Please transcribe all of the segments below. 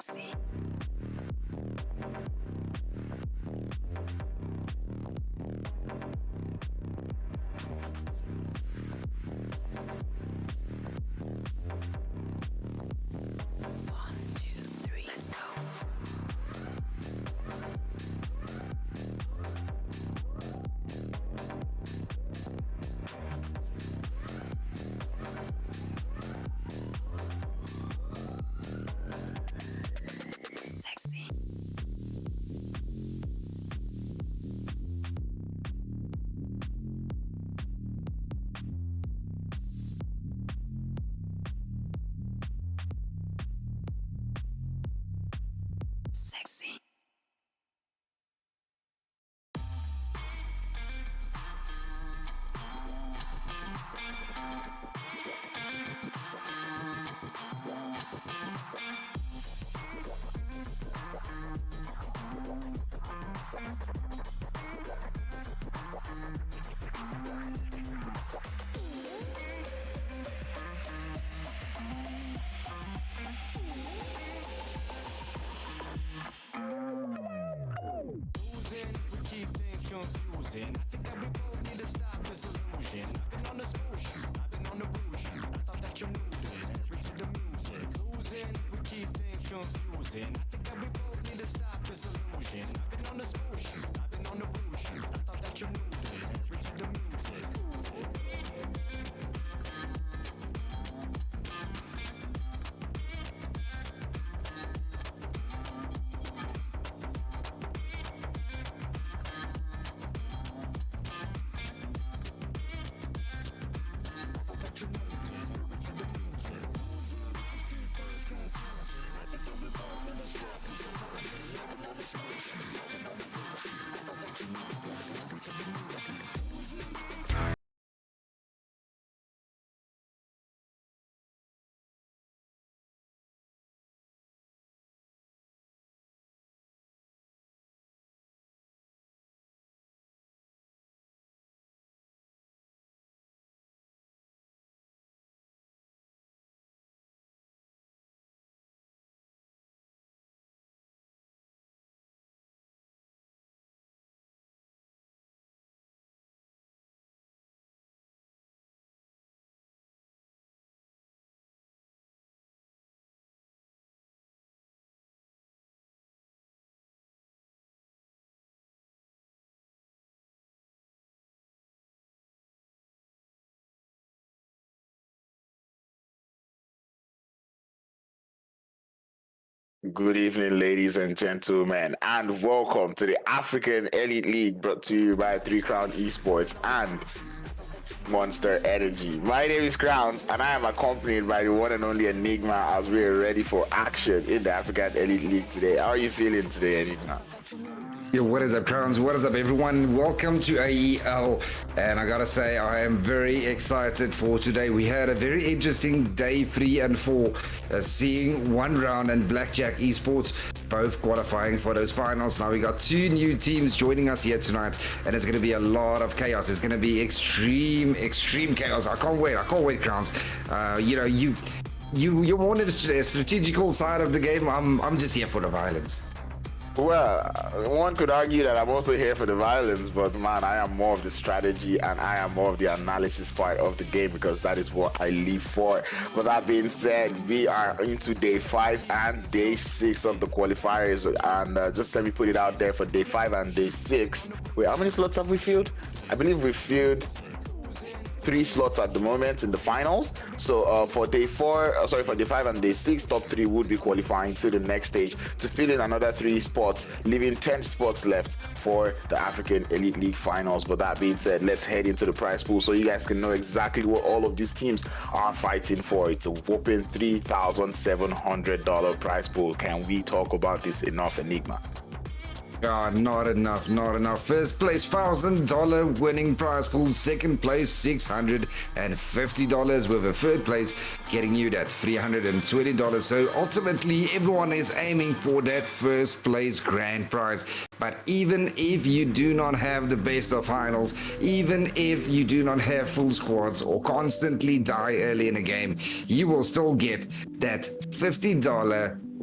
Sexy. One, two, three, let's go. Sexy. Sexy. We keep things confusing. I think that we both need to stop this illusion. Knocking on the smooth, I've been on the bullshit. I thought that you knew this. Married to the music. Losing, we keep things confusing. I think that we both need to stop this illusion. Knocking on the smooth, I've been on the bullshit. I thought that you knew this. Married to the music. Good evening, ladies and gentlemen, and welcome to the African Elite League brought to you by Crown Esports and Monster Energy. My name is Crowns, and I am accompanied by the one and only Enigma as we are ready for action in the African Elite League today. How are you feeling today, Enigma? Yo, what is up, Crowns? What is up, everyone? Welcome to AEL, and I gotta say, I am very excited for today. We had a very interesting day 3 and 4, seeing one round and Blackjack Esports both qualifying for those finals. Now we got 2 new teams joining us here tonight, and it's gonna be a lot of chaos. It's gonna be extreme chaos. I can't wait, Crowns. You're more on the strategical side of the game. I'm just here for the violence. Well, one could argue that I'm also here for the violence, but man, I am more of the strategy and I am more of the analysis part of the game because that is what I live for. But that being said, we are into day 5 and day 6 of the qualifiers, and just let me put it out there for day 5 and day 6. Wait, how many slots have we filled? I believe we filled 3 slots at the moment in the finals. So for day 5 and day 6, top 3 would be qualifying to the next stage to fill in another 3 spots, leaving 10 spots left for the African Elite League finals. But that being said, let's head into the prize pool so you guys can know exactly what all of these teams are fighting for. It's a whopping $3,700 prize pool. Can we talk about this enough, Enigma? Not enough. First place, $1,000 winning prize pool. Second place, $650, with a third place getting you that $320. So ultimately, everyone is aiming for that first place grand prize. But even if you do not have the best of finals, even if you do not have full squads or constantly die early in a game, you will still get that $50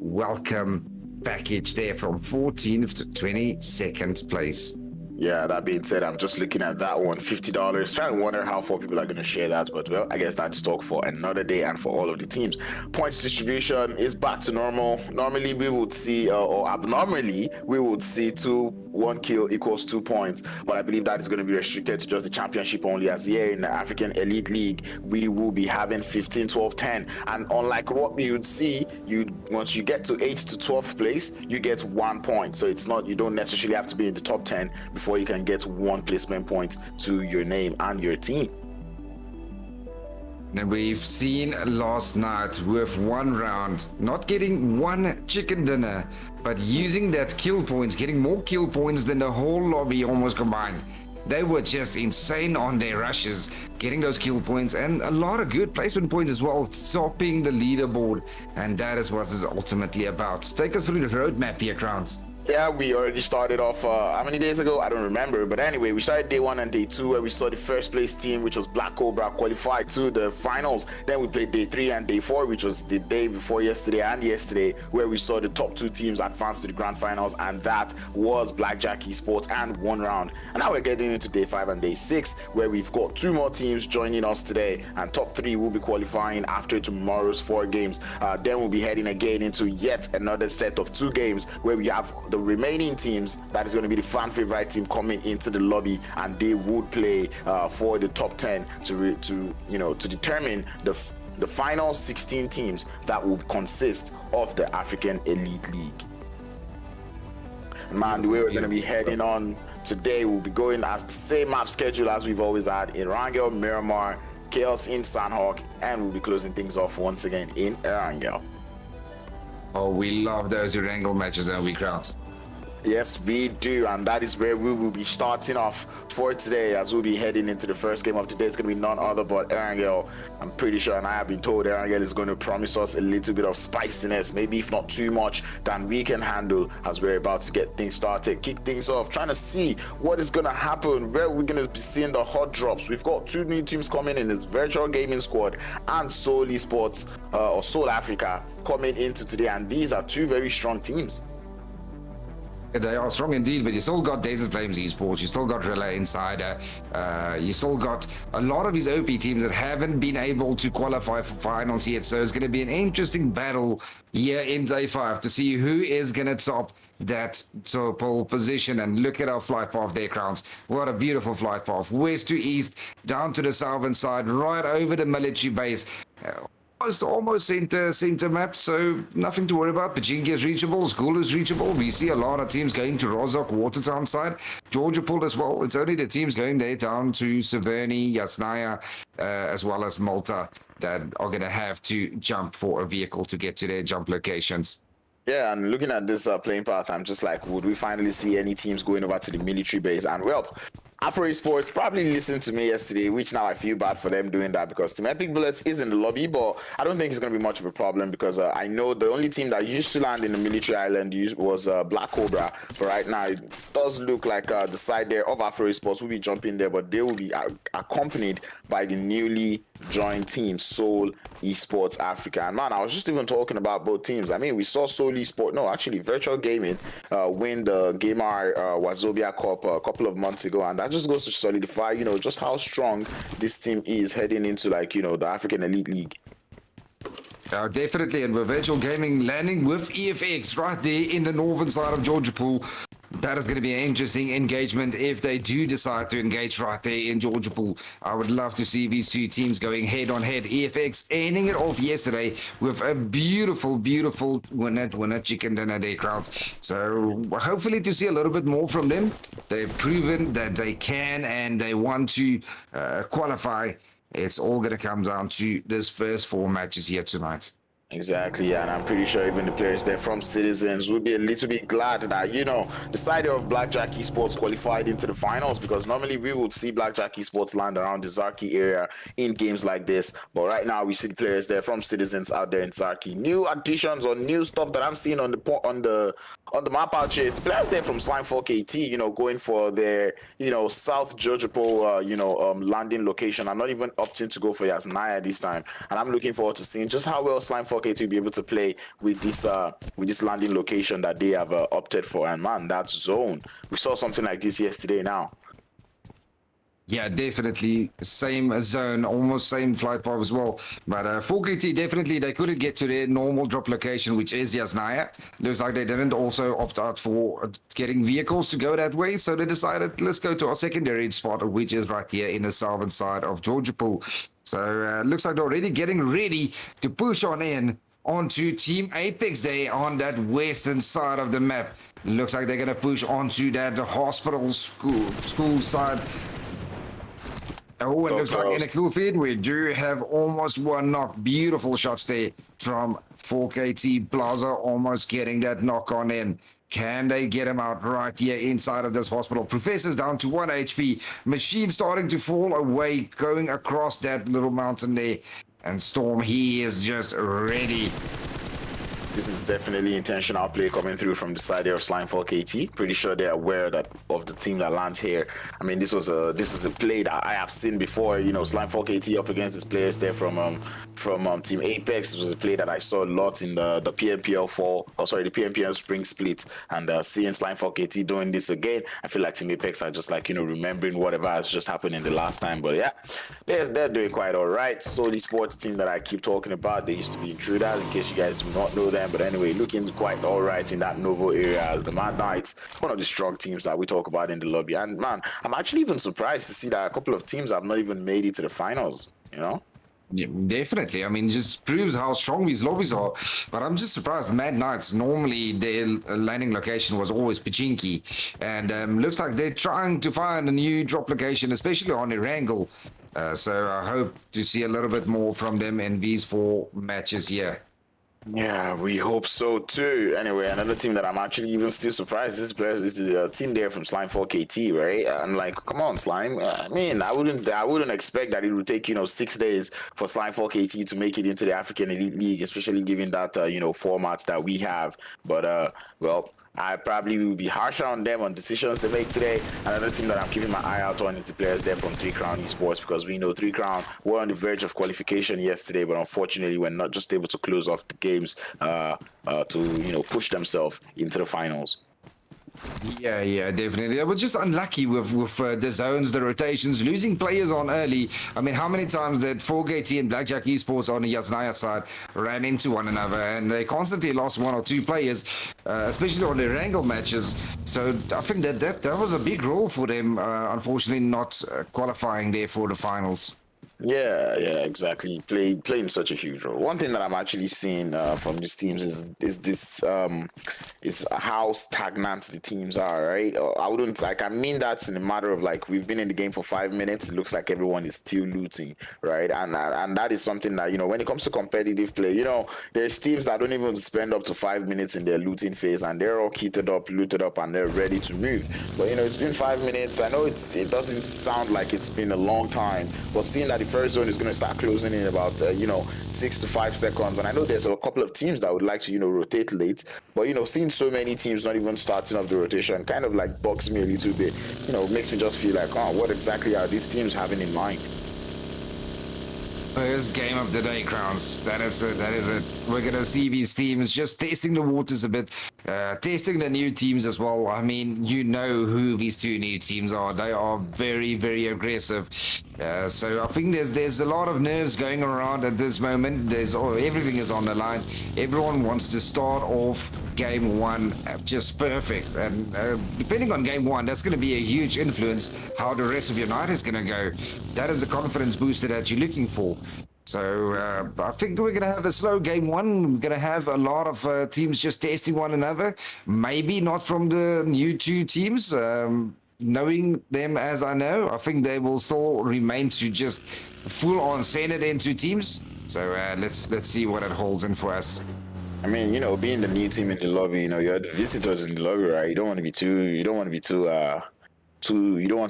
welcome package there from 14th to 22nd place. Yeah, that being said, I'm just looking at that one, $50. Trying to wonder how 4 people are going to share that, but well, I guess that's talk for another day and for all of the teams. Points distribution is back to normal. Normally, we would see, or abnormally, we would see 1 kill equals 2 points, but I believe that is going to be restricted to just the championship only, as here in the African Elite League, we will be having 15, 12, 10. And unlike what we would see, once you get to 8th to 12th place, you get 1 point. So it's not, you don't necessarily have to be in the top 10 before you can get 1 placement point to your name and your team. And we've seen last night with 1 round, not getting 1 chicken dinner, but using that kill points, getting more kill points than the whole lobby almost combined. They were just insane on their rushes, getting those kill points and a lot of good placement points as well, topping the leaderboard. And that is what it's ultimately about. Take us through the roadmap here, Crowns. Yeah, we already started off, how many days ago? I don't remember. But anyway, we started day 1 and day 2 where we saw the first place team, which was Black Cobra, qualified to the finals. Then we played day 3 and day 4, which was the day before yesterday and yesterday, where we saw the top 2 teams advance to the grand finals. And that was Blackjack Esports and 1 round. And now we're getting into day 5 and day 6, where we've got 2 more teams joining us today. And top 3 will be qualifying after tomorrow's 4 games. Then we'll be heading again into yet another set of 2 games where we have the remaining teams. That is going to be the fan favorite team coming into the lobby, and they would play for the top 10 to determine the final 16 teams that will consist of the African Elite League. Man, the way we're going to be heading on today, we'll be going as the same map schedule as we've always had in Erangel, Miramar, Chaos in Sandhawk, and we'll be closing things off once again in Erangel. Oh, we love those Erangel matches, and we Crowns. Yes, we do, and that is where we will be starting off for today, as we'll be heading into the first game of today. It's going to be none other but Erangel. I'm pretty sure, and I have been told, Erangel is going to promise us a little bit of spiciness, maybe if not too much than we can handle, as we're about to get things started, kick things off, trying to see what is going to happen, where we're going to be seeing the hot drops. We've got 2 new teams coming in, this Virtual Gaming Squad and Soul Esports, or Soul Africa, coming into today, and these are 2 very strong teams. They are strong indeed, but you still got Desert Flames Esports, you still got Rila Insider, you still got a lot of his OP teams that haven't been able to qualify for finals yet. So it's going to be an interesting battle here in day 5 to see who is going to top that pole position. And look at our flight path there, Crowns. What a beautiful flight path. West to east, down to the southern side, right over the military base. Almost center map, so nothing to worry about. Pachinki is reachable, School is reachable. We see a lot of teams going to Rozok, Watertown side, Georgia Pool as well. It's only the teams going there down to Severny, Yasnaya, as well as Malta that are going to have to jump for a vehicle to get to their jump locations. Yeah, and looking at this playing path, I'm just like, would we finally see any teams going over to the military base? And well, Afro Esports probably listened to me yesterday, which now I feel bad for them doing that, because Team Epic Bullets is in the lobby, but I don't think it's going to be much of a problem, because I know the only team that used to land in the military island was Black Cobra, but right now it does look like the side there of Afro Esports will be jumping there, but they will be accompanied by the newly joined team, Soul Esports Africa. And man, I was just even talking about both teams. I mean, we saw Soul Esports, no, actually Virtual Gaming win the Gamer Wazobia Cup a couple of months ago, and that just goes to solidify, just how strong this team is heading into, like, the African Elite League. Definitely, and with Virtual Gaming landing with EFX right there in the northern side of Georgia Pool. That is going to be an interesting engagement if they do decide to engage right there in Georgia Pool. I would love to see these 2 teams going head on head. EFX ending it off yesterday with a beautiful winner chicken dinner there, Crowds. So hopefully to see a little bit more from them. They've proven that they can and they want to qualify. It's all going to come down to this first 4 matches here tonight. Exactly, and I'm pretty sure even the players there from Sidizens would be a little bit glad that, the side of Blackjack Esports qualified into the finals, because normally we would see Blackjack Esports land around the Zarki area in games like this. But right now we see the players there from Sidizens out there in Zarki. New additions or new stuff that I'm seeing on on the map out here, it's players there from Slime 4KT, going for their, South Jojopo, landing location. I'm not even opting to go for Yasnaya this time. And I'm looking forward to seeing just how well Slime 4KT will be able to play with this landing location that they have opted for. And man, that zone, we saw something like this yesterday now. Yeah, definitely same zone, almost same flight path as well. But 4KT definitely they couldn't get to their normal drop location, which is Yasnaya. Looks like they didn't also opt out for getting vehicles to go that way, so they decided let's go to our secondary spot, which is right here in the southern side of Georgiapool. So looks like they're already getting ready to push on in onto Team Apex there on that western side of the map. Looks like they're gonna push onto that hospital school side. Oh, it looks like in a kill feed, we do have almost one knock. Beautiful shots there from 4KT. Plaza almost getting that knock on in. Can they get him out right here inside of this hospital? Professor's down to 1 HP. Machine starting to fall away, going across that little mountain there. And Storm, he is just ready. This is definitely intentional play coming through from the side there of Slime 4KT. Pretty sure they're aware of the team that lands here. I mean, this is a play that I have seen before. Slime 4KT up against these players there from Team Apex. This was a play that I saw a lot in the PMPL the PMPL spring split. And seeing Slime 4KT doing this again, I feel like Team Apex are just like remembering whatever has just happened in the last time. But yeah, they're doing quite all right. Horz Esports team that I keep talking about. They used to be Intruders, in case you guys do not know them. But anyway, looking quite all right in that Novo area as the Mad Knights, one of the strong teams that we talk about in the lobby. And man, I'm actually even surprised to see that a couple of teams have not even made it to the finals, Yeah, definitely. I mean, just proves how strong these lobbies are. But I'm just surprised. Mad Knights, normally their landing location was always Pachinki. And looks like they're trying to find a new drop location, especially on Erangel. So I hope to see a little bit more from them in these 4 matches here. Yeah, we hope so too. Anyway, another team that I'm actually even still surprised. This is a team there from Slime 4KT, right? And like, come on, Slime. I mean, I wouldn't expect that it would take 6 days for Slime 4KT to make it into the African Elite League, especially given that formats that we have. But well, I probably will be harsher on them on decisions they make today. Another team that I'm keeping my eye out on is the players there from Crown Esports, because we know Crown were on the verge of qualification yesterday, but unfortunately we're not just able to close off the games to push themselves into the finals. Yeah, definitely. They were just unlucky with the zones, the rotations, losing players on early. I mean, how many times did 4KT and Blackjack Esports on the Yasnaya side ran into one another, and they constantly lost 1 or 2 players, especially on their Wrangle matches. So I think that was a big role for them, unfortunately not qualifying there for the finals. Yeah, exactly. Playing such a huge role. One thing that I'm actually seeing from these teams is how stagnant the teams are, right? I mean that in a matter of like, we've been in the game for 5 minutes. It looks like everyone is still looting, right? And that is something that when it comes to competitive play, there's teams that don't even spend up to 5 minutes in their looting phase, and they're all kitted up, looted up, and they're ready to move. But it's been 5 minutes. I know it doesn't sound like it's been a long time, but seeing that the first zone is going to start closing in about 6 to 5 seconds, and I know there's a couple of teams that would like to rotate late, but seeing so many teams not even starting off the rotation kind of like bugs me a little bit. Makes me just feel like, what exactly are these teams having in mind? First game of the day, Crowns. That is it. We're going to see these teams just testing the waters a bit, testing the new teams as well. I mean, who these 2 new teams are. They are very, very aggressive. So I think there's a lot of nerves going around at this moment. Everything is on the line. Everyone wants to start off game 1 just perfect. And depending on game 1, that's going to be a huge influence how the rest of your night is going to go. That is the confidence booster that you're looking for. So I think we're going to have a slow game 1. We're going to have a lot of teams just testing one another. Maybe not from the new 2 teams. Knowing them as I know, I think they will still remain to just full on send it into teams. So let's see what it holds in for us. I mean, being the new team in the lobby, you're the visitors in the lobby, right? You don't want to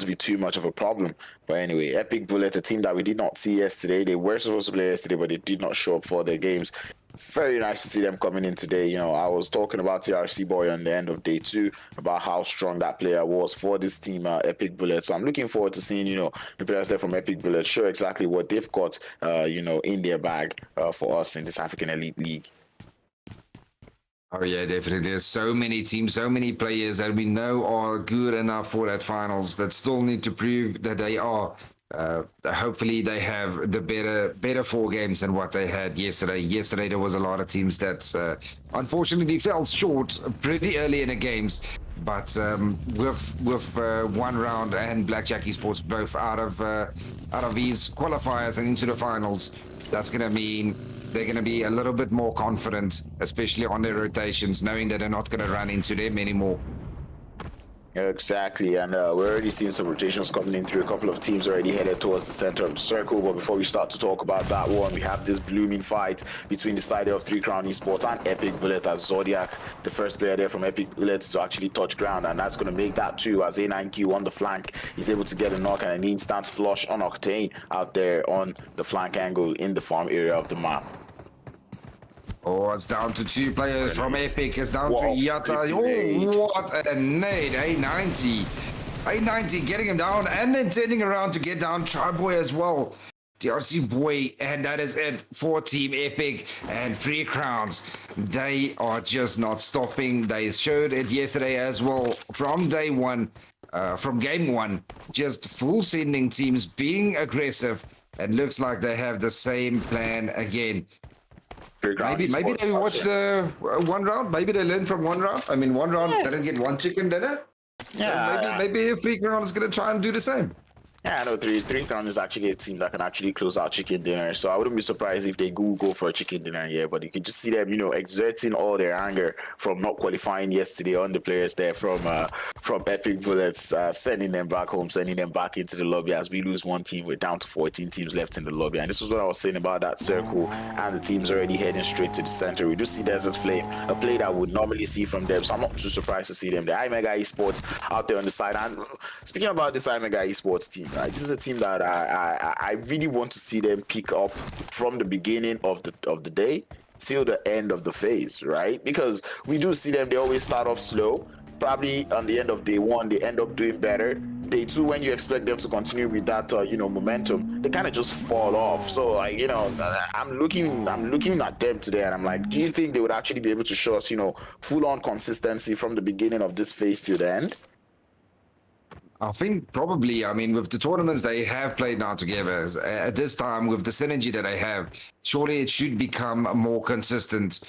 be too much of a problem. But anyway, Epic Bullet, a team that we did not see yesterday. They were supposed to play yesterday, but they did not show up for their games. Very nice to see them coming in today. You know, I was talking about TRC Boy on the end of day 2 about how strong that player was for this team, Epic Bullets. So I'm looking forward to seeing, you know, the players there from Epic Bullets show exactly what they've got, you know, in their bag for us in this African Elite League. Oh yeah, definitely. There's so many teams, so many players that we know are good enough for that finals that still need to prove that they are. Hopefully they have the better 4 games than what they had yesterday. Yesterday there was a lot of teams that unfortunately fell short pretty early in the games. But with 1 round and Blackjack Esports both out of these qualifiers and into the finals, that's gonna mean they're going to be a little bit more confident, especially on their rotations, knowing that they're not going to run into them anymore. Exactly, and we're already seeing some rotations coming in through. A couple of teams already headed towards the center of the circle. But before we start to talk about that one, we have this blooming fight between the side of 3 Crown Esports and Epic Bullet, as Zodiac, the first player there from Epic Bullet, to actually touch ground, and that's going to make that 2 as A9Q on the flank. He's able to get a knock and an instant flush on Octane out there on the flank angle in the farm area of the map. Oh, it's down to 2 players from Epic. It's down Whoa, to Yata. Oh, what a nade. A90. A90 getting him down and then turning around to get down Tri-Boy as well. DRC Boy, and that is it for Team Epic and 3 Crowns. They are just not stopping. They showed it yesterday as well from day 1, from game 1. Just full sending teams being aggressive. And looks like they have the same plan again. Maybe they watched the 1 round. Maybe they learned from 1 round. I mean, 1 round didn't get 1 chicken dinner. Yeah, So maybe 3 Crown is gonna try and do the same. Yeah, I know 3 Crown is actually a team that can actually close out chicken dinner. So I wouldn't be surprised if they go for a chicken dinner here. But you can just see them, you know, exerting all their anger from not qualifying yesterday on the players there from Epic Bullets, sending them back home, sending them back into the lobby. As we lose 1 team, we're down to 14 teams left in the lobby. And this was what I was saying about that circle. And the team's already heading straight to the center. We do see Desert Flame, a play that would normally see from them. So I'm not too surprised to see them. The IMEGA Esports out there on the side. And speaking about this IMEGA Esports team, this is a team that I really want to see them pick up from the beginning of the day till the end of the phase, right? Because we do see them, they always start off slow. Probably on the end of day 1, they end up doing better. Day 2, when you expect them to continue with that, you know, momentum, they kind of just fall off. So, like, you know, I'm looking at them today, and I'm like, do you think they would actually be able to show us, you know, full-on consistency from the beginning of this phase till the end? I think probably, I mean, with the tournaments they have played now together, at this time, with the synergy that they have, surely it should become more consistent.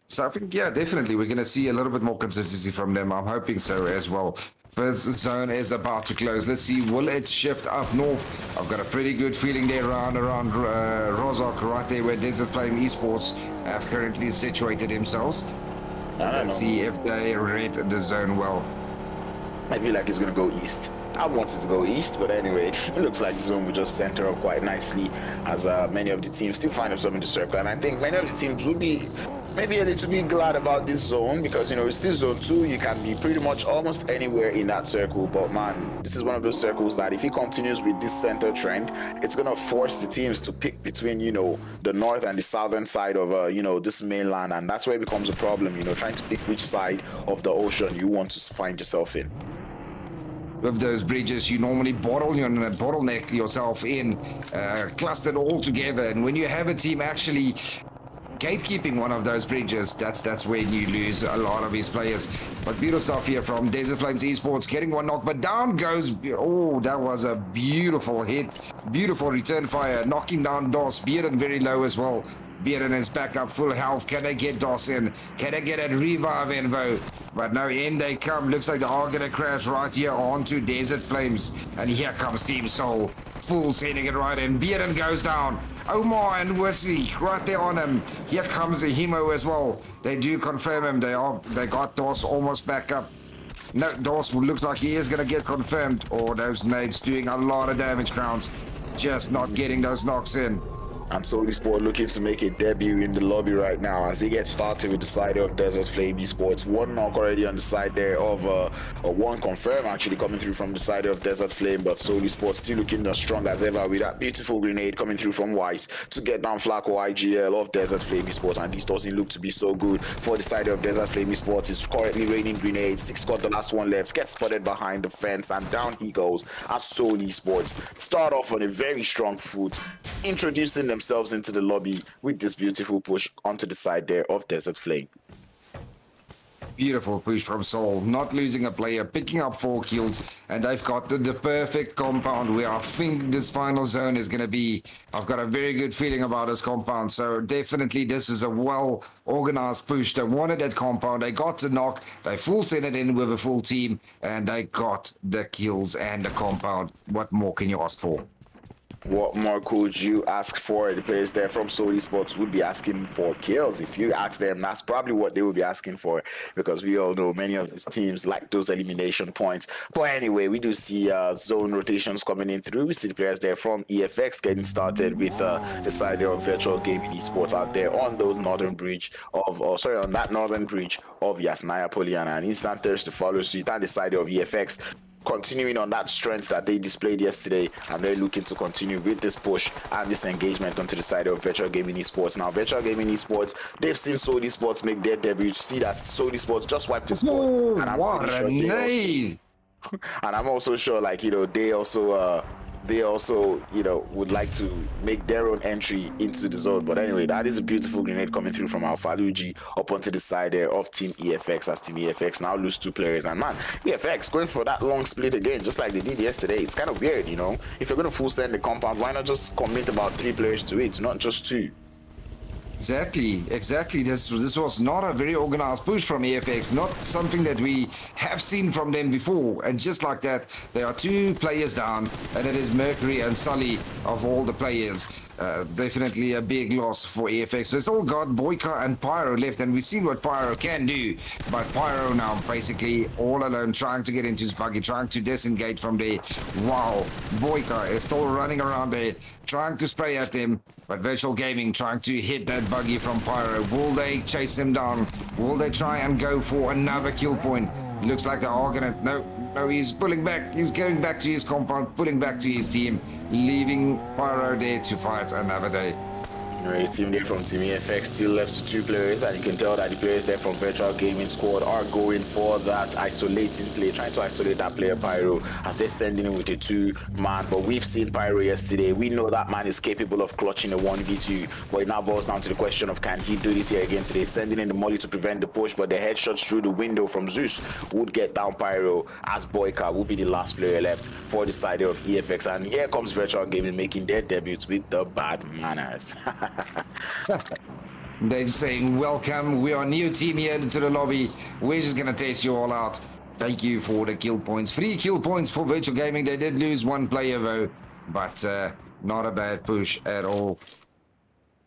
So I think, yeah, definitely, we're going to see a little bit more consistency from them. I'm hoping so as well. First zone is about to close. Let's see, will it shift up north? I've got a pretty good feeling there around Rozok, right there where Desert Flame Esports have currently situated themselves. Let's see if they read the zone well. I feel like it's going to go east. I want it to go east, but anyway, it looks like the zone will just center up quite nicely as many of the teams still find themselves in the circle. And I think many of the teams will be maybe a little bit glad about this zone because, you know, it's still zone 2. You can be pretty much almost anywhere in that circle. But, man, this is one of those circles that if he continues with this center trend, it's going to force the teams to pick between, you know, the north and the southern side of, you know, this mainland. And that's where it becomes a problem, you know, trying to pick which side of the ocean you want to find yourself in. With those bridges, you normally bottleneck yourself in, clustered all together. And when you have a team actually gatekeeping one of those bridges, that's when you lose a lot of his players. But beautiful stuff here from Desert Flames Esports, getting 1 knock, but down goes, oh, that was a beautiful hit. Beautiful return fire, knocking down DOS, Bearden very low as well. Bearden is back up full health. Can they get DOS in? Can they get a revive in, though? But no, in they come. Looks like they are going to crash right here onto Desert Flames. And here comes Team Soul. Full sending it right in. Bearden goes down. Omar and Wesley right there on him. Here comes a Hemo as well. They do confirm him. They got DOS almost back up. No, DOS looks like he is going to get confirmed. Oh, those nades doing a lot of damage, Crowns. Just not getting those knocks in. And Sony Sport looking to make a debut in the lobby right now as they get started with the side of Desert Flame Esports. One knock already on the side there of one confirm actually coming through from the side of Desert Flame, but Sony Sport still looking as strong as ever with that beautiful grenade coming through from Wise to get down Flacco IGL of Desert Flame Esports, and this doesn't look to be so good for the side of Desert Flame Esports. It's currently raining grenades. 6 got the last one left, gets spotted behind the fence, and down he goes as Sony Sports start off on a very strong foot, introducing themselves into the lobby with this beautiful push onto the side there of Desert Flame. Beautiful push from Soul, not losing a player, picking up 4 kills, and they've got the perfect compound where I think this final zone is going to be. I've got a very good feeling about this compound, so definitely this is a well-organized push. They wanted that compound, they got the knock, they full sent it in with a full team, and they got the kills and the compound. What more can you ask for? What more could you ask for? The players there from Horz Esports would be asking for kills. If you ask them, that's probably what they would be asking for, because we all know many of these teams like those elimination points. But anyway, we do see zone rotations coming in through. We see the players there from EFX getting started with the side of Virtual Gaming Esports out there on those northern bridge of, on that northern bridge of Yasnaya Poliana. An instant thirst to follow suit on the side of EFX, continuing on that strength that they displayed yesterday, and they're looking to continue with this push and this engagement onto the side of Virtual Gaming Esports. Now, Virtual Gaming Esports, they've seen Horz Esports make their debut. See that Horz Esports just wiped the score. Oh, And I'm what pretty a sure nade! and I'm also sure, like, they also, would like to make their own entry into the zone. But anyway, that is a beautiful grenade coming through from Alpha Luigi up onto the side there of Team EFX, as Team EFX now lose 2 players. And man, EFX going for that long split again, just like they did yesterday. It's kind of weird, If you're going to full send the compound, why not just commit about 3 players to it, not just 2? Exactly. This was not a very organized push from EFX, not something that we have seen from them before. And just like that, there are 2 players down, and it is Mercury and Sully of all the players. Definitely a big loss for EFX. They still got Boyka and Pyro left, and we've seen what Pyro can do. But Pyro now basically all alone, trying to get into his buggy, trying to disengage from there. Wow, Boyka is still running around there, trying to spray at them. But Virtual Gaming trying to hit that buggy from Pyro. Will they chase him down? Will they try and go for another kill point? Looks like they are gonna... No, he's pulling back. He's going back to his compound, pulling back to his team, leaving Pyro there to fight another day. The team there from Team EFX still left to 2 players, and you can tell that the players there from Virtual Gaming Squad are going for that isolating play, trying to isolate that player Pyro as they're sending him with a 2-man. But we've seen Pyro yesterday. We know that man is capable of clutching a 1v2, but it now boils down to the question of, can he do this here again today? Sending in the molly to prevent the push, but the headshots through the window from Zeus would get down Pyro, as Boyka will be the last player left for the side of EFX. And here comes Virtual Gaming making their debuts with the bad manners. They're saying, welcome, we are new team here into the lobby. We're just gonna test you all out. Thank you for the kill points. 3 kill points for Virtual Gaming. They did lose 1 player though, but not a bad push at all.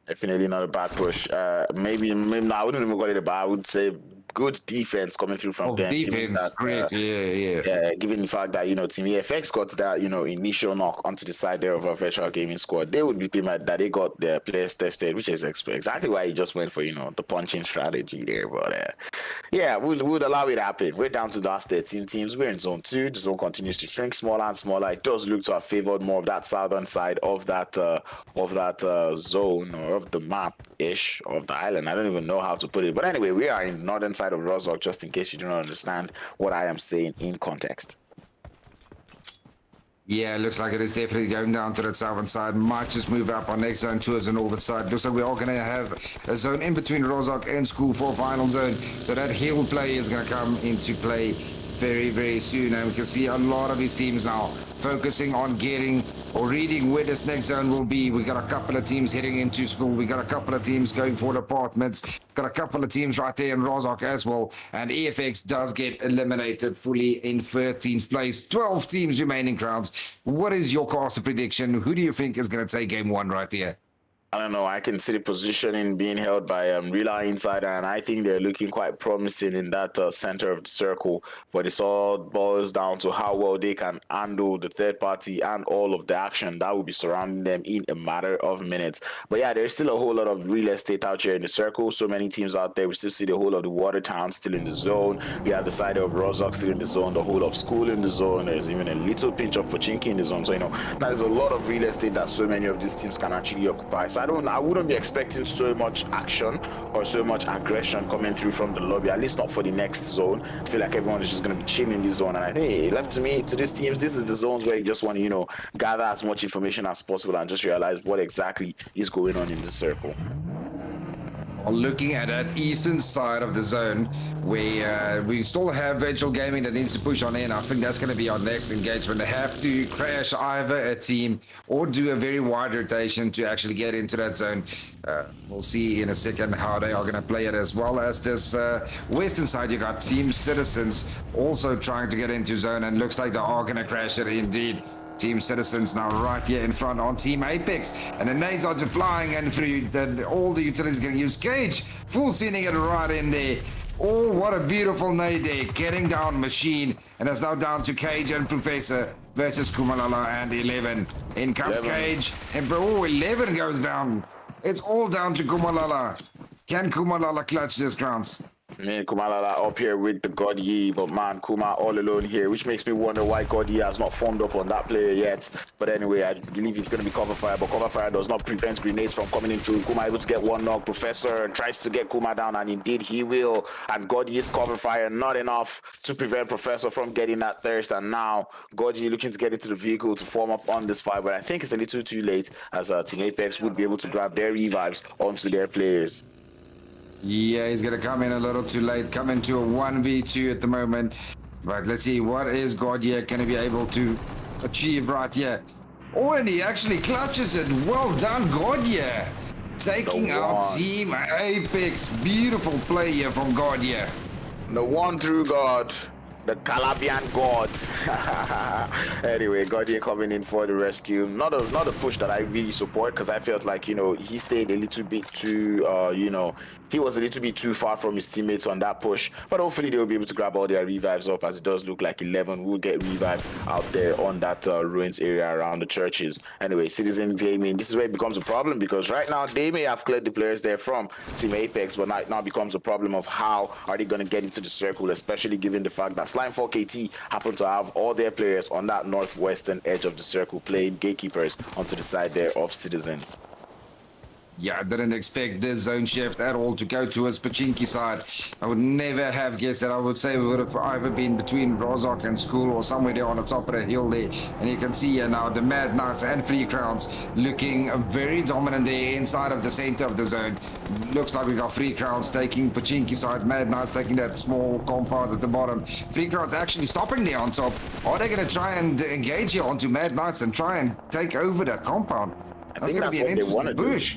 Definitely not a bad push. Maybe no, I wouldn't even call it a bad. I would say good defense coming through from them. Defense, great, yeah. Given the fact that Team EFX got that initial knock onto the side there of a Virtual Gaming Squad, they would be mad that they got their players tested, which is exactly why he just went for the punching strategy there. But we'll allow it to happen. We're down to the last 13 teams. We're in zone 2. The zone continues to shrink smaller and smaller. It does look to have favored more of that southern side of that zone, or of the map ish, of the island. I don't even know how to put it, but anyway, we are in the northern side of Rozhok, just in case you do not understand what I am saying in context. Yeah, looks like it is definitely going down to that southern side. Might just move up our next zone towards the northern side. Looks like we are going to have a zone in between Rozhok and School for a final zone. So that hill play is going to come into play very, very soon. And we can see a lot of these teams now focusing on getting or reading where this next zone will be. We got a couple of teams heading into School. We got a couple of teams going for the apartments. Got a couple of teams right there in Rozhok as well. And EFX does get eliminated fully in 13th place. 12 teams remaining, Crowns. What is your caster prediction? Who do you think is going to take game 1 right here? I don't know. I can see the positioning being held by Rila Insider, and I think they're looking quite promising in that center of the circle. But it's all boils down to how well they can handle the third party and all of the action that will be surrounding them in a matter of minutes. But yeah, there's still a whole lot of real estate out here in the circle. So many teams out there. We still see the whole of the Watertown still in the zone. We have the side of Rozok still in the zone, the whole of School in the zone. There's even a little pinch of Pochinki in the zone. So, there's a lot of real estate that so many of these teams can actually occupy. So I wouldn't be expecting so much action or so much aggression coming through from the lobby, at least not for the next zone. I feel like everyone is just going to be chilling in this zone. And I think left to these teams, this is the zones where you just want to, gather as much information as possible and just realize what exactly is going on in the circle. Looking at that eastern side of the zone, we still have virtual gaming that needs to push on in. I think that's going to be our next engagement. They have to crash either a team or do a very wide rotation to actually get into that zone. We'll see in a second how they are going to play it, as well as this western side. You got Team Citizens also trying to get into zone, and looks like they are going to crash it indeed. Team Citizens now right here in front on Team Apex, and the nades are just flying in through. All the utilities going to use Cage, full sending it right in there. Oh, what a beautiful nade there, getting down Machine, and it's now down to Cage and Professor versus Kumalala and 11. In comes 11. Cage, and 11 goes down. It's all down to Kumalala. Can Kumalala clutch this, Crowns? Kumalala up here with the God Yi, but man, Kuma all alone here, which makes me wonder why God Yi has not formed up on that player yet. But anyway, I believe it's going to be cover fire, but cover fire does not prevent grenades from coming in through. Kuma able to get one knock. Professor tries to get Kuma down, and indeed he will. And God Yi's cover fire not enough to prevent Professor from getting that thirst. And now God Yi looking to get into the vehicle to form up on this fight, but I think it's a little too late, as Team Apex would be able to grab their revives onto their players. Yeah, he's going to come in a little too late, come into a 1v2 at the moment. But let's see, what is Gordia going to be able to achieve right here? Oh, and he actually clutches it. Well done, Gordia. Taking out Team Apex. Beautiful play here from Gordia. The one true God. The Calabian God. Anyway, Gordia coming in for the rescue. Not a push that I really support, because I felt like, he stayed a little bit too, he was a little bit too far from his teammates on that push. But hopefully they'll be able to grab all their revives up, as it does look like 11 will get revived out there on that ruins area around the churches. Anyway, Citizens Gaming, this is where it becomes a problem, because right now they may have cleared the players there from Team Apex, but now becomes a problem of how are they going to get into the circle, especially given the fact that Slime 4KT happen to have all their players on that northwestern edge of the circle playing gatekeepers onto the side there of Citizens. Yeah, I didn't expect this zone shift at all to go to his Pachinki side. I would never have guessed that. I would say we would have either been between Rozok and School, or somewhere there on the top of the hill there. And you can see here now the Mad Knights and Free Crowns looking very dominant there inside of the center of the zone. Looks like we got Free Crowns taking Pachinki side, Mad Knights taking that small compound at the bottom. Free Crowns actually stopping there on top. Are they going to try and engage here onto Mad Knights and try and take over that compound? That's going to be an interesting push.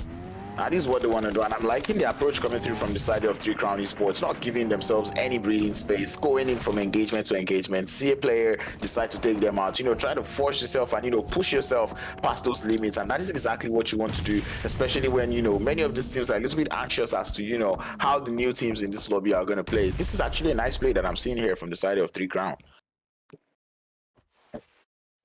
That is what they want to do, and I'm liking the approach coming through from the side of Crown Esports, not giving themselves any breathing space, going in from engagement to engagement. See a player decide to take them out, try to force yourself and push yourself past those limits, and that is exactly what you want to do, especially when many of these teams are a little bit anxious as to how the new teams in this lobby are going to play. This is actually a nice play that I'm seeing here from the side of Crown.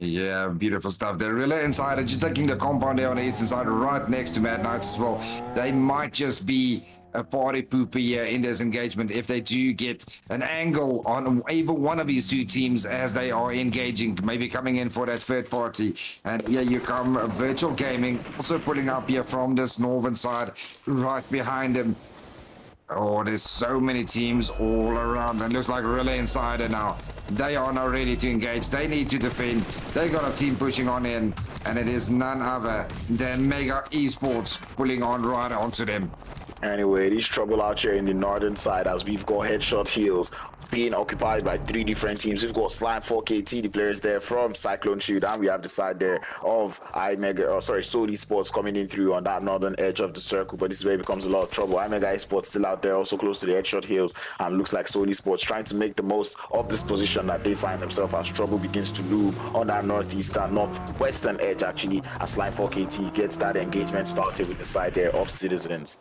Yeah, beautiful stuff. They're Rila Insider just taking the compound there on the eastern side, right next to Mad Knights as well. They might just be a party pooper here in this engagement if they do get an angle on either one of these two teams as they are engaging, maybe coming in for that third party. And here you come, Virtual Gaming, also pulling up here from this northern side, right behind them. Oh, there's so many teams all around, and looks like Rila Insider now. They are now ready to engage. They need to defend. They got a team pushing on in, and it is none other than IMEGA Esports pulling on right onto them. Anyway, it is trouble out here in the northern side, as we've got headshot heals being occupied by 3 different teams. We've got Slime 4KT, the players there from Cyclone Shield, and we have the side there of Horz Esports coming in through on that northern edge of the circle. But this is where it becomes a lot of trouble. IMEGA Esports still out there, also close to the headshot hills, and looks like Horz Esports trying to make the most of this position that they find themselves as trouble begins to loom on that northwestern edge, actually, as Slime 4KT gets that engagement started with the side there of Sidizens.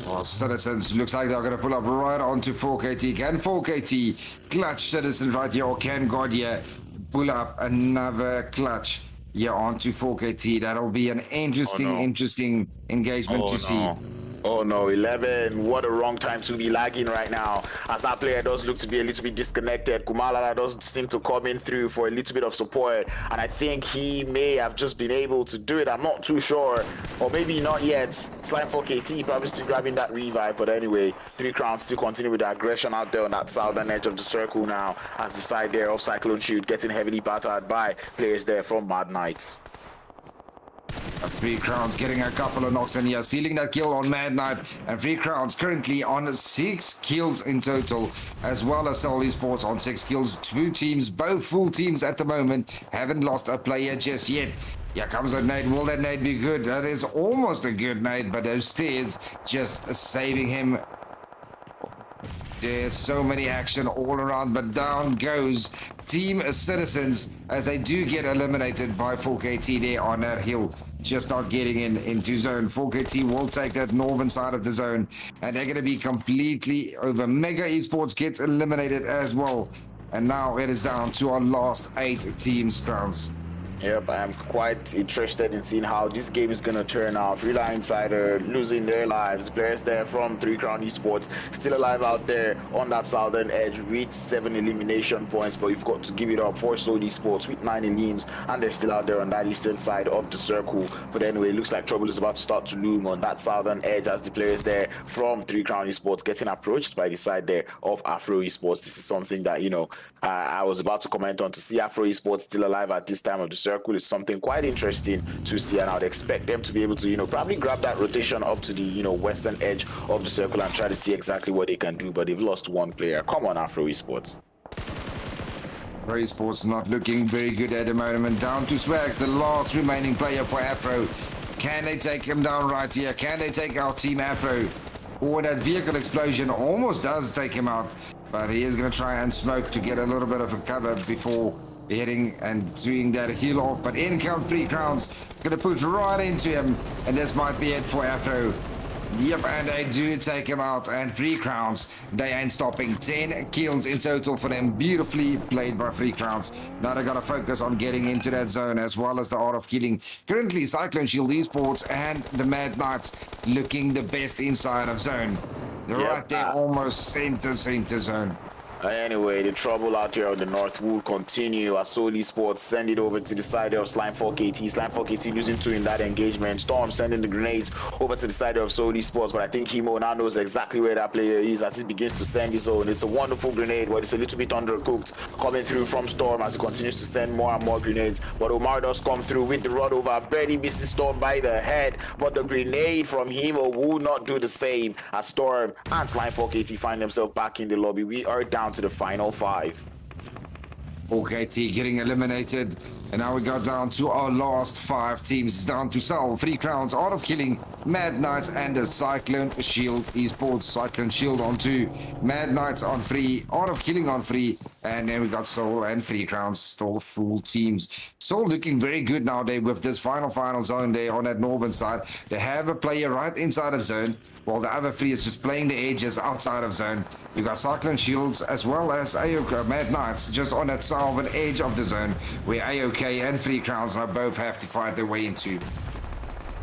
Well, Sidizens looks like they're going to pull up right onto 4KT. Can 4KT clutch Sidizens right here, or can Gordia pull up another clutch here onto 4KT? That'll be an interesting engagement to see. Oh no, 11. What a wrong time to be lagging right now, as that player does look to be a little bit disconnected. Kumala does seem to come in through for a little bit of support, and I think he may have just been able to do it. I'm not too sure, or maybe not yet. Slime 4KT probably still grabbing that revive, but anyway, 3 Crowns still continue with the aggression out there on that southern edge of the circle now, as the side there of Cyclone Shield getting heavily battered by players there from Mad Knights. 3 Crowns getting a couple of knocks in here, stealing that kill on Mad Knight, and 3 Crowns currently on 6 kills in total, as well as Horz Esports on 6 kills. 2 teams, both full teams at the moment, haven't lost a player just yet. Here comes a nade. Will that nade be good? That is almost a good nade, but those stairs just saving him. There's so many action all around, but down goes Team Sidizens as they do get eliminated by 4KT there on that hill. Just not getting into zone. 4KT will take that northern side of the zone, and they're going to be completely over. IMEGA Esports gets eliminated as well, and now it is down to our last 8 teams, Crowns. Yep, I am quite interested in seeing how this game is going to turn out. Rila Insider losing their lives. Players there from Crown Esports still alive out there on that southern edge with 7 elimination points, but you've got to give it up for Horz Esports with 9 elims, and they're still out there on that eastern side of the circle. But anyway, it looks like trouble is about to start to loom on that southern edge as the players there from Crown Esports getting approached by the side there of Afro Esports. This is something that, you know, I was about to comment on. To see Afro Esports still alive at this time of the circle is something quite interesting to see, and I would expect them to be able to, you know, probably grab that rotation up to the, you know, western edge of the circle and try to see exactly what they can do. But they've lost 1 player. Come on, Afro Esports. Afro Esports not looking very good at the moment. Down to Swags, the last remaining player for Afro. Can they take him down right here? Can they take out Team Afro? Or that vehicle explosion almost does take him out, but he is going to try and smoke to get a little bit of a cover before hitting and doing that heal off. But in come 3 Crowns, going to push right into him, and this might be it for Afro. Yep, and they do take him out, and 3 Crowns, they ain't stopping. 10 kills in total for them. Beautifully played by 3 Crowns. Now they got to focus on getting into that zone as well as the art of killing. Currently, Cyclone Shield Esports and the Mad Knights looking the best inside of zone. They're right there, almost center zone. Anyway, the trouble out here on the north will continue as Horz Esports send it over to the side of Slime 4KT. Slime 4KT losing 2 in that engagement. Storm sending the grenades over to the side of Horz Esports, but I think Himo now knows exactly where that player is as he begins to send his own. It's a wonderful grenade, but it's a little bit undercooked coming through from Storm as he continues to send more and more grenades. But Omar does come through with the run over, barely misses Storm by the head, but the grenade from Himo will not do the same as Storm and Slime 4KT find themselves back in the lobby. We are down to the final 5. 4KT getting eliminated, and now we got down to our last 5 teams. It's down to Sal, 3 Crowns, Art of Killing, Mad Knights, and the Cyclone Shield Esports. Cyclone Shield on 2, Mad Knights on 3, Art of Killing on 3, and then we got Soul and 3 Crowns, still full teams. Soul looking very good nowadays with this final zone there on that northern side. They have a player right inside of zone, while the other 3 is just playing the edges outside of zone. You got Cyclone Shields as well as AOK Mad Knights just on that southern edge of the zone, where AOK and 3 Crowns now both have to fight their way into.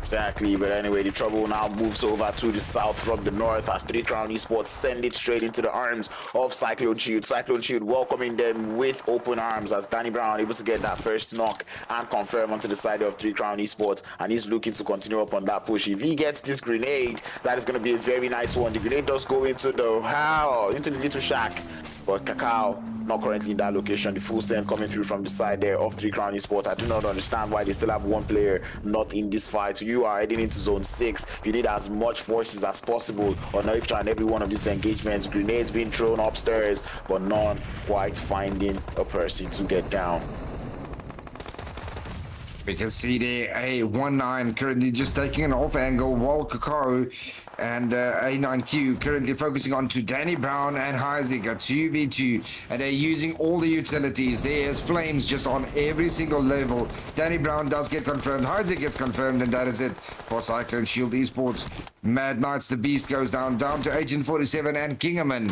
Exactly, but anyway, the trouble now moves over to the south from the north as 3 Crown Esports send it straight into the arms of Cyclone Shield. Cyclone Shield welcoming them with open arms as Danny Brown able to get that first knock and confirm onto the side of 3 Crown Esports, and he's looking to continue up on that push. If he gets this grenade, that is going to be a very nice one. The grenade does go into the little shack, but Cacao not currently in that location. The full send coming through from the side there of 3 Crown Esports. I do not understand why they still have one player not in this fight. You are heading into zone 6. You need as much forces as possible on each and every one of these engagements. Grenades being thrown upstairs, but none quite finding a person to get down. We can see there a 1-9 currently just taking an off angle, while Kakao and A9Q currently focusing on to Danny Brown and Heisig at 2v2, and they're using all the utilities. There's flames just on every single level. Danny Brown does get confirmed, Heisig gets confirmed, and that is it for Cyclone Shield Esports. Mad Knights, the beast goes down to Agent 47 and Kingerman.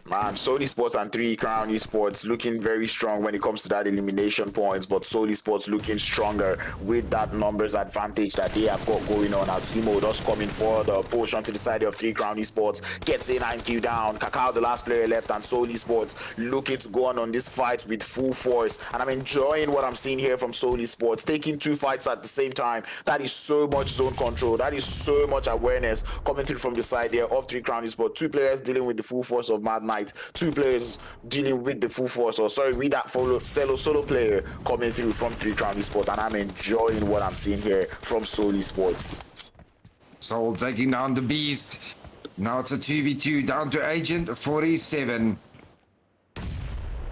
Man, Esports and 3 Crown Esports looking very strong when it comes to that elimination points, but Esports looking stronger with that numbers advantage that they have got going on, as Himo does coming for the push onto the side of 3 Crown Esports, gets A9Q down, Kakao the last player left, and Esports looking to go on this fight with full force. And I'm enjoying what I'm seeing here from Esports, taking 2 fights at the same time. That is so much zone control, that is so much awareness coming through from the side here of 3 Crown Esports. 2 players dealing with the full force of Mad Knight, 2 players dealing with the full force, or sorry, with that solo player coming through from 3 Crown Esports, and I'm enjoying what I'm seeing here from Esports. Soul taking down the beast. Now it's a 2v2 down to Agent 47.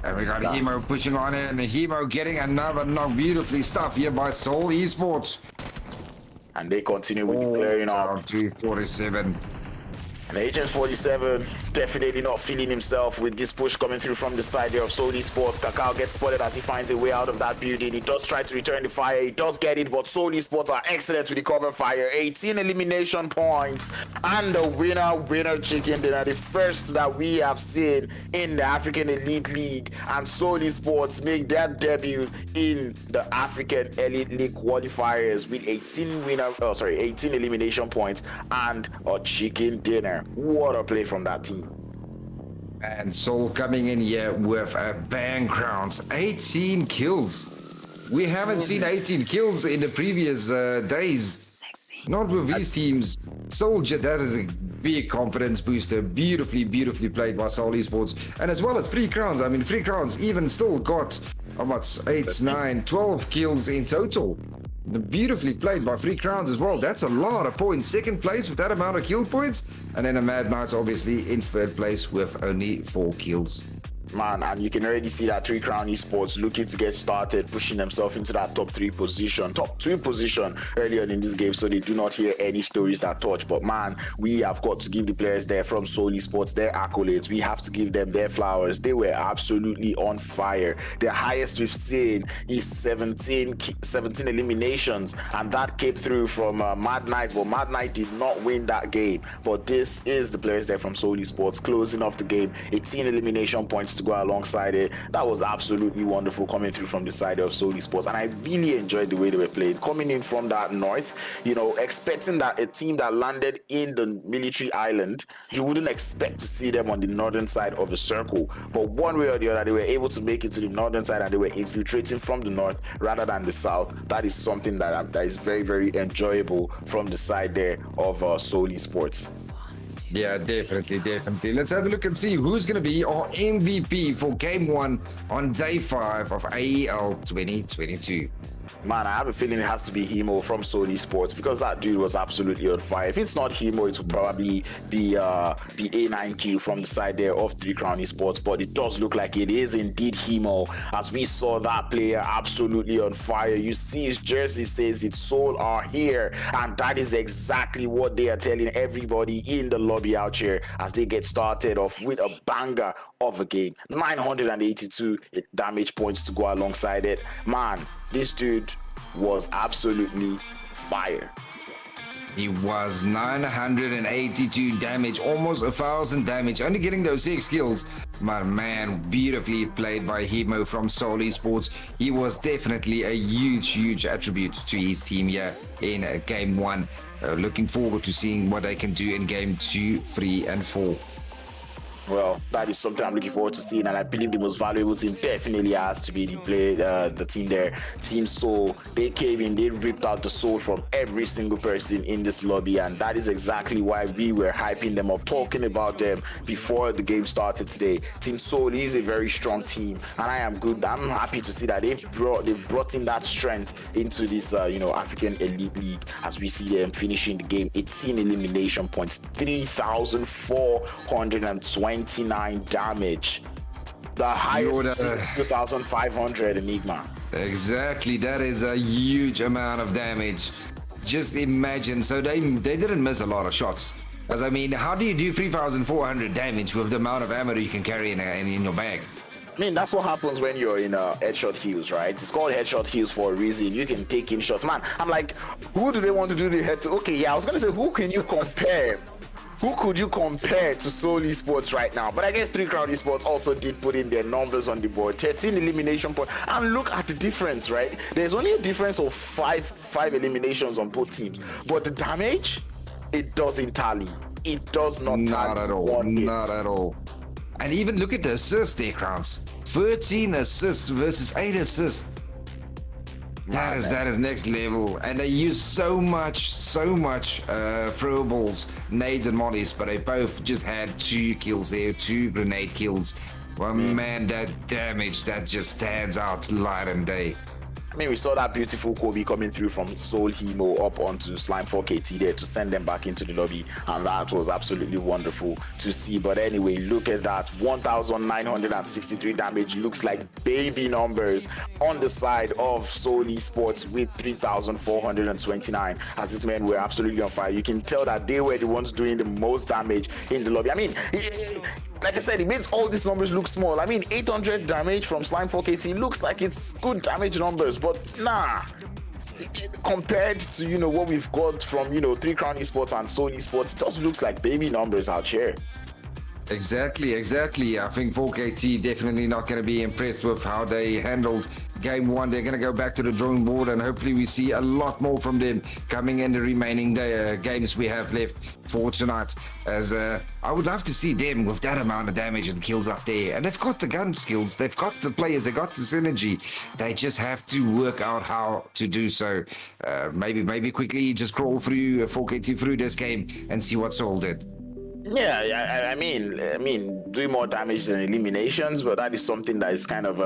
And we got Hemo pushing on in, and Hemo getting another knock. Beautifully stuff here by Soul Esports. And they continue with the clearing off. 247. And Agent 47 definitely not feeling himself with this push coming through from the side there of Esports. Kakao gets spotted as he finds a way out of that building. He does try to return the fire. He does get it, but Esports are excellent with the cover fire. 18 elimination points. And the winner chicken dinner. The first that we have seen in the African Elite League. And Esports make their debut in the African Elite League qualifiers with 18 elimination points and a chicken dinner. What a play from that team. And Soul coming in here with a bang crowns. 18 kills. We haven't seen 18 kills in the previous days. Not with these teams. Soldier, that is a big confidence booster. Beautifully played by Soul Esports. And as well as 3 crowns. I mean, 3 crowns even still got, how much? 8, 9, 12 kills in total. Beautifully played by 3 crowns as well. That's a lot of points. Second place with that amount of kill points. And then a Mad Knights obviously in third place with only 4 kills. Man, and you can already see that 3 Crown Esports looking to get started, pushing themselves into that top 2 position earlier in this game, so they do not hear any stories that touch. But man, we have got to give the players there from Soul Esports their accolades. We have to give them their flowers. They were absolutely on fire. The highest we've seen is 17 eliminations, and that came through from Mad Knight. But Mad Knight did not win that game. But this is the players there from Soul Esports closing off the game. 18 elimination points to go alongside it. That was absolutely wonderful coming through from the side of Soul Esports, and I really enjoyed the way they were playing, coming in from that north, you know, expecting that a team that landed in the military island, you wouldn't expect to see them on the northern side of the circle, but one way or the other they were able to make it to the northern side, and they were infiltrating from the north rather than the south. That is something that is very enjoyable from the side there of Soul Esports. Yeah, definitely. Let's have a look and see who's going to be our MVP for Game 1 on Day 5 of AEL 2022. Man, I have a feeling it has to be Himo from Soul Esports, because that dude was absolutely on fire. If it's not Himo, it would probably be A9Q from the side there of 3 Crown Esports, but it does look like it is indeed Himo, as we saw that player absolutely on fire. You see his jersey says it's Soul are here, and that is exactly what they are telling everybody in the lobby out here as they get started off with a banger of a game. 982 damage points to go alongside it. Man, this dude was absolutely fire. He was 982 damage, almost 1,000 damage, only getting those 6 kills. But man, beautifully played by Himo from Soul Esports. He was definitely a huge attribute to his team here in Game 1. Looking forward to seeing what they can do in Game 2, 3, and 4. Well, that is something I'm looking forward to seeing, and I believe the most valuable team definitely has to be the team there, Team Soul. They came in, they ripped out the soul from every single person in this lobby, and that is exactly why we were hyping them up, talking about them before the game started today. Team Soul is a very strong team, and I'm happy to see that they've brought in that strength into this African Elite League, as we see them finishing the game 18 elimination points, 3,429 damage, the highest since 2,500 Enigma. Exactly, that is a huge amount of damage. Just imagine. So they didn't miss a lot of shots. As I mean, how do you do 3,400 damage with the amount of ammo you can carry in your bag? I mean, that's what happens when you're in headshot heals, right? It's called headshot heals for a reason. You can take in shots. Man, I'm like, who do they want to do the head to? Okay, yeah, I was going to say, who can you compare? Who could you compare to Soul Esports right now? But I guess Crown Esports also did put in their numbers on the board. 13 elimination points. And look at the difference, right? There's only a difference of five eliminations on both teams. But the damage, it doesn't tally. It does not tally. Not at all. Not at all. And even look at the assists there, Crowns. 13 assists versus 8 assists. That is next level, and they use so much throwables, nades and mollies, but they both just had 2 kills there, 2 grenade kills. Well, man, that damage, that just stands out light and day. I mean, we saw that beautiful Kobe coming through from Soul Hemo up onto Slime 4KT there to send them back into the lobby, and that was absolutely wonderful to see. But anyway, look at that, 1,963 damage. Looks like baby numbers on the side of Soul Esports with 3,429, as these men were absolutely on fire. You can tell that they were the ones doing the most damage in the lobby. I mean, like I said, it makes all these numbers look small. I mean, 800 damage from Slime 4KT looks like it's good damage numbers, but nah. Compared to, what we've got from, 3 Crown Esports and Soul Esports, it just looks like baby numbers out here. Exactly. I think 4KT definitely not going to be impressed with how they handled game 1. They're going to go back to the drawing board, and hopefully we see a lot more from them coming in the remaining games we have left for tonight. As I would love to see them with that amount of damage and kills up there. And they've got the gun skills, they've got the players, they've got the synergy. They just have to work out how to do so. Maybe quickly just crawl through 4KT through this game and see what Soul did. Yeah, I mean, doing more damage than eliminations, but that is something that is kind of,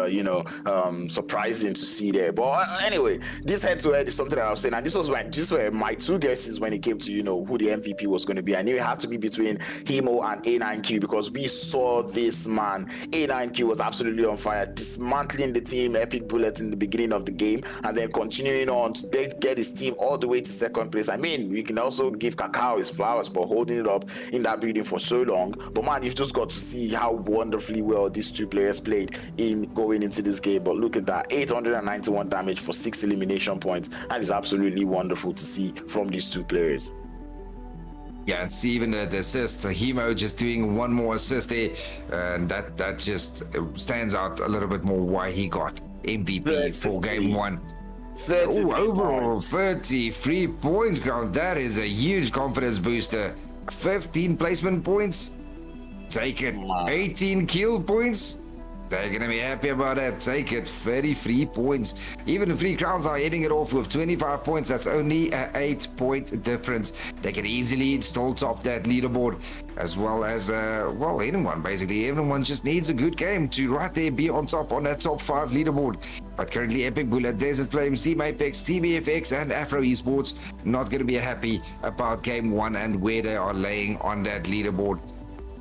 surprising to see there. But anyway, this head-to-head is something that I was saying, and these were my 2 guesses when it came to, who the MVP was going to be. I knew it had to be between Hemo and A9Q, because we saw this man. A9Q was absolutely on fire, dismantling the team, Epic Bullet in the beginning of the game, and then continuing on to get his team all the way to 2nd place. I mean, we can also give Kakao his flowers for holding it up in that building for so long. But man, you've just got to see how wonderfully well these 2 players played in going into this game. But look at that, 891 damage for 6 elimination points. That is absolutely wonderful to see from these 2 players. Yeah, and see even the assist, Hemo just doing 1 more assist there, and that just stands out a little bit more why he got MVP for game 1. Overall 33 points, girl. That is a huge confidence booster. 15 placement points, take it. 18 kill points, they're gonna be happy about that. Take it. 33 points. Even the 3 Crowns are hitting it off with 25 points. That's only a 8-point difference. They can easily still top that leaderboard, as well as anyone basically. Everyone just needs a good game to right there be on top on that top 5 leaderboard. But currently Epic Bullet, Desert Flames, Team Apex, Team EFX and Afro Esports not going to be happy about game 1 and where they are laying on that leaderboard.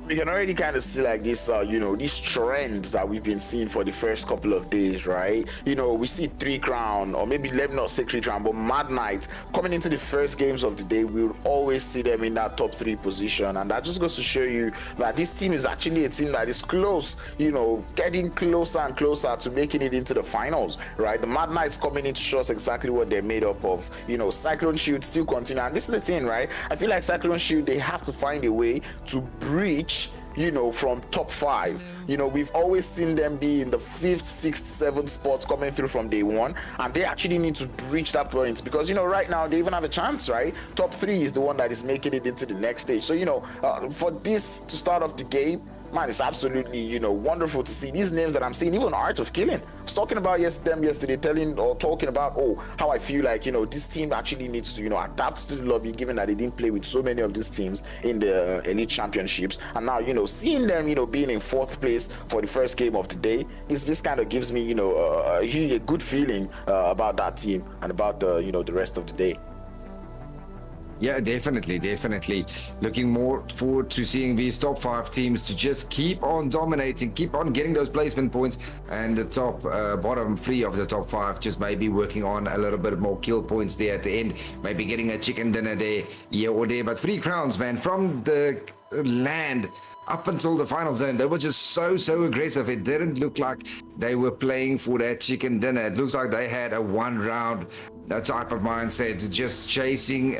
We can already kind of see like this, this trend that we've been seeing for the first couple of days, right? We see 3 Crown, or maybe let me not say 3 Crown, but Mad Knights coming into the first games of the day. We'll always see them in that top 3 position, and that just goes to show you that this team is actually a team that is close, getting closer and closer to making it into the finals, right? The Mad Knights coming in to show us exactly what they're made up of. Cyclone Shield still continue, and this is the thing, right? I feel like Cyclone Shield, they have to find a way to breach from top 5. We've always seen them be in the 5th, 6th, 7th spots coming through from day 1, and they actually need to breach that point, because right now they even have a chance, right? Top 3 is the one that is making it into the next stage. So for this to start off the game, man, it's absolutely, wonderful to see these names that I'm seeing, even Art of Killing. I was talking about them yesterday, talking about, how I feel like, this team actually needs to, adapt to the lobby, given that they didn't play with so many of these teams in the Elite Championships. And now, seeing them, being in 4th place for the first game of the day, this kind of gives me, a good feeling about that team and about the rest of the day. Yeah, definitely. Looking more forward to seeing these top 5 teams to just keep on dominating, keep on getting those placement points, and the bottom 3 of the top 5 just maybe working on a little bit more kill points there at the end, maybe getting a chicken dinner there, here or there. But 3 crowns, man, from the land up until the final zone, they were just so aggressive. It didn't look like they were playing for that chicken dinner. It looks like they had a 1 round type of mindset, just chasing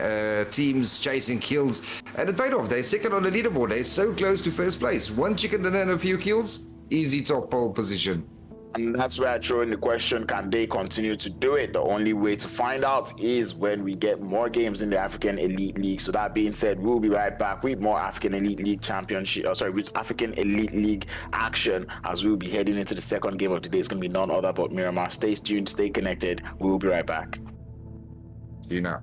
teams, chasing kills, and it paid off. They're second on the leaderboard. They're so close to first place. 1 chicken dinner and a few kills, easy top pole position. And that's where I throw in the question, can they continue to do it? The only way to find out is when we get more games in the African Elite League. So that being said, we'll be right back with more African Elite League with African Elite League action, as we'll be heading into the second game of the day. It's going to be none other but Miramar. Stay tuned, stay connected. We'll be right back. See you now.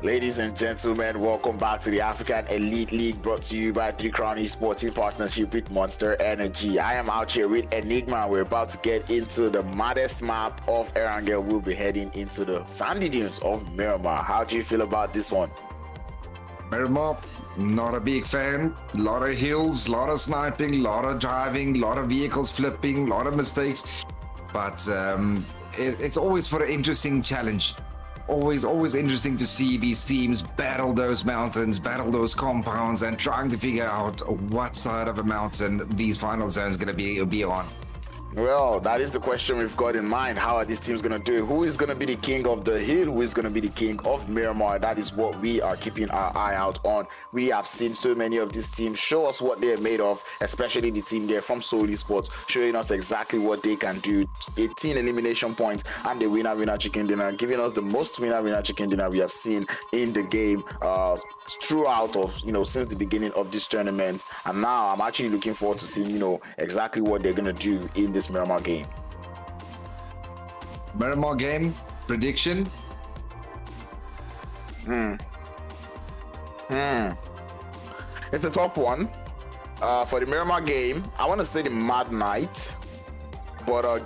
Ladies and gentlemen, welcome back to the African Elite League, brought to you by Crown Esports in partnership with Monster Energy. I am out here with Enigma. We're about to get into the maddest map of Erangel. We'll be heading into the sandy dunes of Miramar. How do you feel about this one? Miramar, not a big fan. A lot of hills, a lot of sniping, a lot of driving, a lot of vehicles flipping, a lot of mistakes. But it's always for an interesting challenge. Always interesting to see these teams battle those mountains, battle those compounds, and trying to figure out what side of a mountain these final zones going to be on. Well, that is the question we've got in mind. How are these teams going to do it? Who is going to be the king of the hill? Who is going to be the king of Miramar? That is what we are keeping our eye out on. We have seen so many of these teams show us what they're made of, especially the team there from Horz Esports, showing us exactly what they can do. 18 elimination points and the winner chicken dinner, giving us the most winner chicken dinner we have seen in the game throughout since the beginning of this tournament. And now I'm actually looking forward to seeing exactly what they're going to do in this Miramar game. Miramar game prediction. It's a top one. For the Miramar game, I want to say the Mad Knight, but I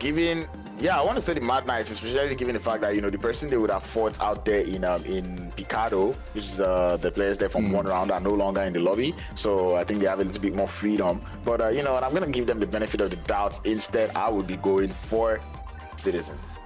want to say the Mad Knight, especially given the fact that the person they would have fought out there in Picado, which is the players there from one round, are no longer in the lobby, so I think they have a little bit more freedom. But and I'm gonna give them the benefit of the doubt. Instead, I would be going for Sidizens.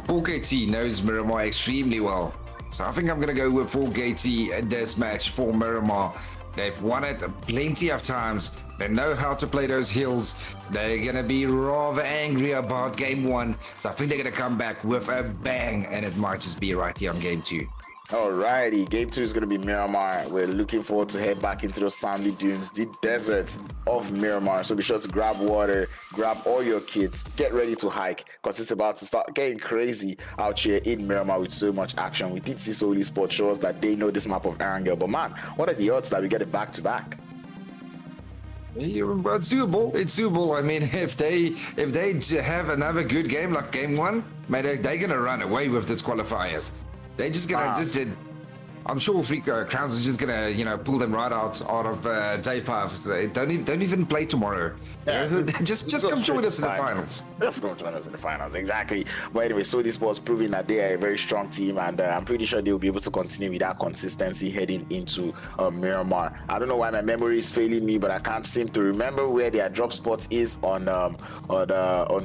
Paul KT knows Miramar extremely well, so I think I'm gonna go with 4KT in this match for Miramar. They've won it plenty of times. They know how to play those hills. They're going to be rather angry about game one. So I think they're going to come back with a bang, and it might just be right here on game two. Alrighty, game two is going to be Miramar. We're looking forward to head back into those sandy dunes, the desert of Miramar. So be sure to grab water, grab all your kits, get ready to hike, because it's about to start getting crazy out here in Miramar with so much action. We did see Horz Esports show us that they know this map of Erangel, but man, what are the odds that we get it back to back? Yeah, it's doable. It's doable. I mean, if they have another good game like game one, man, they're gonna run away with this qualifiers. They're just gonna I'm sure Crowns are just gonna pull them right out of day 5. So don't even play tomorrow. Yeah, just come join us in the finals. Just come join us in the finals, exactly. But anyway, Horz Esports proving that they are a very strong team, and I'm pretty sure they will be able to continue with that consistency heading into Miramar. I don't know why my memory is failing me, but I can't seem to remember where their drop spot is on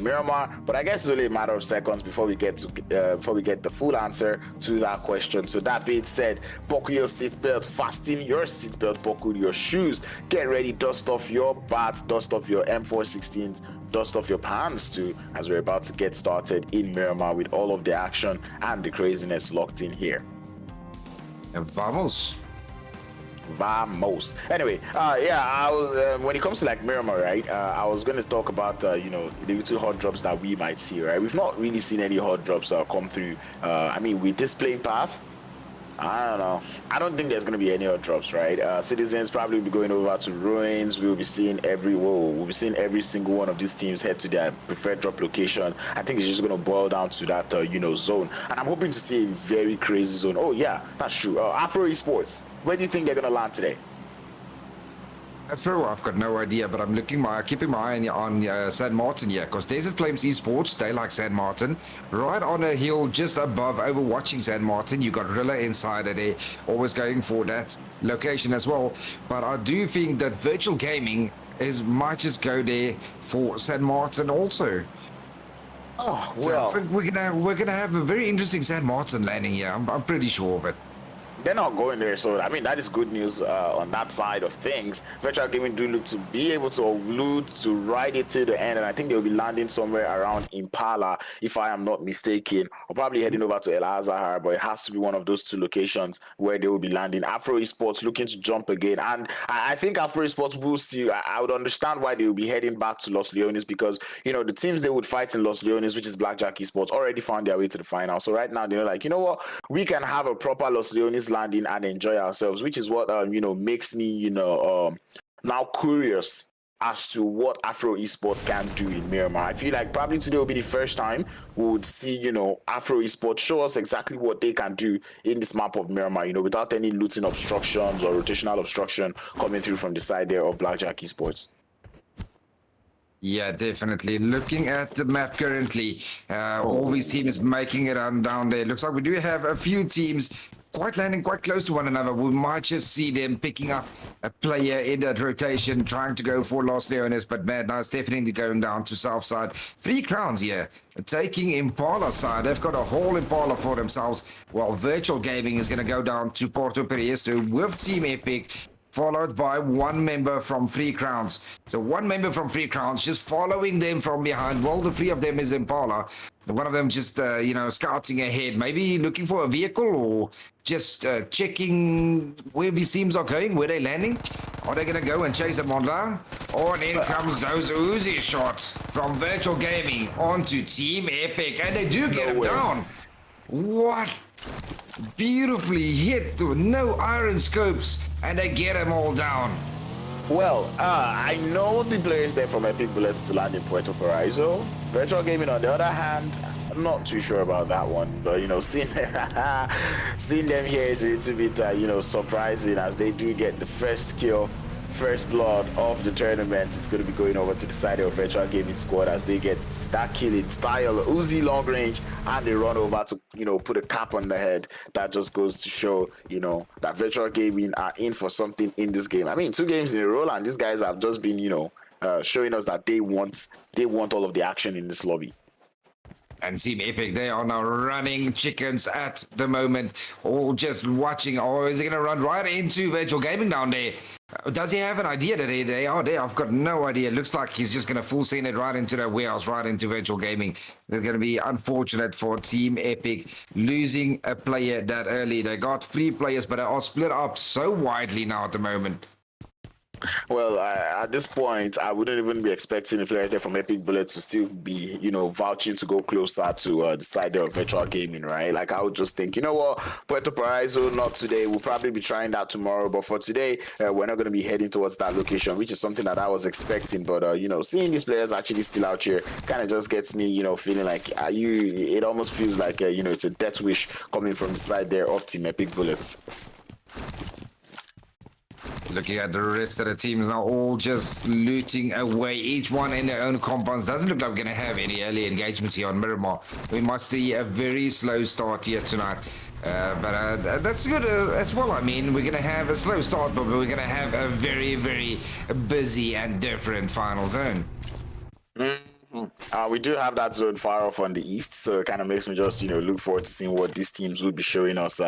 Miramar. But I guess it's only a matter of seconds before we get the full answer to that question. So that being said, buckle your seatbelt, fasten your seatbelt, buckle your shoes, get ready, dust off your bats, dust off your M416s, dust off your pants too, as we're about to get started in Miramar with all of the action and the craziness locked in here. And vamos. Anyway, I was when it comes to like Miramar, right? I was going to talk about the little hot drops that we might see, right? We've not really seen any hot drops come through. I mean, with this playing path, I don't know. I don't think there's going to be any hot drops, right? Citizens probably will be going over to Ruins. We'll be seeing every single one of these teams head to their preferred drop location. I think it's just going to boil down to that, zone. And I'm hoping to see a very crazy zone. Oh, yeah, that's true. Afro Esports, where do you think they're going to land today? Afro, I've got no idea, but I'm keeping my eye on San Martin here, because Desert Flames Esports, they like San Martin. Right on a hill just above, overwatching San Martin, you got Rila Insider there, always going for that location as well. But I do think that Virtual Gaming might just go there for San Martin also. Oh, well. So I think we're gonna have a very interesting San Martin landing here. I'm pretty sure of it. They're not going there, so I mean that is good news on that side of things. Virtual Gaming do look to be able to allude to ride it to the end, and I think they'll be landing somewhere around Impala, if I am not mistaken, or probably heading over to El Azhar, but it has to be one of those two locations where they will be landing. Afro Esports looking to jump again, and I think Afro Esports will still, I would understand why they will be heading back to Los Leones, because the teams they would fight in Los Leones, which is Blackjack Esports, already found their way to the final. So right now they're like, you know what, we can have a proper Los Leones landing and enjoy ourselves, which is what makes me now curious as to what Afro Esports can do in Miramar. I feel like probably today will be the first time we would see, Afro Esports show us exactly what they can do in this map of Miramar, without any looting obstructions or rotational obstruction coming through from the side there of Blackjack Esports. Yeah, definitely. Looking at the map currently, all these teams making it on down there. Looks like we do have a few teams landing quite close to one another. We might just see them picking up a player in that rotation, trying to go for Los Leones, but Mad Knight's definitely going down to south side. 3 Crowns here, taking Impala side. They've got a whole Impala for themselves, while Virtual Gaming is going to go down to Porto Priesto with Team Epic, followed by 1 member from 3 Crowns. So 1 member from 3 Crowns just following them from behind. Well, the 3 of them is Impala. One of them just, scouting ahead, maybe looking for a vehicle or just checking where these teams are going, where they're landing. Are they going to go and chase them on down? Or then comes those Uzi shots from Virtual Gaming onto Team Epic, and they do get them down. What? Beautifully hit, no iron scopes, and they get them all down. Well, I know the players there from Epic Bullets to land in Puerto Paraiso. Virtual Gaming, on the other hand, I'm not too sure about that one. But, seeing them here is a little bit, surprising, as they do get the first kill, first blood of the tournament. It's going to be going over to the side of Virtual Gaming squad as they get that kill in style, Uzi long range, and they run over to, put a cap on the head. That just goes to show, that Virtual Gaming are in for something in this game. I mean, 2 games in a row, and these guys have just been, showing us that they want all of the action in this lobby. And Team Epic, they are now running chickens at the moment, all just watching. Or is he going to run right into Virtual Gaming down there? Does he have an idea that they are there? I've got no idea. It looks like he's just going to full send it right into their warehouse, right into Virtual Gaming. It's going to be unfortunate for Team Epic losing a player that early. They got 3 players, but they are split up so widely now at the moment. Well, at this point, I wouldn't even be expecting the players there from Epic Bullets to still be, vouching to go closer to the side of Virtual Gaming, right? Like, I would just think, you know what, Puerto Paraiso, not today. We'll probably be trying that tomorrow. But for today, we're not going to be heading towards that location, which is something that I was expecting. But, seeing these players actually still out here kind of just gets me, feeling like it almost feels like, it's a death wish coming from the side there of Team Epic Bullets. Looking at the rest of the teams now, all just looting away, each one in their own compounds. Doesn't look like we're going to have any early engagements here on Miramar. We must see a very slow start here tonight. But that's good as well. I mean, we're going to have a slow start, but we're going to have a very, very busy and different final zone. We do have that zone far off on the east, so it kind of makes me just, look forward to seeing what these teams will be showing us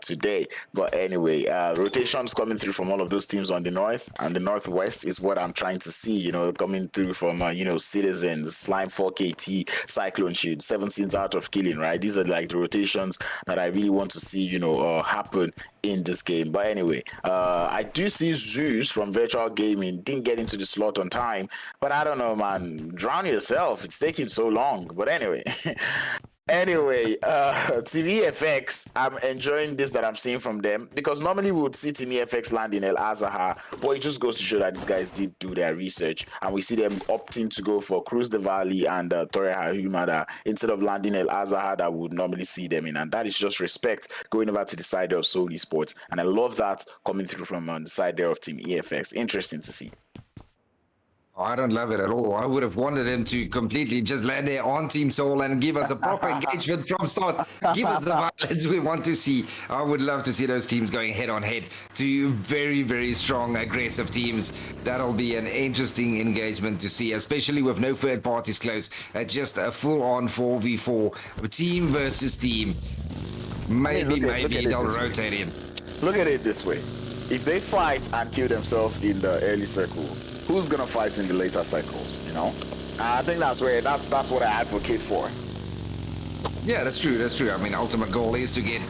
today. But anyway, rotations coming through from all of those teams on the north and the northwest is what I'm trying to see, coming through from, Sidizens, Slime 4KT, Cyclone Shield, 7 scenes out of killing, right? These are like the rotations that I really want to see, happen in this game. But anyway, I do see Zeus from Virtual Gaming didn't get into the slot on time, but I don't know, man. Drown yourself. It's taking so long. But anyway, TV FX, I'm enjoying this that I'm seeing from them, because normally we would see TV FX land in El Azahar, but it just goes to show that these guys did do their research, and we see them opting to go for Cruz de Valle and Torre Humada instead of landing El Azahar that we would normally see them in, and that is just respect going over to the side of Soul Esports, and I love that coming through from on the side there of Team EFX. Interesting to see. I don't love it at all. I would have wanted him to completely just land there on Team Soul and give us a proper engagement from start. Give us the violence we want to see. I would love to see those teams going head on head to very, very strong, aggressive teams. That'll be an interesting engagement to see, especially with no third parties close. Just a full-on 4v4, team versus team. Maybe they'll rotate in. Look at it this way. If they fight and kill themselves in the early circle, who's gonna fight in the later cycles? I think that's what I advocate for. Yeah, that's true. I mean, ultimate goal is to get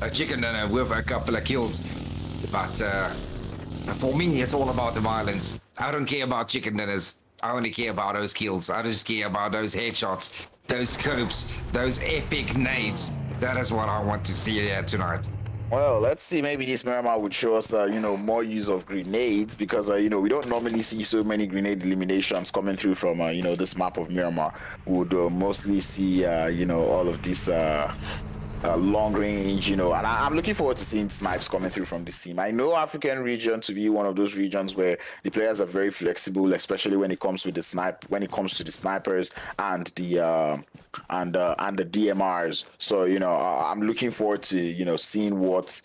a chicken dinner with a couple of kills, but for me, it's all about the violence. I don't care about chicken dinners. I only care about those kills. I just care about those headshots, those scopes, those epic nades. That is what I want to see here tonight. Well, let's see. Maybe this Miramar would show us, more use of grenades because, we don't normally see so many grenade eliminations coming through from, this map of Miramar. We would mostly see, all of this long range, and I'm looking forward to seeing snipes coming through from this team. I know African region to be one of those regions where the players are very flexible, especially when it comes to the snipers and the DMRs. So I'm looking forward to seeing what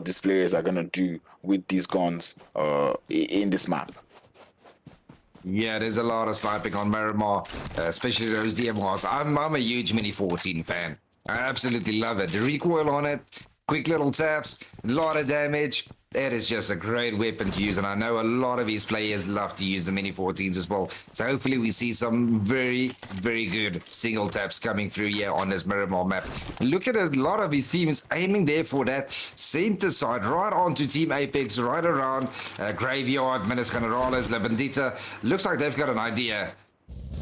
these players are gonna do with these guns in this map. Yeah, there's a lot of sniping on Miramar, especially those DMRs. I'm a huge Mini 14 fan. I absolutely love it. The recoil on it, quick little taps, a lot of damage. It is just a great weapon to use, and I know a lot of his players love to use the Mini 14s as well. So hopefully we see some very, very good single taps coming through here on this Miramar map. Look at it, a lot of his team is aiming there for that center side, right onto Team Apex, right around Graveyard, Minas Generales, La Bandita. Looks like they've got an idea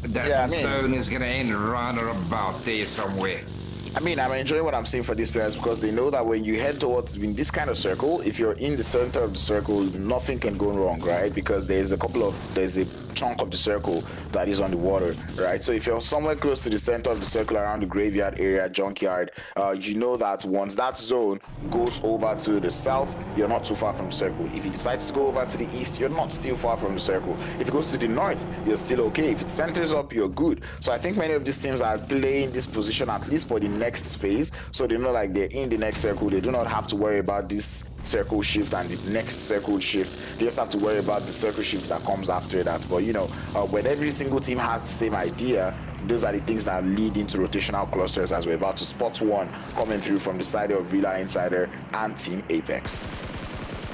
that the zone is going to end right about there somewhere. I mean, I'm enjoying what I'm seeing for these players because they know that when you head towards in this kind of circle, if you're in the center of the circle, nothing can go wrong, right? Because there's a chunk of the circle that is on the water, right? So if you're somewhere close to the center of the circle around the graveyard area, junkyard, you know that once that zone goes over to the south, you're not too far from the circle. If it decides to go over to the east, you're not still far from the circle. If it goes to the north, you're still okay. If it centers up, you're good. So I think many of these teams are playing this position at least for the next phase, so they know like they're in the next circle. They do not have to worry about this circle shift and the next circle shift. They just have to worry about the circle shift that comes after that. But when every single team has the same idea, those are the things that lead into rotational clusters, as we're about to spot one coming through from the side of Rila Insider and Team Apex.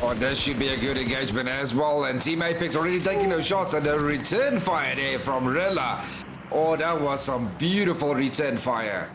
Oh, this should be a good engagement as well, and Team Apex already taking those shots, and the return fire there from Rila. Oh, that was some beautiful return fire.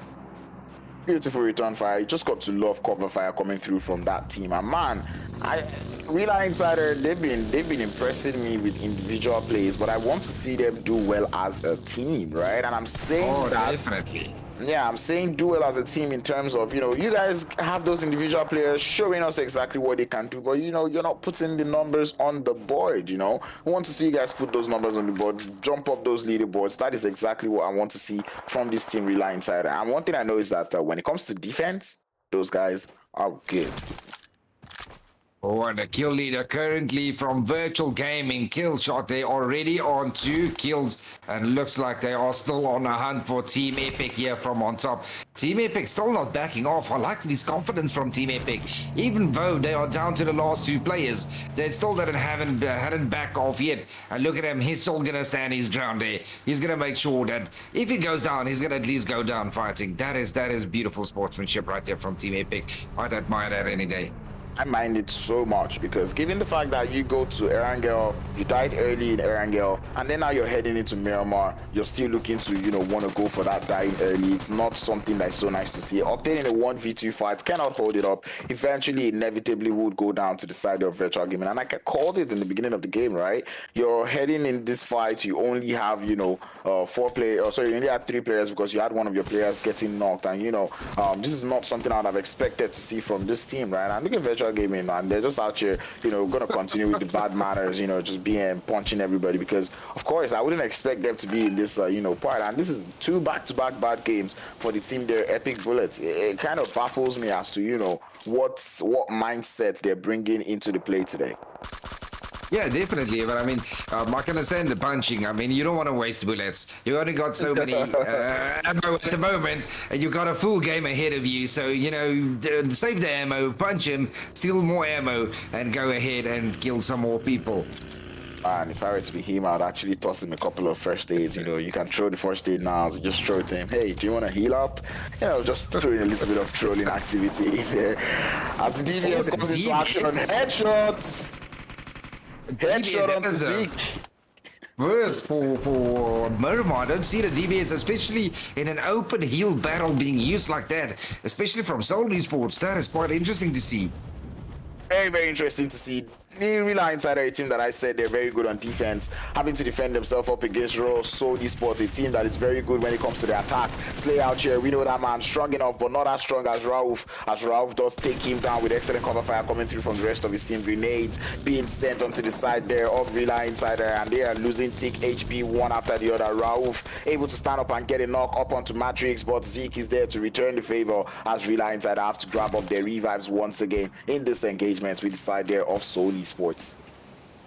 Beautiful return fire. You just got to love cover fire coming through from that team. And man, Rila Insider, they've been impressing me with individual plays, but I want to see them do well as a team, right? And I'm saying that definitely. Yeah, I'm saying do well as a team in terms of, you guys have those individual players showing us exactly what they can do, but you're not putting the numbers on the board. We want to see you guys put those numbers on the board, jump up those leaderboards. That is exactly what I want to see from this team, Rila Insider. And one thing I know is that when it comes to defense, those guys are good. Oh, and the kill leader currently from Virtual Gaming, kill shot. They already on 2 kills, and looks like they are still on a hunt for Team Epic here from on top. Team Epic still not backing off. I like this confidence from Team Epic. Even though they are down to the last 2 players, they still hadn't back off yet. And look at him, he's still gonna stand his ground there. He's gonna make sure that if he goes down, he's gonna at least go down fighting. That is beautiful sportsmanship right there from Team Epic. I'd admire that any day. I mind it so much because given the fact that you go to Erangel, you died early in Erangel, and then now you're heading into Miramar, you're still looking to, want to go for that dying early. It's not something that's so nice to see. Obtaining a 1v2 fight cannot hold it up. Eventually, inevitably would go down to the side of Virtual Gaming. And like I called it in the beginning of the game, right? You're heading in this fight, you only have, 4 players, you only had 3 players because you had one of your players getting knocked. And, this is not something I would have expected to see from this team, right? And look at Virtual Gaming, and they're just out here, gonna continue with the bad manners, just being punching everybody, because of course I wouldn't expect them to be in this part. And this is 2 back-to-back bad games for the team there, Epic Bullets. It kind of baffles me as to what mindset they're bringing into the play today. Yeah, definitely. But I mean, I can understand the punching. I mean, you don't want to waste bullets. You only got so many ammo at the moment, and you got a full game ahead of you. So, save the ammo, punch him, steal more ammo, and go ahead and kill some more people. And if I were to be him, I'd actually toss him a couple of first aids. You can throw the first aid now, so just throw it to him. Hey, do you want to heal up? Just throwing a little bit of trolling activity in there. As the DBS comes into action on headshots. Headshot on Zeke. Worse for Miramar. I don't see the DBS, especially in an open heal battle, being used like that, especially from Horz Esports. That is quite interesting to see. Very, very interesting to see. the Rila Insider, a team that I said they're very good on defense, having to defend themselves up against Horz Esports, a team that is very good when it comes to the attack. Slay out here, we know that man strong enough, but not as strong as Rauf. As Rauf does take him down with excellent cover fire coming through from the rest of his team. Grenades being sent onto the side there of Rila Insider, and they are losing tick HP one after the other. Rauf able to stand up and get a knock up onto Matrix, but Zeke is there to return the favor as Rila Insider have to grab up their revives once again in this engagement with the side there of Esports.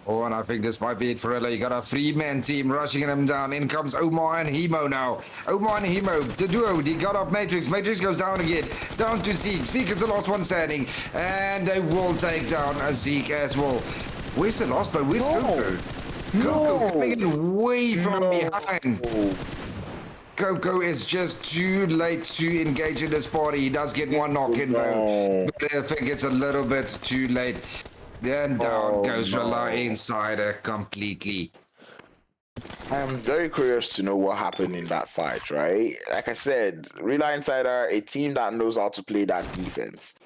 Oh, and I think this might be it for Rila. You got a three-man team rushing him down. In comes Omar and Hemo now. Omar and Hemo, the duo, they got up Matrix. Matrix goes down again. Down to Zeke. Zeke is the last one standing. And they will take down Zeke as well. Where's the last player? Where's Coco? Coco coming in way from behind. Coco is just too late to engage in this party. He does get one knock in though. But I think it's a little bit too late. Then down goes Rila Insider completely. I am very curious to know what happened in that fight, right? Like I said, Rila Insider, a team that knows how to play that defense.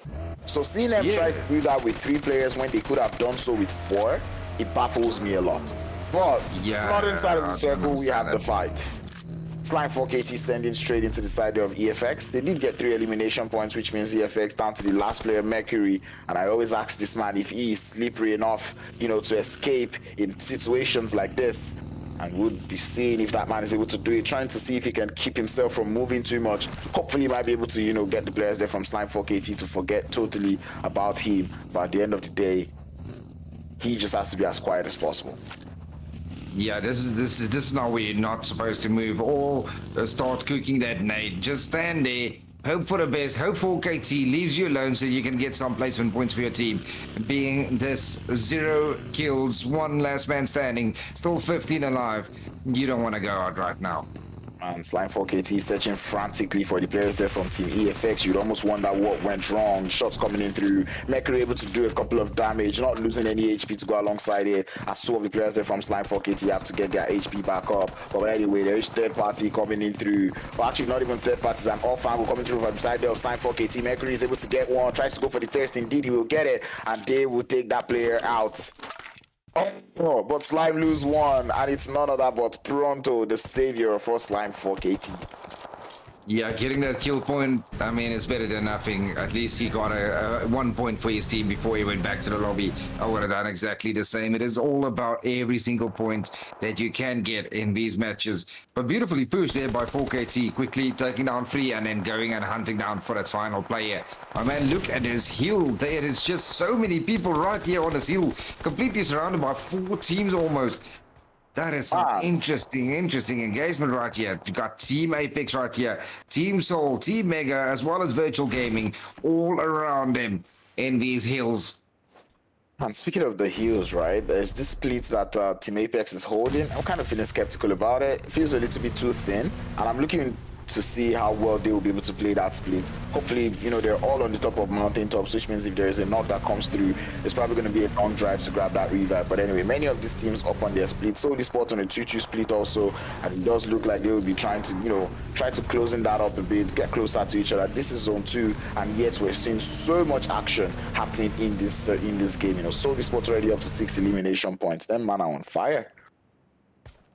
So seeing them try to do that with 3 players when they could have done so with 4, it baffles me a lot. But not inside of the circle, we have the fight. Slime 4KT sending straight into the side of EFX. They did get 3 elimination points, which means EFX down to the last player, Mercury. And I always ask this man if he is slippery enough, you know, to escape in situations like this. And we'll be seeing if that man is able to do it, trying to see if he can keep himself from moving too much. Hopefully he might be able to, you know, get the players there from Slime 4KT to forget totally about him. But at the end of the day, he just has to be as quiet as possible. Yeah, this is not where you're not supposed to move or start cooking that nade. Just stand there, hope for the best, hope for KT leaves you alone so you can get some placement points for your team. Being this 0 kills, 1 last man standing, still 15 alive, you don't want to go out right now. And Slime 4KT searching frantically for the players there from Team EFX. You'd almost wonder what went wrong. Shots coming in through. Mercury able to do a couple of damage, not losing any HP to go alongside it. As 2 of the players there from Slime 4KT have to get their HP back up. But anyway, there is third party coming in through. Well, actually, not even third parties. An off angle coming through from the side there of Slime 4KT. Mercury is able to get one. Tries to go for the thirst. Indeed, he will get it. And they will take that player out. Oh, but Slime lose 1, and it's none other but Pronto, the savior for Slime 4KT. Yeah, getting that kill point, I mean, it's better than nothing. At least he got a 1 point for his team before he went back to the lobby. I would have done exactly the same. It is all about every single point that you can get in these matches. But beautifully pushed there by 4KT, quickly taking down 3 and then going and hunting down for that final player. Oh man, look at his hill. There is just so many people right here on his hill, completely surrounded by 4 teams almost. That is some interesting engagement right here. You got Team Apex right here, Team Soul, Team Mega, as well as Virtual Gaming, all around them in these hills. And speaking of the heals, right, there's this split that Team Apex is holding. I'm kind of feeling skeptical about it. It feels a little bit too thin, and I'm looking to see how well they will be able to play that split. Hopefully, you know, they're all on the top of mountain tops, which means if there is a knock that comes through, it's probably going to be a long drive to grab that revive. But anyway, many of these teams up on their split. So this spot on a 2-2 split also, and it does look like they will be trying to, you know, try to closing that up a bit, get closer to each other. This is zone 2, and yet we're seeing so much action happening in this game. You know, so this spot already up to 6 elimination points. Them man are on fire.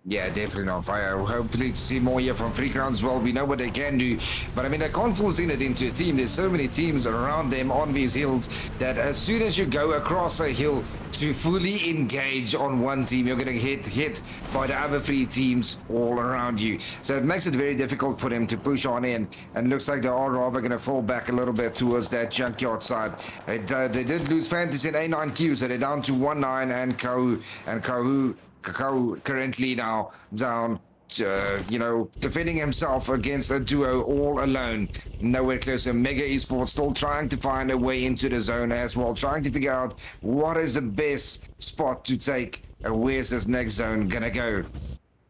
Yeah, definitely on fire. Hopefully to see more here from Free Crown as well. We know what they can do. But I mean, they can't force in it into a team. There's so many teams around them on these hills that as soon as you go across a hill to fully engage on one team, you're going to get hit by the other 3 teams all around you. So it makes it very difficult for them to push on in. And looks like they are rather going to fall back a little bit towards that junkyard side. They did lose Fantasy and A9Q, so they're down to 1-9 and Kahu currently now down, you know, defending himself against a duo all alone. Nowhere close. IMEGA Esports still trying to find a way into the zone as well, trying to figure out what is the best spot to take. Where's this next zone gonna go?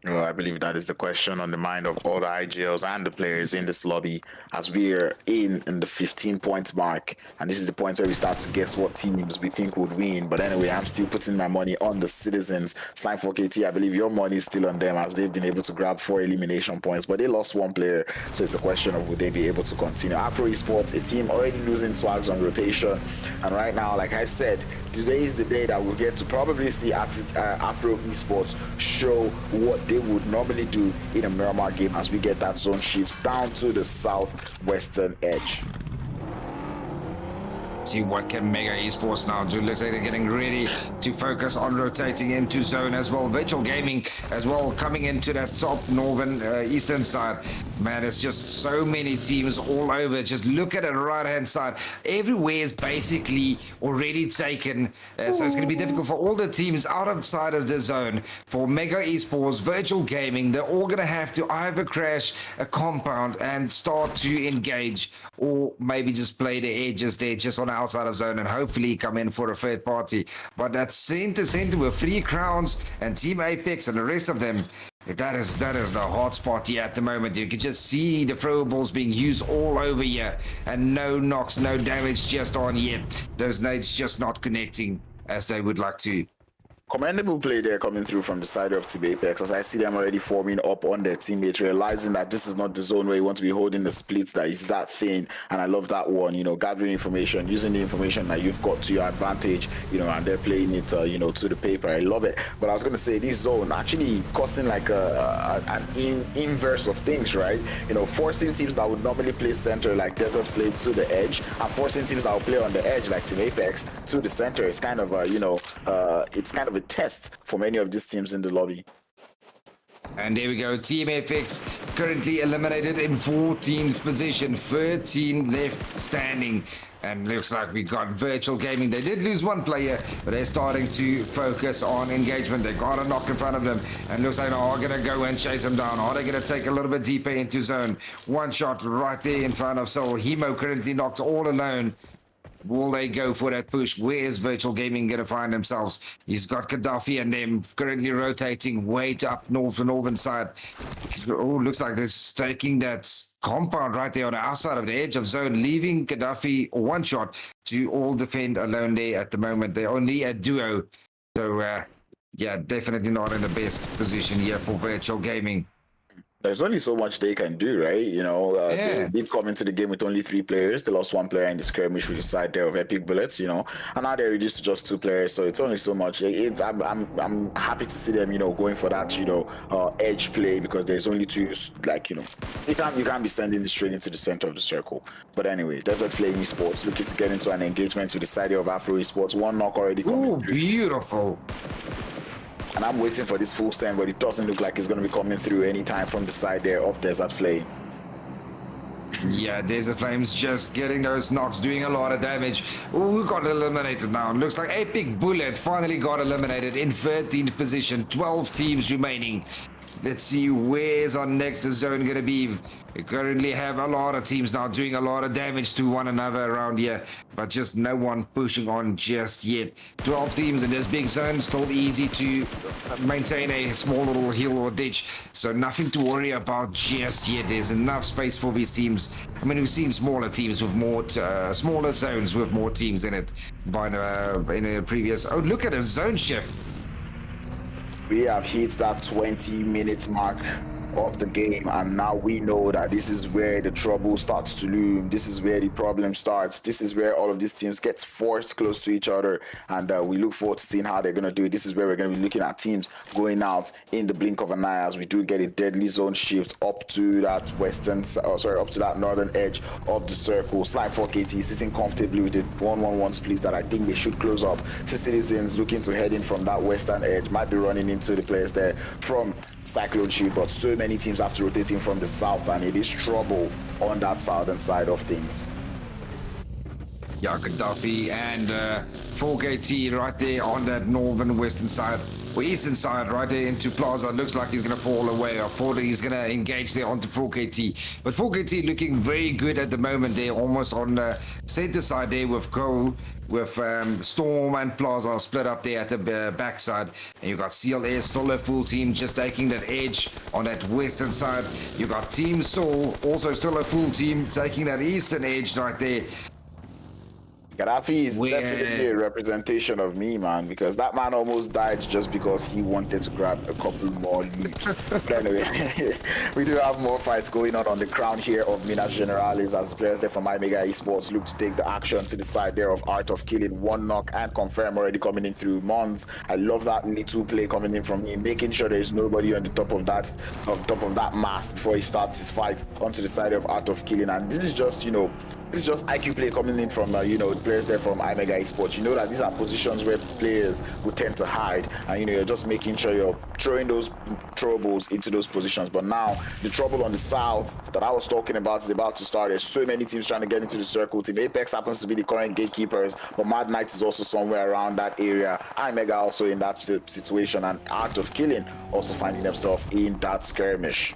Well, I believe that is the question on the mind of all the IGLs and the players in this lobby as we're in the 15 points mark. And this is the point where we start to guess what teams we think would win. But anyway, I'm still putting my money on the Citizens. Slime 4KT, I believe your money is still on them as they've been able to grab 4 elimination points, but they lost one player. So it's a question of would they be able to continue. Afro Esports, a team already losing swags on rotation. And right now, like I said, today is the day that we'll get to probably see Afro Esports show what they would normally do in a Miramar game as we get that zone shifts down to the southwestern edge. See what can Mega Esports now do. Looks like they're getting ready to focus on rotating into zone as well. Virtual Gaming as well coming into that top northern eastern side. Man, it's just so many teams all over. Just look at the right hand side. Everywhere is basically already taken. So it's going to be difficult for all the teams outside of the zone. For Mega Esports, Virtual Gaming, they're all going to have to either crash a compound and start to engage, or maybe just play the edges there just on the outside of zone and hopefully come in for a third party. But that center with 3 Crowns and Team Apex and the rest of them, that is the hot spot here at the moment. You can just see the throwables being used all over here, and no knocks, no damage just on yet. Those nades just not connecting as they would like to. Commendable play there coming through from the side of Team Apex as I see them already forming up on their teammates, realizing that this is not the zone where you want to be holding the splits that is that thin. And I love that one, gathering information, using the information that you've got to your advantage, and they're playing it, to the paper. I love it. But I was going to say this zone actually causing like an inverse of things, right? Forcing teams that would normally play center like Desert Flame to the edge and forcing teams that will play on the edge like Team Apex to the center. It's kind of it's kind of a test for many of these teams in the lobby. And there we go. Team FX currently eliminated in 14th position, 13 left standing. And looks like we got Virtual Gaming. They did lose one player, but they're starting to focus on engagement. They got a knock in front of them, and looks like they are going to go and chase them down. Are they going to take a little bit deeper into zone? One shot right there in front of Soul. Hemo currently knocked all alone. Will they go for that push? Where is Virtual Gaming going to find themselves? He's got Gaddafi and them currently rotating way to up north, the northern side. Oh, looks like they're taking that compound right there on the outside of the edge of zone, leaving Gaddafi one shot to all defend alone there at the moment. They're only a duo. So, yeah, definitely not in the best position here for Virtual Gaming. There's only so much they can do, right? They did come into the game with only 3 players. They lost 1 player in the skirmish with the side there of Epic Bullets, and now they're reduced to just 2 players. So it's only so much. I'm happy to see them, going for that, edge play because there's only 2, you can't be sending this straight into the center of the circle. But anyway, Desert Flame Esports looking to get into an engagement with the side of Afro Esports. 1 knock already coming. Oh, beautiful. And I'm waiting for this full send, but it doesn't look like it's going to be coming through anytime from the side there of Desert Flame. Yeah, Desert Flame's just getting those knocks, doing a lot of damage. Oh, who got eliminated now? Looks like Epic Bullet finally got eliminated in 13th position. 12 teams remaining. Let's see where's our next zone going to be. We currently have a lot of teams now doing a lot of damage to one another around here, but just no one pushing on just yet. 12 teams in this big zone, still easy to maintain a small little hill or ditch, so nothing to worry about just yet. There's enough space for these teams. I mean, we've seen smaller teams with more, smaller zones with more teams in it in a previous. Oh, look at the zone shift. We have hit that 20-minute mark of the game, and now we know that this is where the trouble starts to loom. This is where the problem starts. This is where all of these teams get forced close to each other, and we look forward to seeing how they're going to do it. This is where we're going to be looking at teams going out in the blink of an eye as we do get a deadly zone shift up to that up to that northern edge of the circle. Slime 4KT sitting comfortably with the 1-1-1 splits that I think they should close up. Citizens looking to head in from that western edge, might be running into the players there from Cyclone Shield, but so many teams have to rotate in from the south, and it is trouble on that southern side of things. Yeah, Gaddafi and 4KT right there on that northern western side. or eastern side, right there into Plaza. Looks like he's going to fall away. I thought he's going to engage there onto 4KT. But 4KT looking very good at the moment. They're almost on the center side there with Go, with Storm and Plaza split up there at the backside. And you've got CLA, still a full team, just taking that edge on that western side. You've got Team Soul, also still a full team, taking that eastern edge right there. Gaddafi is definitely a representation of me, man, because that man almost died just because he wanted to grab a couple more loot. But anyway, we do have more fights going on the crown here of Minas Generales as the players there from IMEGA Esports look to take the action to the side there of Art of Killing. One knock and confirm already coming in through Mons. I love that little play coming in from him, making sure there is nobody on the top of that mast before he starts his fight onto the side of Art of Killing. And this is just, this is just IQ play coming in from, the players there from IMEGA Esports. You know that these are positions where players would tend to hide. And, you're just making sure you're throwing those troubles into those positions. But now, the trouble on the south that I was talking about is about to start. There's so many teams trying to get into the circle. Team Apex happens to be the current gatekeepers, but Mad Knight is also somewhere around that area. IMEGA also in that situation, and Art of Killing also finding themselves in that skirmish.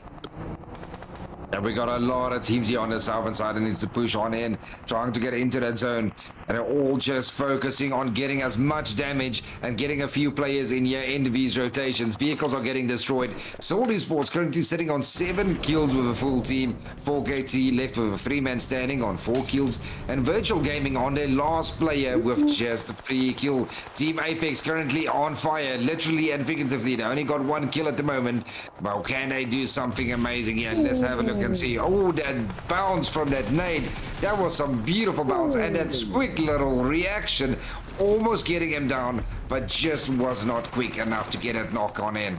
And we got a lot of teams here on the southern side that needs to push on in, trying to get into that zone. And they're all just focusing on getting as much damage and getting a few players in here into these rotations. Vehicles are getting destroyed. Horz Esports currently sitting on 7 kills with a full team. 4KT left with a 3-man standing on 4 kills. And Virtual Gaming on their last player with just a 3 kill. Team Apex currently on fire, literally and figuratively. They only got 1 kill at the moment. Well, can they do something amazing here? Let's have a look and see. Oh, that bounce from that nade. That was some beautiful bounce. And that quick little reaction, almost getting him down, but just was not quick enough to get a knock on in.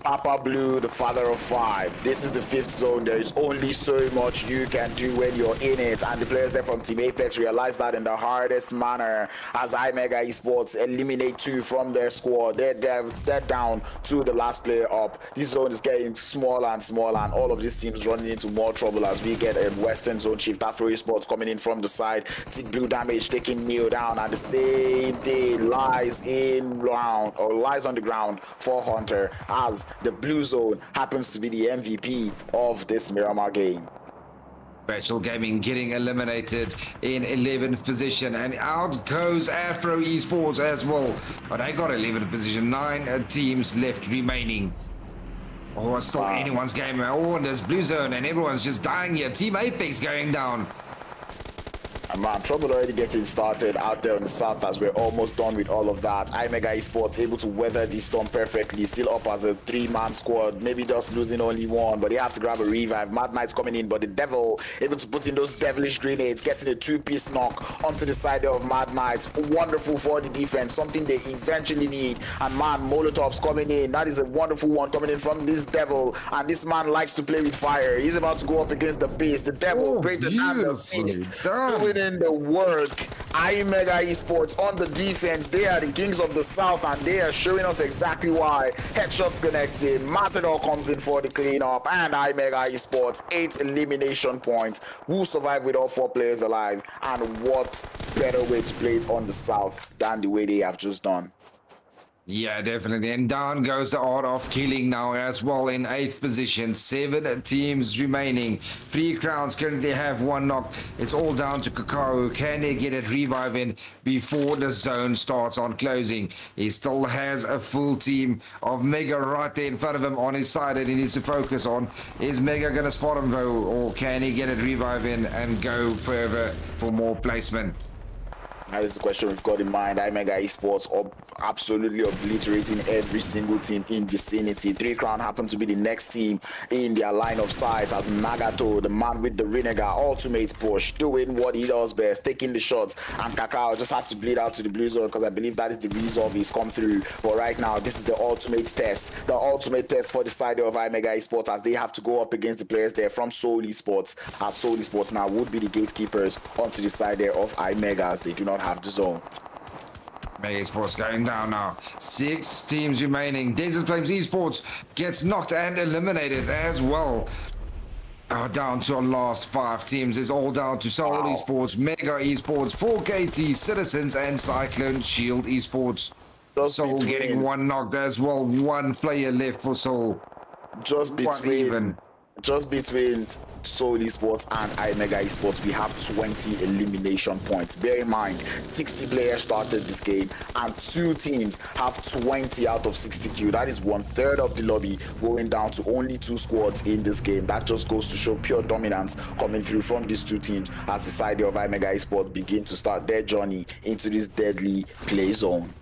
Papa Blue, the father of 5. This is the 5th zone. There is only so much you can do when you're in it. And the players there from Team Apex realize that in the hardest manner as IMEGA Esports eliminate 2 from their squad. They're down to the last player up. This zone is getting smaller and smaller, and all of these teams running into more trouble as we get a Western zone shift. Afro Esports coming in from the side. Team Blue Damage taking Neo down, and the same day lies on the ground for Hunter as the blue zone happens to be the MVP of this Miramar game. Virtual Gaming getting eliminated in 11th position, and out goes Afro Esports as well. But I got 11th position, 9 teams left remaining. Oh, it's still anyone's game. Oh, and there's blue zone, and everyone's just dying here. Team Apex going down. And man, trouble already getting started out there on the south as we're almost done with all of that. IMEGA Esports able to weather the storm perfectly, still up as a 3-man squad, maybe just losing only 1, but they have to grab a revive. Mad Knight's coming in, but the Devil able to put in those devilish grenades, getting a 2-piece knock onto the side of Mad Knight. Wonderful for the defense, something they eventually need. And man, Molotov's coming in. That is a wonderful one coming in from this Devil, and this man likes to play with fire. He's about to go up against the base. The Devil, greater than the feast, doing in the work. IMEGA Esports on the defense. They are the kings of the south, and they are showing us exactly why. Headshots connected. Matador comes in for the cleanup, and IMEGA Esports 8 elimination points. Who survive with all 4 players alive? And what better way to play it on the south than the way they have just done? Yeah, definitely. And down goes the Art of Killing now as well in 8th position. 7 teams remaining. 3 crowns currently have 1 knock. It's all down to Kakao. Can they get it reviving before the zone starts on closing? He still has a full team of Mega right there in front of him on his side that he needs to focus on. Is Mega going to spot him though, or can he get it reviving and go further for more placement? That is the question we've got in mind. IMEGA Esports absolutely obliterating every single team in vicinity. 3 Crown happen to be the next team in their line of sight as Nagato, the man with the Renega ultimate push, doing what he does best, taking the shots, and Kakao just has to bleed out to the blue zone because I believe that is the resolve he's come through. But right now, this is the ultimate test for the side of IMEGA Esports as they have to go up against the players there from Soul Esports, as Soul Esports now would be the gatekeepers onto the side there of IMEGA as they do not have the zone. IMEGA Esports going down now. 6 teams remaining. Desert Flames Esports gets knocked and eliminated as well. Down to our last 5 teams. It's all down to Soul Esports, Mega Esports, 4KT, Citizens, and Cyclone Shield Esports. Just Soul between- getting one knocked as well. One player left for Soul. just What between even? just between Soul Esports and IMEGA Esports, we have 20 elimination points. Bear in mind, 60 players started this game, and 2 teams have 20 out of 60 kills. That is 1/3 of the lobby going down to only 2 squads in this game. That just goes to show pure dominance coming through from these 2 teams as the side of IMEGA Esports begin to start their journey into this deadly play zone.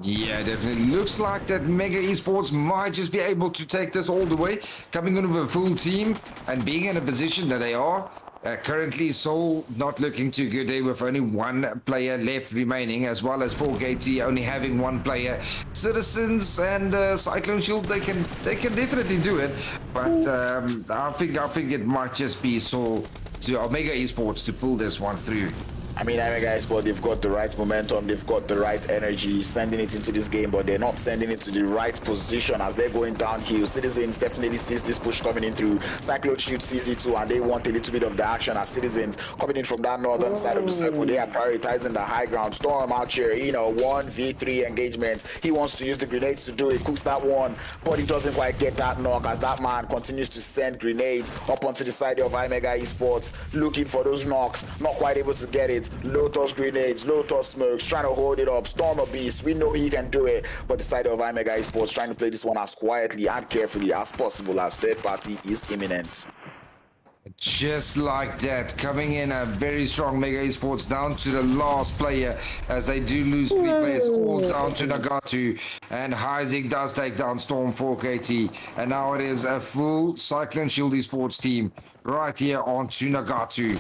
Yeah, definitely. Looks like that Mega Esports might just be able to take this all the way, coming in with a full team and being in a position that they are. Currently, Soul not looking too good there with only 1 player left remaining, as well as 4KT only having 1 player. Citizens and Cyclone Shield, they can definitely do it, but I think it might just be Soul to Mega Esports to pull this one through. I mean, IMEGA Esports, they've got the right momentum, they've got the right energy, sending it into this game, but they're not sending it to the right position as they're going downhill. Citizens definitely sees this push coming in through. Cyclone Shield sees it too, and they want a little bit of the action as Citizens coming in from that northern side of the circle. They are prioritizing the high ground. Storm out here, 1v3 engagement. He wants to use the grenades to do it, cooks that one, but he doesn't quite get that knock as that man continues to send grenades up onto the side of IMEGA Esports, looking for those knocks, not quite able to get it. Lotus grenades, Lotus smokes, trying to hold it up. Storm of Beast, we know he can do it, but the side of IMEGA Esports trying to play this one as quietly and carefully as possible as third party is imminent. Just like that, coming in a very strong Mega Esports down to the last player as they do lose 3 players all down to Nagatu, and Isaac does take down Storm 4KT, and now it is a full Cyclone Shield Esports team right here onto Nagatu.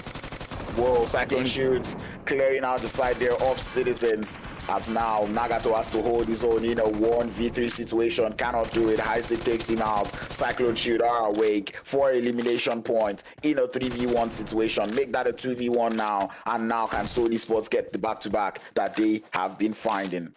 Whoa, Cyclone Shield clearing out the side there of Citizens as now Nagato has to hold his own in a 1v3 situation. Cannot do it. Isaac takes him out. Cyclone Shield are awake for elimination points in a 3v1 situation. Make that a 2v1 now, and now can Soul Esports get the back-to-back that they have been finding.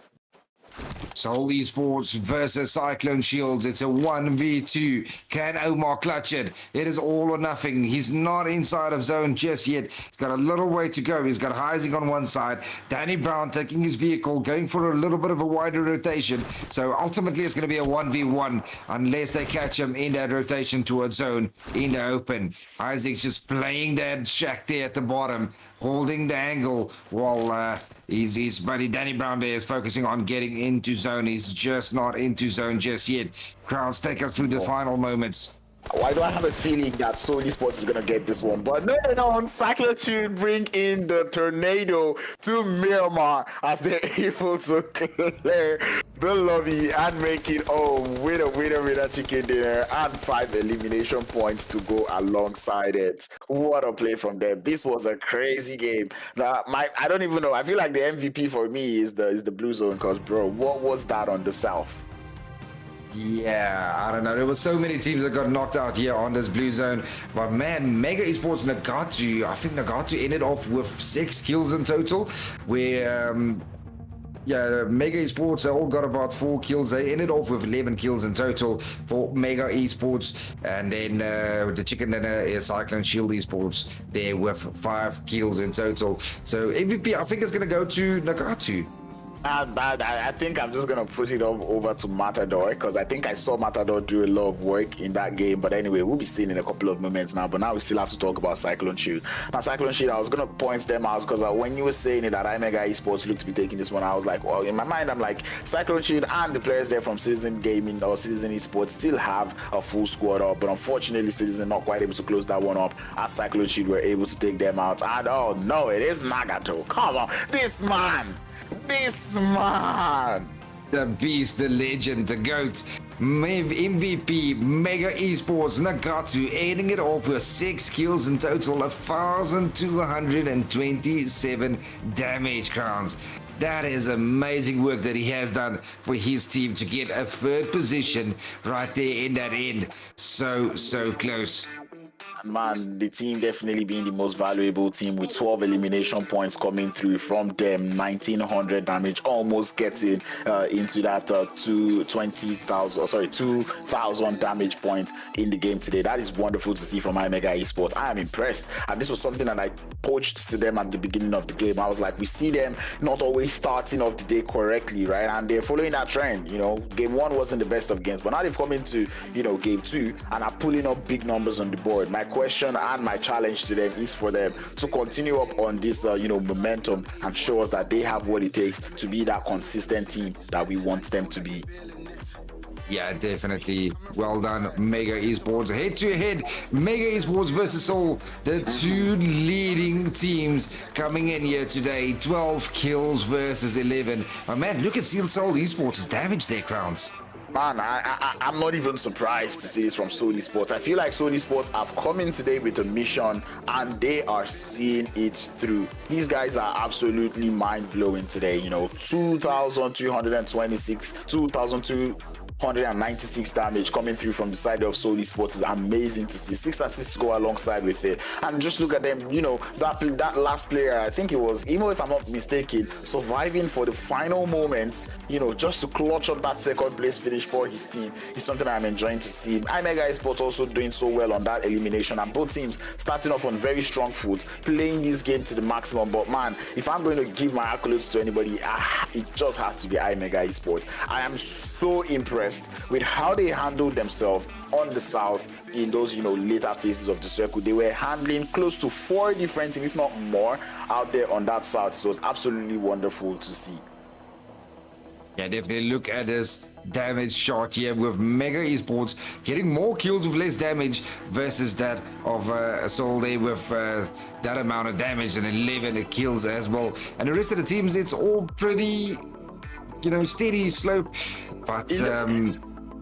Soul Esports versus Cyclone Shields. It's a 1v2. Can Omar clutch it? It is all or nothing. He's not inside of zone just yet. He's got a little way to go. He's got Heising on one side. Danny Brown taking his vehicle, going for a little bit of a wider rotation. So ultimately it's going to be a 1v1 unless they catch him in that rotation towards zone in the open. Isaac's just playing that shack there at the bottom, holding the angle while his buddy Danny Brown there is focusing on getting into zone. He's just not into zone just yet. Crowds take us through the final moments. Why do I have a feeling that Soul Esports is going to get this one? But no, Cyclone Shield bring in the tornado to Miramar as they're able to clear the lobby and make it winner chicken dinner and 5 elimination points to go alongside it. What a play from them. This was a crazy game. Now, I don't even know. I feel like the MVP for me is the blue zone because, bro, what was that on the south? Yeah, I don't know. There were so many teams that got knocked out here on this blue zone. But man, Mega Esports Nagatu, I think Nagatu ended off with 6 kills in total. Where, Mega Esports, they all got about 4 kills. They ended off with 11 kills in total for Mega Esports. And then the chicken dinner is Cyclone Shield Esports there with 5 kills in total. So MVP, I think, is going to go to Nagatu. I think I'm just going to put it over to Matador because I think I saw Matador do a lot of work in that game. But anyway, we'll be seeing in a couple of moments now. But now we still have to talk about Cyclone Shield. Now, Cyclone Shield, I was going to point them out because when you were saying it that IMEGA Esports looked to be taking this one, I was like, well, in my mind, I'm like, Cyclone Shield and the players there from Citizen Gaming or Citizen Esports still have a full squad up. But unfortunately, Citizen not quite able to close that one up as Cyclone Shield were able to take them out. And oh no, it is Nagato. Come on, this man. The beast, the legend, the GOAT, MVP, Mega Esports, Nagatu, ending it off with 6 kills in total, 1,227 damage crowns. That is amazing work that he has done for his team to get a 3rd position right there in that end. So close. Man, the team definitely being the most valuable team with 12 elimination points coming through from them, 1900 damage, almost getting into that 2,000 damage points in the game today. That is wonderful to see from IMEGA Esports. I am impressed, and this was something that I poached to them at the beginning of the game. I was like, we see them not always starting off the day correctly, right? And they're following that trend. Game 1 wasn't the best of games, but now they've come into game 2 and are pulling up big numbers on the board. My question and my challenge to them is for them to continue up on this momentum and show us that they have what it takes to be that consistent team that we want them to be. Yeah, definitely. Well done, Mega Esports. Head to head, Mega Esports versus Seoul, the two leading teams coming in here today. 12 kills versus 11. Oh man, look at Seoul Esports' damage there, Crowns. Man, I'm not even surprised to see this from Horz Esports. I feel like Horz Esports have come in today with a mission and they are seeing it through. These guys are absolutely mind-blowing today. 2,226, 2,296 damage coming through from the side of Horz Esports is amazing to see. 6 assists go alongside with it. And just look at them, that last player, I think it was, even if I'm not mistaken, surviving for the final moments, just to clutch up that second place finish for his team is something I'm enjoying to see. IMEGA Esports also doing so well on that elimination, and both teams starting off on very strong foot, playing this game to the maximum. But man, if I'm going to give my accolades to anybody, it just has to be IMEGA Esports. I am so impressed with how they handled themselves on the south in those later phases of the circle. They were handling close to 4 different teams, if not more, out there on that south. So it's absolutely wonderful to see. Yeah, definitely look at this damage chart here with Mega Esports getting more kills with less damage versus that of Seoul there with that amount of damage and 11 kills as well. And the rest of the teams, it's all pretty steady slope, but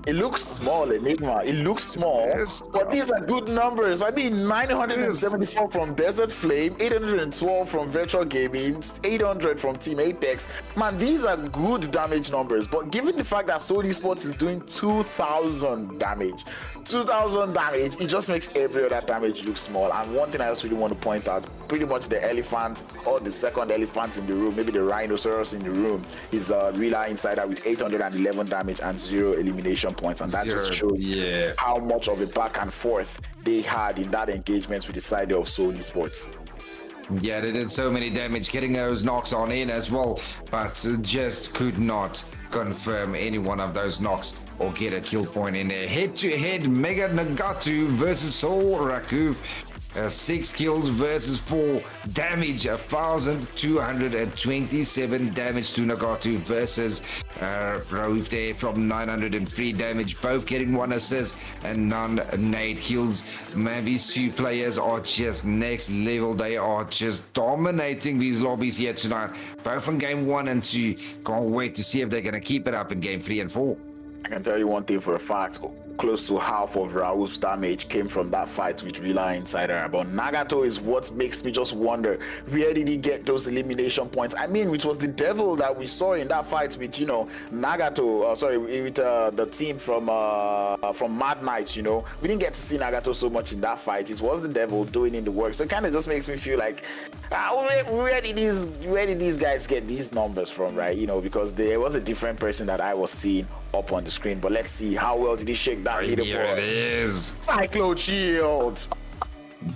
it looks small, Enigma. It looks small, yes, but these are good numbers. I mean, 974 from Desert Flame, 812 from Virtual Gaming, 800 from Team Apex. Man, these are good damage numbers. But given the fact that Horz Esports is doing 2,000 damage, it just makes every other damage look small. And one thing I just really want to point out, pretty much the elephant or the second elephant in the room, maybe the rhinoceros in the room, is Rila Insider with 811 damage and 0 elimination points, and that just shows how much of a back and forth they had in that engagement with the side of Horz Esports. Yeah, they did so many damage getting those knocks on in as well, but just could not confirm any one of those knocks or get a kill point in there. Head to head, Mega Nagatu versus Seoul Rakuf. 6 kills versus 4 damage, 1,227 damage to Nagatu versus Rauf there from 903 damage, both getting 1 assist and none nade kills. Man, these 2 players are just next level. They are just dominating these lobbies here tonight, both in game 1 and 2. Can't wait to see if they're going to keep it up in game 3 and 4. I can tell you one thing for a fact. Close to half of Raul's damage came from that fight with Rila Insider. But Nagato is what makes me just wonder, where did he get those elimination points? I mean, it was the devil that we saw in that fight with, Nagato, with the team from Mad Knights, We didn't get to see Nagato so much in that fight. It was the devil doing in the work. So it kind of just makes me feel like, where did these guys get these numbers from, right? Because there was a different person that I was seeing up on the screen. But let's see, how well did he shake that leaderboard? Here it is. Cyclone Shield.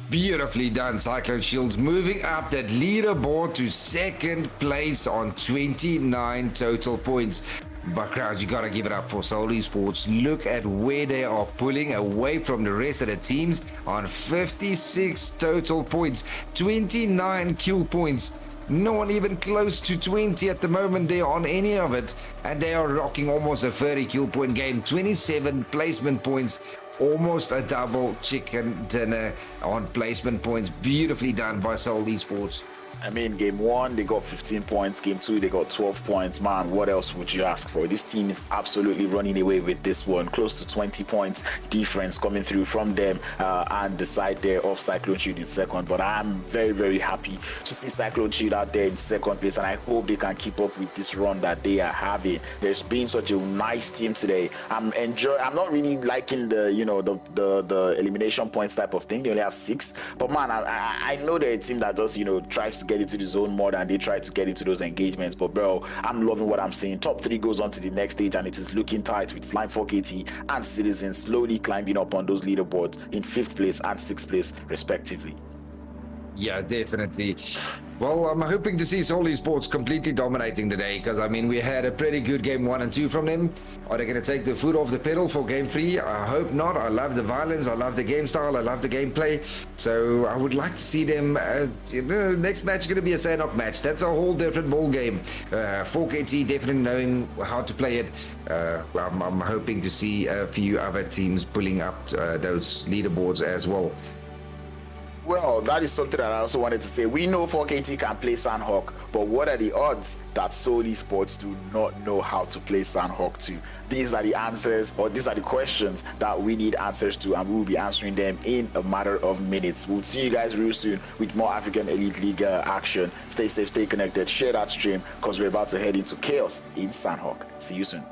Beautifully done, Cyclone Shields, moving up that leaderboard to 2nd place on 29 total points. But crowds, you gotta give it up for Horz Esports. Look at where they are pulling away from the rest of the teams on 56 total points, 29 kill points. No one even close to 20 at the moment there on any of it, and they are rocking almost a 30 kill point game, 27 placement points, almost a double chicken dinner on placement points. Beautifully done by Horz Esports. I mean, game one, they got 15 points. Game two, they got 12 points. Man, what else would you ask for? This team is absolutely running away with this one. Close to 20 points difference coming through from them and the side there of Cyclone Shield in second. But I'm very, very happy to see Cyclone Shield out there in second place, and I hope they can keep up with this run that they are having. There's been such a nice team today. I'm not really liking the the elimination points type of thing. They only have 6, but man, I know they're a team that does tries to get into the zone more than they try to get into those engagements. But bro, I'm loving what I'm seeing. Top 3 goes on to the next stage, and it is looking tight with Slime 4KT and Sidizens slowly climbing up on those leaderboards in 5th place and 6th place respectively. Yeah, definitely. Well, I'm hoping to see Horz Esports completely dominating today, because I mean, we had a pretty good game 1 and 2 from them. Are they going to take the foot off the pedal for game 3? I hope not. I love the violence, I love the game style, I love the gameplay. So I would like to see them. Next match is going to be a Sanok match. That's a whole different ball game. 4KT definitely knowing how to play it. I'm hoping to see a few other teams pulling up those leaderboards as well. Well, that is something that I also wanted to say. We know 4KT can play Sandhawk, but what are the odds that Horz Esports do not know how to play Sandhawk too? These are the answers, or these are the questions that we need answers to, and we will be answering them in a matter of minutes. We'll see you guys real soon with more African Elite League action. Stay safe, stay connected, share that stream, because we're about to head into chaos in Sandhawk. See you soon.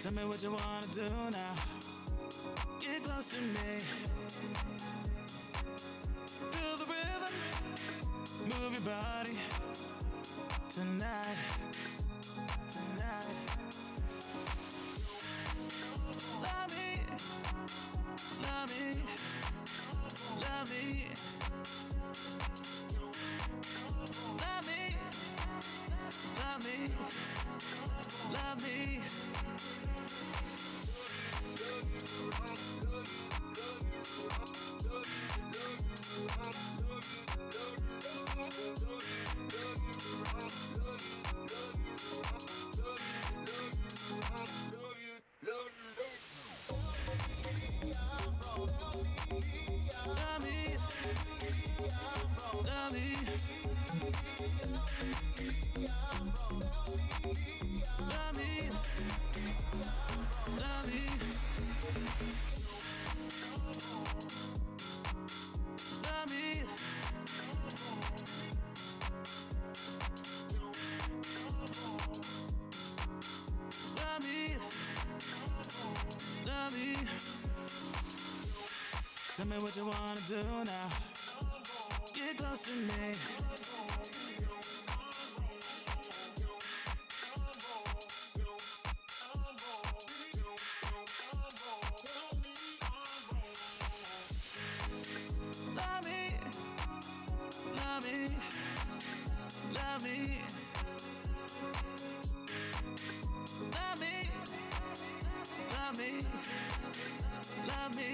Tell me what you wanna do now. Get close to me. Feel the rhythm. Move your body. Tonight. Tonight. Love me. Love me. Love me. Love me. Love me. Love me. Tell me what you wanna do now. Get close to me. Love me, love me, love me, love me, love me, love me.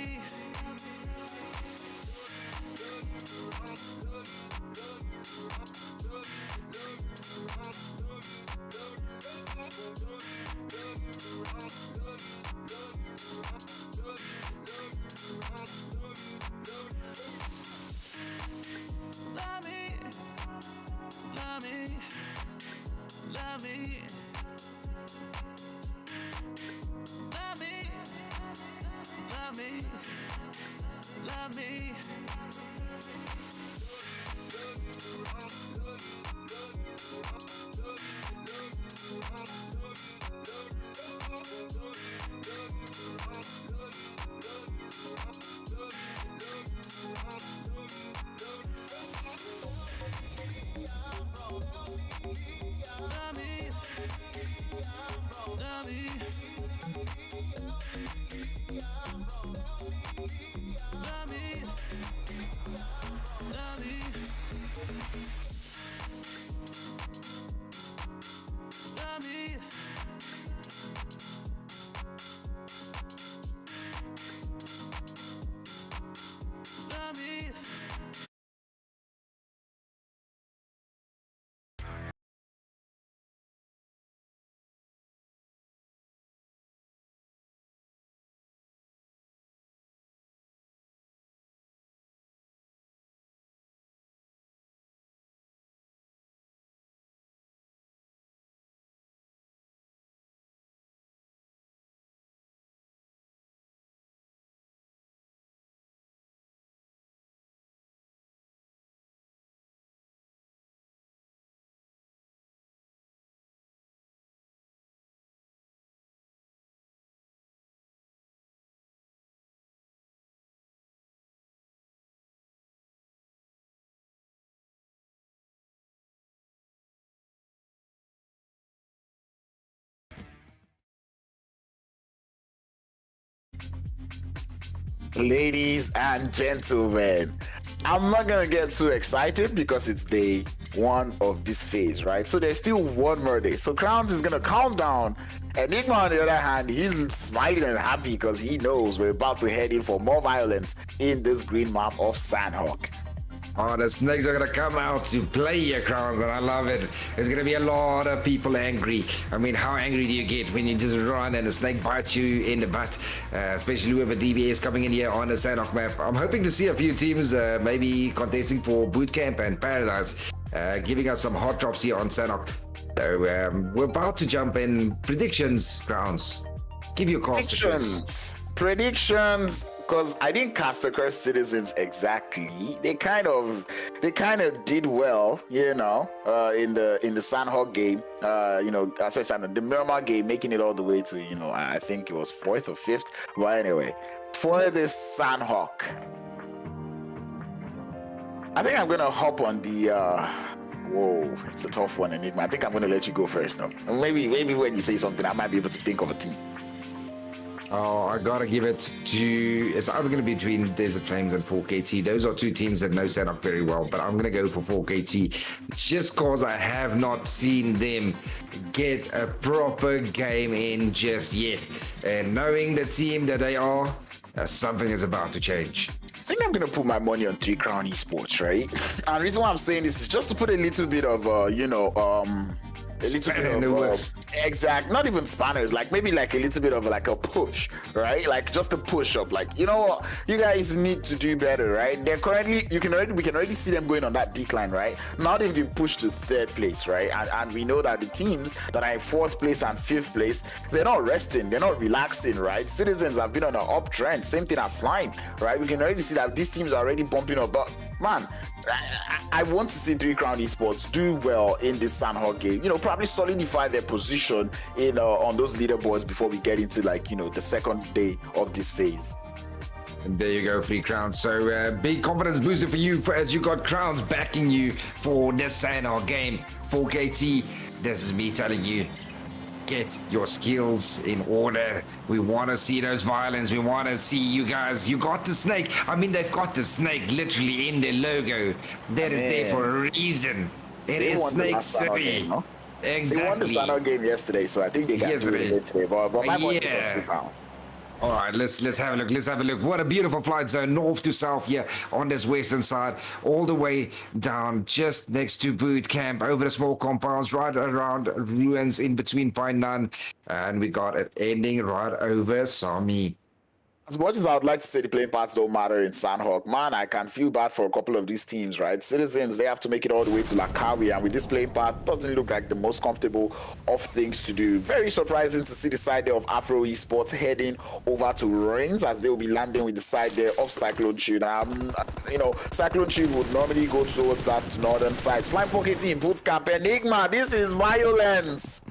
Ladies and gentlemen, I'm not gonna get too excited because it's day one of this phase, right? So there's still one more day. So Crowns is gonna calm down. Enigma, on the other hand, he's smiling and happy because he knows we're about to head in for more violence in this green map of Sandhawk. Oh, the snakes are gonna come out to play your Crowns, and I love it. There's gonna be a lot of people angry. I mean, how angry do you get when you just run and a snake bites you in the butt? Especially with a DBS coming in here on the Sandhawk map. I'm hoping to see a few teams maybe contesting for Bootcamp and Paradise, giving us some hot drops here on Sandhawk. So we're about to jump in. Predictions, Crowns. Give your cast Predictions. Because I didn't cast across Citizens exactly. They kind of did well, you know, in the Sandhawk game. You know, I said the Miramar game, making it all the way to, you know, I think it was 4th or 5th. But anyway, for this Sandhawk, I think I'm gonna hop on the. Whoa, it's a tough one, Enigma. I think I'm gonna let you go first now. Maybe when you say something, I might be able to think of a team. Oh, I gotta give it to. It's either gonna be between Desert Flames and 4KT. Those are two teams that know Sandhawk very well, but I'm gonna go for 4KT just cause I have not seen them get a proper game in just yet. And knowing the team that they are, something is about to change. I think I'm gonna put my money on 3 Crown Esports, right? And the reason why I'm saying this is just to put a little bit of a little bit of exact, not even spanners, like maybe like a little bit of like a push, right? Like just a push up, like, you know what, you guys need to do better, right? They're currently, we can already see them going on that decline, right? Now they've been pushed to 3rd place, right? And we know that the teams that are in 4th place and 5th place, they're not resting, they're not relaxing, right? Citizens have been on an uptrend, same thing as Slime, right? We can already see that these teams are already bumping up, but man, I want to see 3 Crown Esports do well in this Sandhawk game. You know, probably solidify their position in on those leaderboards before we get into, like, you know, the second day of this phase. And there you go, 3 Crowns. So big confidence booster for you as you got Crowns backing you for this Sandhawk game. 4KT, this is me telling you, get your skills in order. We want to see those violence. We want to see you guys. You got the snake. I mean, they've got the snake literally in the logo. That is there for a reason. It is Snake City. Game, no? Exactly. They won the Sandhawk game yesterday, so I think they got through it today. But my money is on 3 Crown. All right, let's have a look. Let's have a look. What a beautiful flight zone, north to south here on this western side, all the way down just next to boot camp, over the small compounds, right around ruins in between Pine Nun, and we got it ending right over Sami. As much as I would like to say the playing parts don't matter in Sandhawk, man, I can feel bad for a couple of these teams, right? Citizens, they have to make it all the way to Lakawi, and with this playing part, doesn't look like the most comfortable of things to do. Very surprising to see the side there of Afro Esports heading over to Ruins, as they will be landing with the side there of Cyclone Shield. Cyclone Shield would normally go towards that northern side. Slime 4KT in Bootcamp. Enigma, this is violence.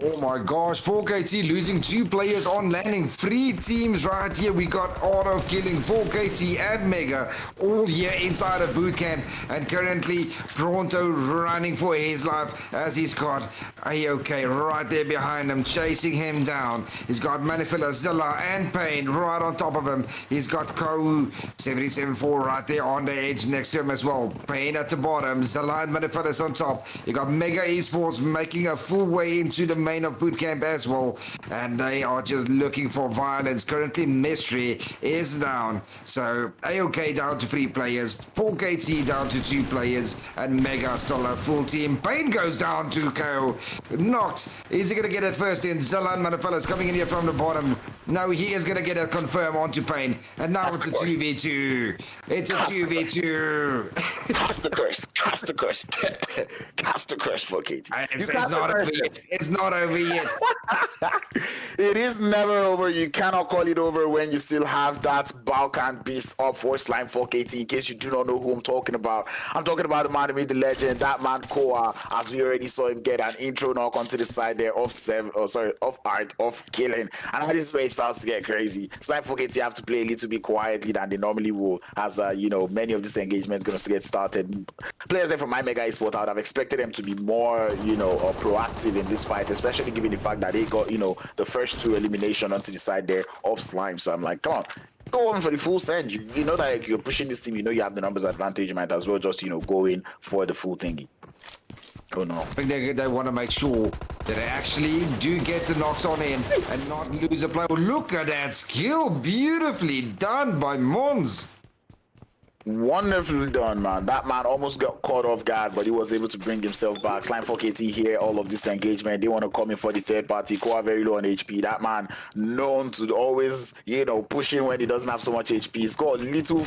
Oh my gosh, 4KT losing 2 players on landing. 3 teams right here. We got Art of Killing, 4KT and Mega all here inside of bootcamp. And currently Pronto running for his life as he's got AOK right there behind him, chasing him down. He's got Manifilla, Zilla and Pain right on top of him. He's got Kou 77-4 right there on the edge next to him as well. Pain at the bottom, Zilla and Manifilla's on top. You got Mega Esports making a full way into the main of bootcamp as well, and they are just looking for violence. Currently Mystery is down, so AOK down to 3 players, 4KT down to 2 players, and Mega still a full team. Pain goes down to KO. Knocked. Is he gonna get it first in? Zilan Manifellas coming in here from the bottom. No, he is gonna get a confirm onto Pain, and now it's a 2v2. It's a 2v2. Cast the curse. Cast the curse. Cast the curse, 4KT. It's not over yet. It's not over yet. It is never over. You cannot call it over when you still have that Balkan beast up for Slime 4KT. In case you do not know who I'm talking about, I'm talking about the man who made the legend, that man Koa, as we already saw him get an intro knock onto the side there of Art of Killing. And now this is where it starts to get crazy. Slime 4KT have to play a little bit quietly than they normally will, as many of these engagements going to get started. Players there from IMEGA Esports, I would have expected them to be more, proactive in this fight, especially given the fact that they got, the first 2 elimination onto the side there of Slime. So I'm like, come on, go on for the full send. You know that like, you're pushing this team, you have the numbers advantage. You might as well just, go in for the full thingy. Oh no. I think they want to make sure that they actually do get the knocks on in and not lose a play. Look at that skill. Beautifully done by Mons. Wonderfully done, man. That man almost got caught off guard, but he was able to bring himself back. Slime 4KT here, all of this engagement. They want to come in for the third party. Koa very low on HP. That man known to always, pushing when he doesn't have so much HP. He's got little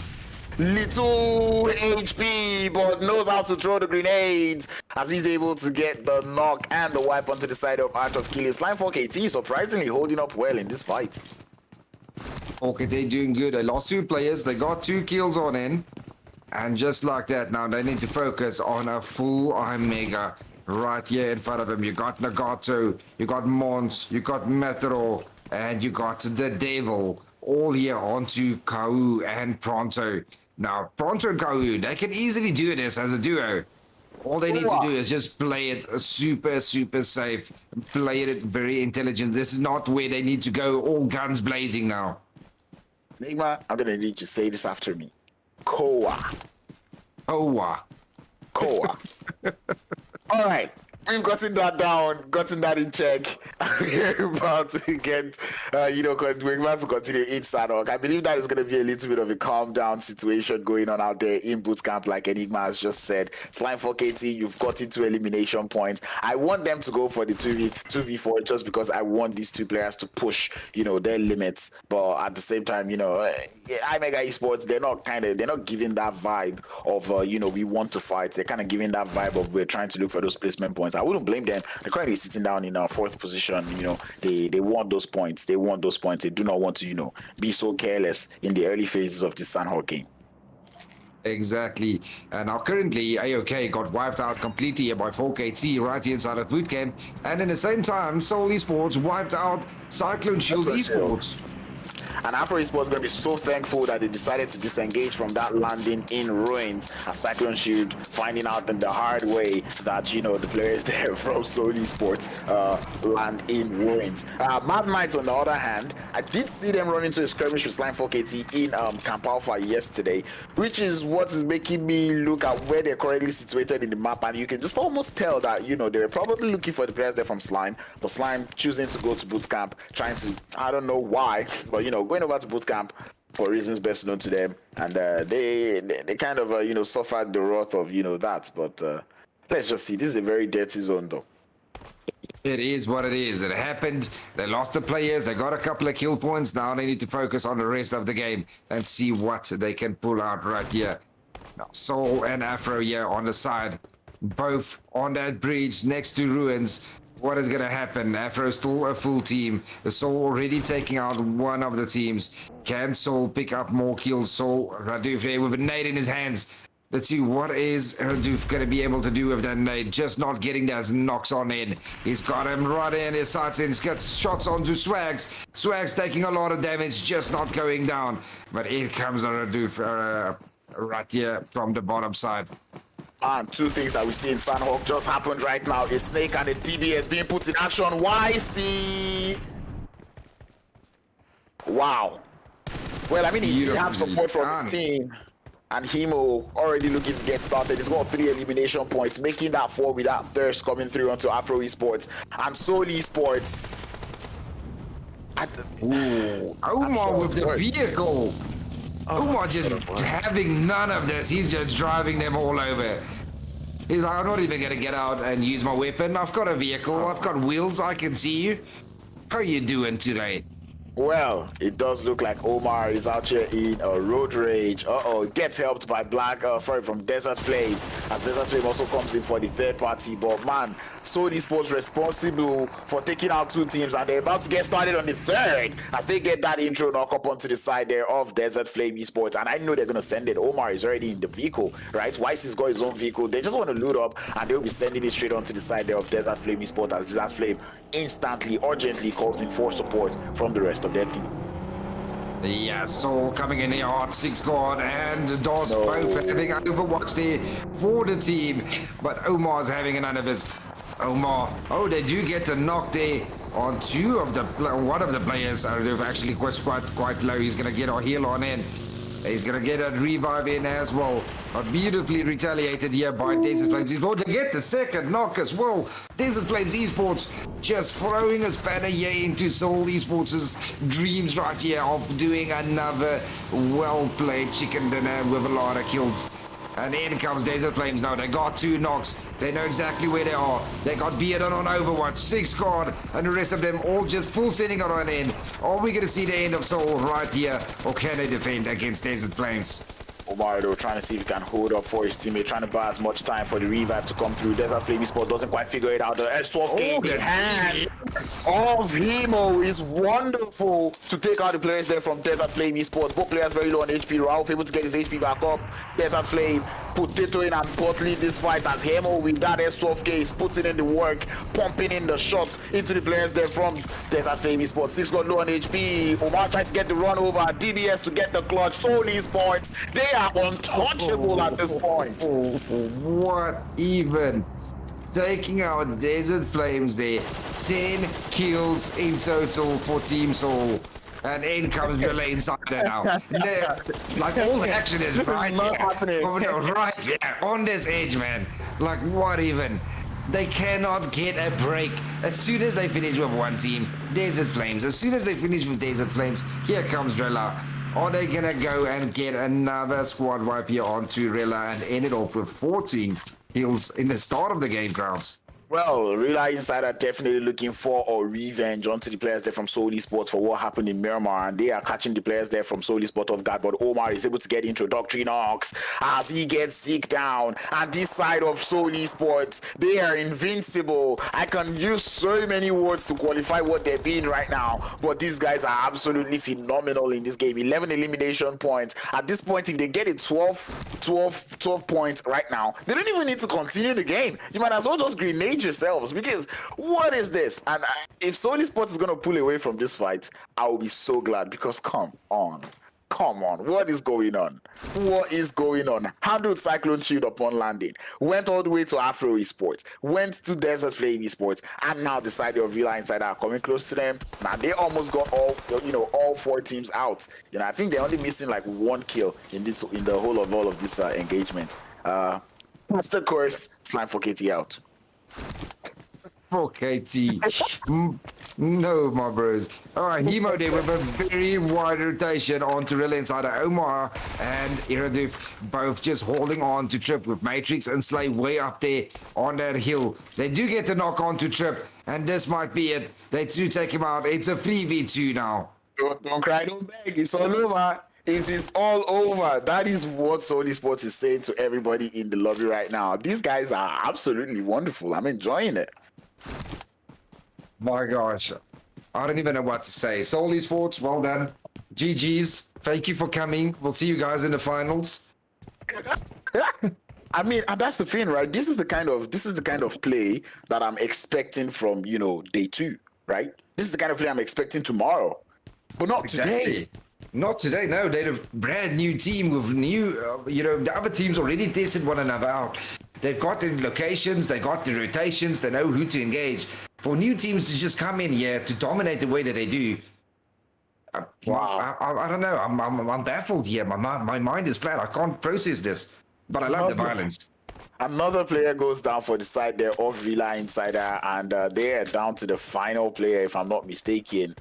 HP, but knows how to throw the grenades, as he's able to get the knock and the wipe onto the side of Art of Killing. Slime 4KT surprisingly holding up well in this fight. Okay, they're doing good. They lost 2 players. They got 2 kills on in. And just like that, now they need to focus on a full IMEGA right here in front of them. You got Nagato, you got Mons, you got Metro, and you got the Devil. All here onto Kau and Pronto. Now, Pronto and Kau, they can easily do this as a duo. All they need to do is just play it super, super safe. Play it very intelligent. This is not where they need to go all guns blazing now. Enigma, I'm gonna need you to say this after me. Koa. Koa. Koa. All right. We've gotten that down, gotten that in check. We're about to get, we're about to continue in Sadok. I believe that is going to be a little bit of a calm down situation going on out there in bootcamp, like Enigma has just said. Slime 4KT, you've got into elimination points. I want them to go for the 2v4 just because I want these 2 players to push, their limits. But at the same time, IMEGA Esports, they're not giving that vibe of, we want to fight. They're kind of giving that vibe of we're trying to look for those placement points. I wouldn't blame them. They're currently sitting down in our 4th position. They want those points. They want those points. They do not want to, be so careless in the early phases of this Sandhawk game. Exactly. And now currently AOK got wiped out completely here by 4KT right here inside of bootcamp. And in the same time, Soul Esports wiped out Cyclone Shield Esports. And Afro Esports is going to be so thankful that they decided to disengage from that landing in Ruins, as Cyclone Shield finding out in the hard way that, the players there from Soul Esports land in Ruins. Mad Knights, on the other hand, I did see them run into a skirmish with Slime 4KT in Camp Alpha yesterday, which is what is making me look at where they're currently situated in the map, and you can just almost tell that, they're probably looking for the players there from Slime, but Slime choosing to go to bootcamp, trying to, I don't know why, but, going over to bootcamp for reasons best known to them, and they kind of suffered the wrath of that. But let's just see. This is a very dirty zone, though. It is what it is. It happened. They lost the players. They got a couple of kill points. Now they need to focus on the rest of the game and see what they can pull out right here. Now, Soul and Afro here on the side. Both on that bridge next to Ruins. What is going to happen? Afro still a full team. The Soul already taking out one of the teams. Can Soul pick up more kills? Soul, Raduf here with a nade in his hands. Let's see what is Raduf going to be able to do with that nade. Just not getting those knocks on in. He's got him right in his sights and gets shots onto Swags. Swags taking a lot of damage, just not going down. But here comes Raduf right here from the bottom side. And two things that we see in Sandhawk just happened right now. A Snake and a DBS being put in action. YC! Wow. Well, I mean, he did have support from his team. And Hemo already looking to get started. He's got 3 elimination points, making that 4 with that thirst coming through onto Afro Esports and Soul Esports. Ooh, Omar with the vehicle. Omar just having none of this. He's just driving them all over. He's like, I'm not even going to get out and use my weapon. I've got a vehicle. I've got wheels. I can see you. How you doing today? Well, it does look like Omar is out here in a road rage. Gets helped by from Desert Flame, as Desert Flame also comes in for the third party. But man, Soul Esports responsible for taking out 2 teams, and they're about to get started on the third as they get that intro knock up onto the side there of Desert Flame Esports. And I know they're gonna send it. Omar is already in the vehicle, right? Weiss got his own vehicle. They just want to load up, and they'll be sending it straight onto the side there of Desert Flame Esports, as Desert Flame instantly, urgently calls in for support from the rest of their team. Yeah, Soul coming in here hard, 6 guard, and DOS both having Overwatch there for the team. But Omar's having none of his. Omar, they do get the knock there on one of the players. They've actually quite low. He's going to get a heal on in. He's going to get a revive in as well. But beautifully retaliated here by Desert Flames Esports. They get the second knock as well. Desert Flames Esports just throwing a spanner here into Soul Esports' dreams right here of doing another well-played chicken dinner with a lot of kills. And in comes Desert Flames now. They got 2 knocks. They know exactly where they are. They got Beardon on Overwatch, 6 guard, and the rest of them all just full sending it on in. Are we going to see the end of Soul right here, or can they defend against Desert Flames? Omar though trying to see if he can hold up for his teammate, trying to buy as much time for the revive to come through. Desert Flame Esports doesn't quite figure it out. The S12 game in hand of Hemo is wonderful to take out the players there from Desert Flame Esports. Both players very low on HP. Ralph able to get his HP back up. Desert Flame potato in and bottling this fight as Hemo with that S12 case putting in the work, pumping in the shots into the players there from Desert Flame Esports. 6 got low on HP. Omar tries to get the run over. DBS to get the clutch. Soul Esports, they are untouchable at this point. What even? Taking out Desert Flames there. 10 kills in total for Team Soul. And in comes Rila Insider now. Like all the action is right here. Right there on this edge, man. Like what even? They cannot get a break. As soon as they finish with one team, Desert Flames. As soon as they finish with Desert Flames, here comes Rila. Are they gonna go and get another squad wipe here onto Rila and end it off with 14 kills in the start of the game, Crowns? Well, Rila Insider definitely looking for a revenge onto the players there from Soul Esports for what happened in Myanmar, and they are catching the players there from Soul Esports off guard, but Omar is able to get introductory knocks as he gets Zeke down, and this side of Soul Esports, they are invincible. I can use so many words to qualify what they're being right now, but these guys are absolutely phenomenal in this game. 11 elimination points. At this point, if they get it 12 points right now, they don't even need to continue the game. You might as well just grenade yourselves, because what is this? And if Soul Esports is going to pull away from this fight, I will be so glad, because come on, what is going on? Handled Cyclone Shield upon landing, went all the way to Afro Esports, went to Desert Flame Esports, and now the side of Rila Insider are coming close to them. Now they almost got all 4 teams out. I think they're only missing like 1 kill in the whole of all of this engagement. Master Course, Slime for KT out. For KT. No, my bros. All right, Hemo there with a very wide rotation onto Rila Insider. Omar and Iraduf both just holding on to Trip with Matrix and Slay way up there on that hill. They do get the knock on to Trip, and this might be it. They do take him out. It's a 3v2 now. Don't cry, don't beg. It's all over. It is all over. That is what Horz Esports is saying to everybody in the lobby right now. These guys are absolutely wonderful. I'm enjoying it. My gosh, I don't even know what to say. Horz Esports, well done. GG's. Thank you for coming. We'll see you guys in the finals. I mean, and that's the thing, right? This is the kind of play that I'm expecting from, day 2, right? This is the kind of play I'm expecting tomorrow, but not today. Not today. No, they're a brand new team with new. The other teams already tested one another out. They've got the locations, they got the rotations, they know who to engage. For new teams to just come in here to dominate the way that they do, Wow. I don't know. I'm baffled here. My mind is flat. I can't process this. But I love the violence. Another player goes down for the side there of Rila Insider, and they are down to the final player, if I'm not mistaken,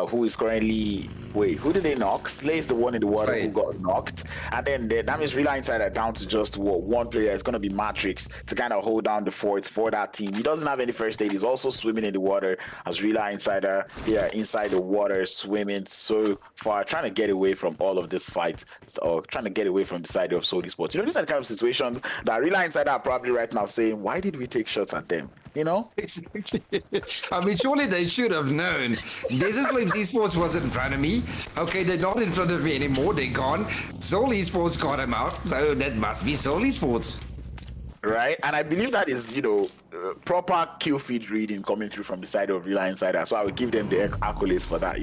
who is currently... Wait, who did they knock? Slay is the one in the water who got knocked. And then that means Rila Insider down to just one player. It's going to be Matrix to kind of hold down the forts for that team. He doesn't have any first aid. He's also swimming in the water as Rila Insider here inside the water, swimming so far, trying to get away from all of this fight, or trying to get away from the side of Horz Esports. These are the kind of situations that Rila Insider are probably right now saying, why did we take shots at them? Exactly. I mean, surely they should have known. Desert Flames Esports wasn't in front of me. Okay, they're not in front of me anymore. They're gone. Horz Esports got him out. So that must be Horz Esports. Right, and I believe that is, proper kill feed reading coming through from the side of Rila Insider. So I would give them the accolades for that.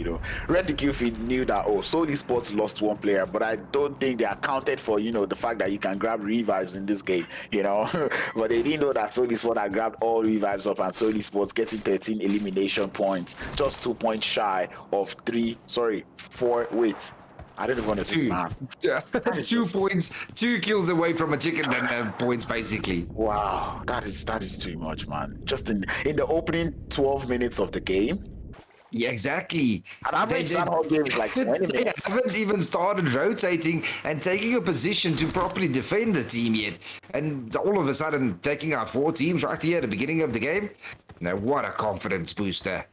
Read the kill feed, knew that Horz Esports lost one player, but I don't think they accounted for the fact that you can grab revives in this game. But they didn't know that Horz Esports had grabbed all revives up, and Horz Esports getting 13 elimination points, just 2 points shy of 4. Wait. I don't even want to think, man. 2 points, 2 kills away from a chicken dinner points, basically. Wow, that is too much, man. Just in the opening 12 minutes of the game. Yeah, exactly. An average Sunhawk game is like 20 They minutes. haven't even started rotating and taking a position to properly defend the team yet. And all of a sudden, taking out 4 teams right here at the beginning of the game. Now, what a confidence booster.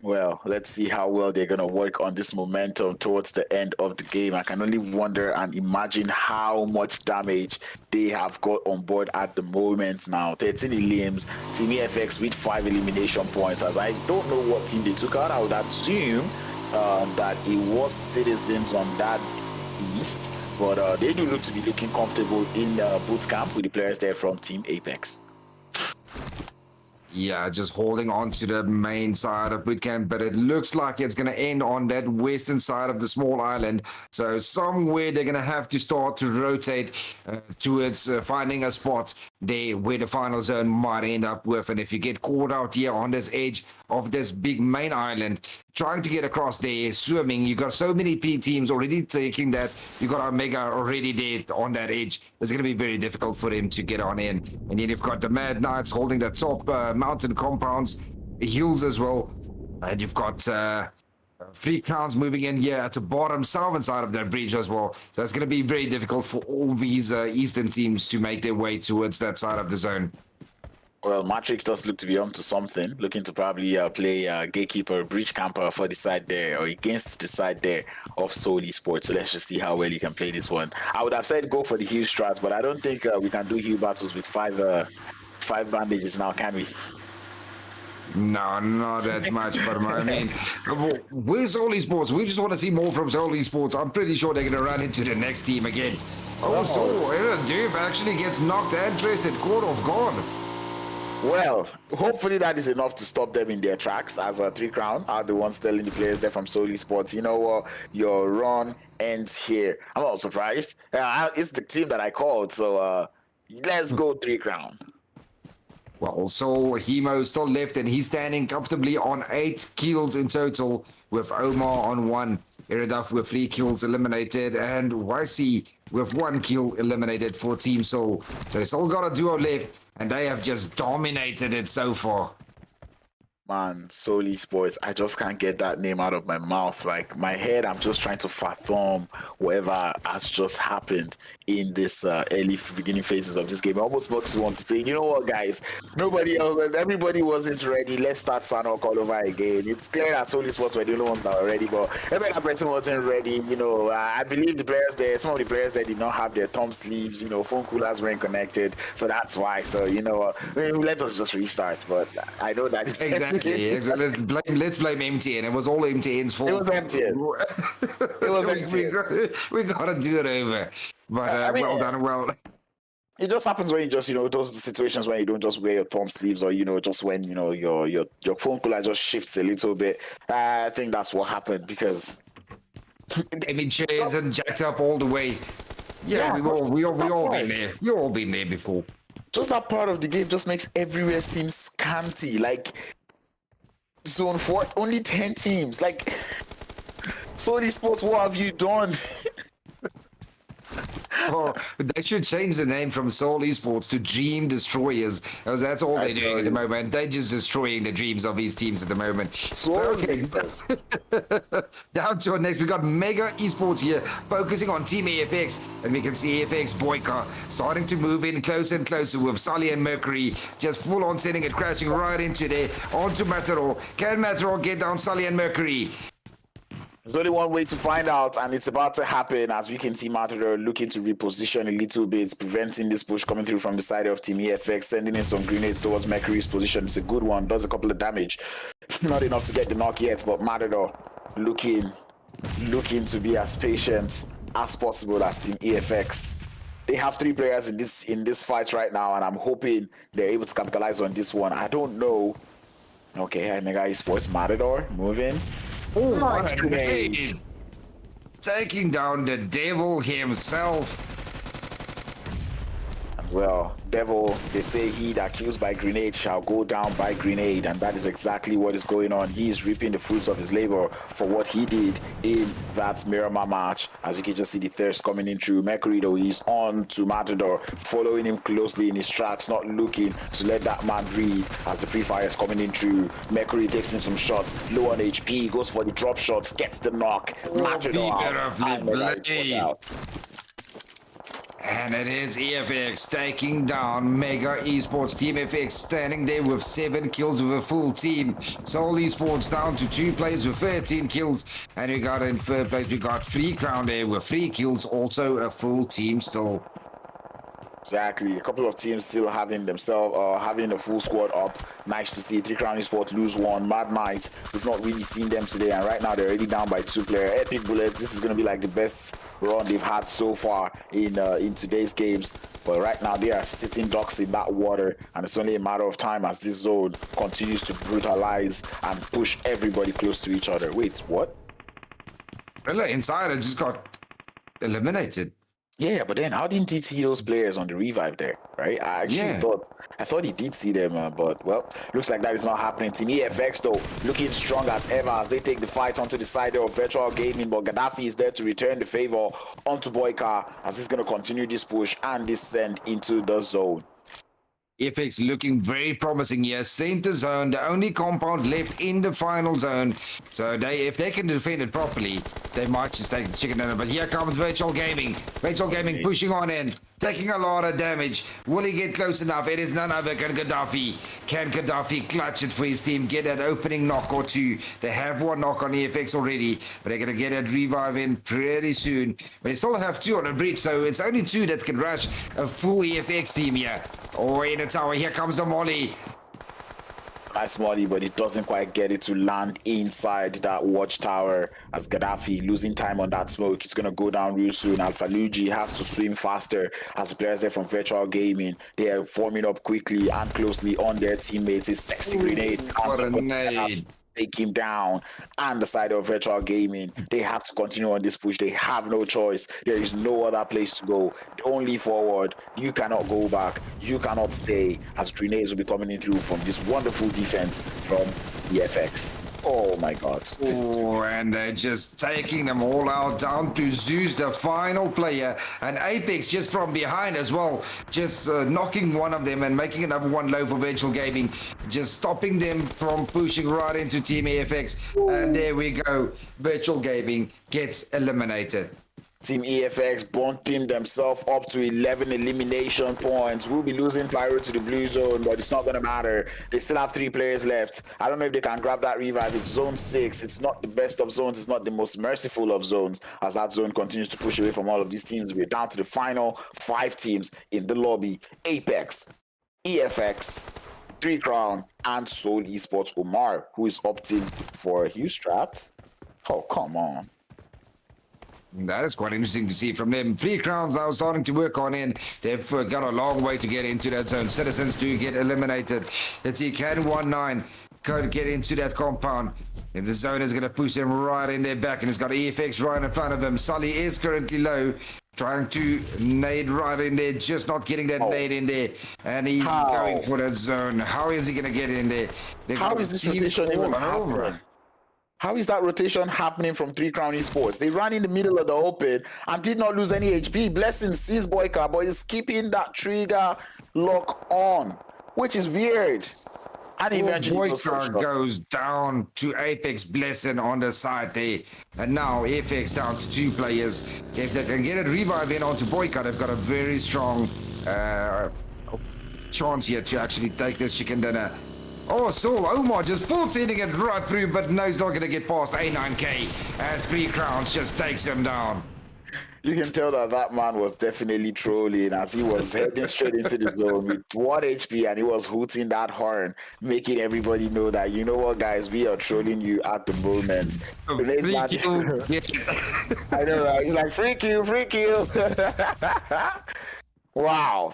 Well, let's see how well they're going to work on this momentum towards the end of the game. I can only wonder and imagine how much damage they have got on board at the moment now. 13 elims, Team EFX with 5 elimination points. As I don't know what team they took out, I would assume that it was Sidizens on that list. But they do look to be looking comfortable in boot camp with the players there from Team Apex. Yeah, just holding on to the main side of bootcamp, but it looks like it's going to end on that western side of the small island. So somewhere they're going to have to start to rotate towards finding a spot there where the final zone might end up with. And if you get caught out here on this edge of this big main island, trying to get across there, swimming, you got so many P teams already taking that. You got IMEGA already there on that edge. It's going to be very difficult for them to get on in. And then you've got the Mad Knights holding the top mountain compounds, hills as well. And you've got 3 Crowns moving in here at the bottom southern side of that bridge as well. So it's going to be very difficult for all these eastern teams to make their way towards that side of the zone. Well, Matrix does look to be onto something, looking to probably play gatekeeper, breach camper for the side there, or against the side there of Horz Esports. So let's just see how well he can play this one. I would have said go for the heal strats, but I don't think we can do heal battles with 5 bandages now, can we? No, not that much, but I mean, where's Horz Esports? We just want to see more from Horz Esports. I'm pretty sure they're going to run into the next team again. Oh, so Dave actually gets knocked and first at caught off guard. Well, hopefully that is enough to stop them in their tracks, as 3 Crown are the ones telling the players there from Horz Esports, you know what, your run ends here. I'm not surprised. It's the team that I called, so let's go 3 Crown. Well, so Hemo still left, and he's standing comfortably on 8 kills in total, with Omar on 1. Iradaf with 3 kills eliminated, and YC with 1 kill eliminated for Team Soul. So they still got a duo left, and they have just dominated it so far. Man, Soul Esports, I just can't get that name out of my mouth. Like my head, I'm just trying to fathom whatever has just happened in this early beginning phases of this game. It almost makes me want to say, you know what, guys? Nobody else, everybody wasn't ready. Let's start Sanok all over again. It's clear that Soul Esports were the only ones that were ready, but every other person wasn't ready. You know, I believe the players there, some of the players there did not have their thumb sleeves. You know, phone coolers weren't connected, so that's why. So you know, let us just restart. But I know that it's Exactly. Let's blame MTN. It was all MTN's fault. It was MTN. It was MTN. We gotta do it over. But I mean, well done. Well, it just happens when you just, you know, those situations when you don't just wear your thumb sleeves, or you know, just when you know your phone cooler just shifts a little bit. I think that's what happened because images and jacked up all the way. Yeah, we all been there. You all been there before. just that part of the game just makes everywhere seem scanty. Like Zone 4, only 10 teams. Like, Soul Esports, what have you done? Oh, they should change the name from Soul Esports to Dream Destroyers, because that's all they're doing at the moment. They're just destroying the dreams of these teams at the moment. Okay, down to our next. We got IMEGA Esports here, focusing on Team AFX, and we can see AFX Boyka starting to move in closer and closer with Sully and Mercury just full on sending it, crashing right into there, onto Matador. Can Matador get down Sully and Mercury? There's only one way to find out, and it's about to happen. As we can see, Matador looking to reposition a little bit, preventing this push coming through from the side of Team EFX, sending in some grenades towards Mercury's position. It's a good one, does a couple of damage. Not enough to get the knock yet, but Matador looking to be as patient as possible as Team EFX. They have 3 players in this fight right now, and I'm hoping they're able to capitalize on this one. I don't know. Okay, IMEGA Esports, Matador moving. Oh, what a grenade! Taking down the devil himself. Well, devil, they say he that kills by grenade shall go down by grenade, and that is exactly what is going on. He is reaping the fruits of his labor for what he did in that Miramar match. As you can just see the thirst coming in through. Mercury, though, he's on to Matador, following him closely in his tracks, not looking to let that man breathe as the pre-fire is coming in through. Mercury takes in some shots, low on HP, goes for the drop shots, gets the knock. Matador out. And it is EFX taking down IMEGA Esports. Team FX standing there with 7 kills with a full team. Soul Esports down to 2 players with 13 kills. And we got in third place, we got Free Crown there with 3 kills. Also a full team still. Exactly. A couple of teams still having themselves, having a full squad up. Nice to see. 3 Crown Esports lose 1. Mad Knight, we've not really seen them today, and right now they're already down by 2 players. Epic Bullets, this is going to be like the best run they've had so far in today's games. But right now they are sitting ducks in that water, and it's only a matter of time as this zone continues to brutalize and push everybody close to each other. Wait, what? Rila Insider just got eliminated. Yeah, but then how didn't he see those players on the revive there, right? I actually thought he did see them, but well, looks like that is not happening. Team EFX though, looking strong as ever as they take the fight onto the side of Virtual Gaming, but Gaddafi is there to return the favor onto Boyka as he's going to continue this push and descend into the zone. FX looking very promising here. Center zone, the only compound left in the final zone. So if they can defend it properly, they might just take the chicken dinner. But here comes Virtual Gaming. Virtual Gaming pushing on in, taking a lot of damage. Will he get close enough? It is none other than Gaddafi. Can Gaddafi clutch it for his team? Get that opening knock or 2. They have 1 knock on EFX already, but they're going to get that revive in pretty soon. But they still have 2 on the bridge, so it's only 2 that can rush a full EFX team here. Oh, in the tower, here comes the molly. Nice molly, but it doesn't quite get it to land inside that watchtower as Gaddafi losing time on that smoke. It's going to go down real soon. Alpha Luigi has to swim faster as the players there from Virtual Gaming. They are forming up quickly and closely on their teammates. His sexy grenade. What a nade. Take him down, and the side of Virtual Gaming, they have to continue on this push. They have no choice. There is no other place to go, only forward. You cannot go back, you cannot stay, as grenades will be coming in through from this wonderful defense from the FX. Oh my God. Oh, and they're just taking them all out down to Zeus, the final player, and Apex just from behind as well, just knocking one of them and making another one low for Virtual Gaming, just stopping them from pushing right into Team EFX. And there we go, Virtual Gaming gets eliminated. Team EFX bumping themselves up to 11 elimination points. We'll be losing Pyro to the blue zone, but it's not going to matter. They still have 3 players left. I don't know if they can grab that revive. It's zone 6. It's not the best of zones. It's not the most merciful of zones, as that zone continues to push away from all of these teams. We're down to the final 5 teams in the lobby. Apex, EFX, 3 Crown, and Soul Esports Omar, who is opting for a huge strat. Oh, come on. That is quite interesting to see from them. 3 Crowns now starting to work on in. They've got a long way to get into that zone. Citizens do get eliminated. Let's see, can 1-9 get into that compound? If the zone is going to push them right in their back, and it's got EFX right in front of him. Sully is currently low, trying to nade right in there, just not getting that nade in there. And he's going for that zone. How is he going to get in there? How is this rotation even happening? How is that rotation happening from 3 Crown Esports? They ran in the middle of the open and did not lose any HP. Blessing sees Boyka, but is keeping that trigger lock on, which is weird. And eventually Boyka goes down to Apex Blessing on the side there. And now FX down to 2 players. If they can get a revive in onto Boyka, they've got a very strong chance here to actually take this chicken dinner. Oh, so Omar just full sending it right through, but no, he's not going to get past A9K as 3 Crowns just takes him down. You can tell that that man was definitely trolling as he was heading straight into the zone with 1 HP, and he was hooting that horn, making everybody know that, you know what, guys, we are trolling you at the moment. Oh, I know, right? He's like, free kill, free kill. Wow.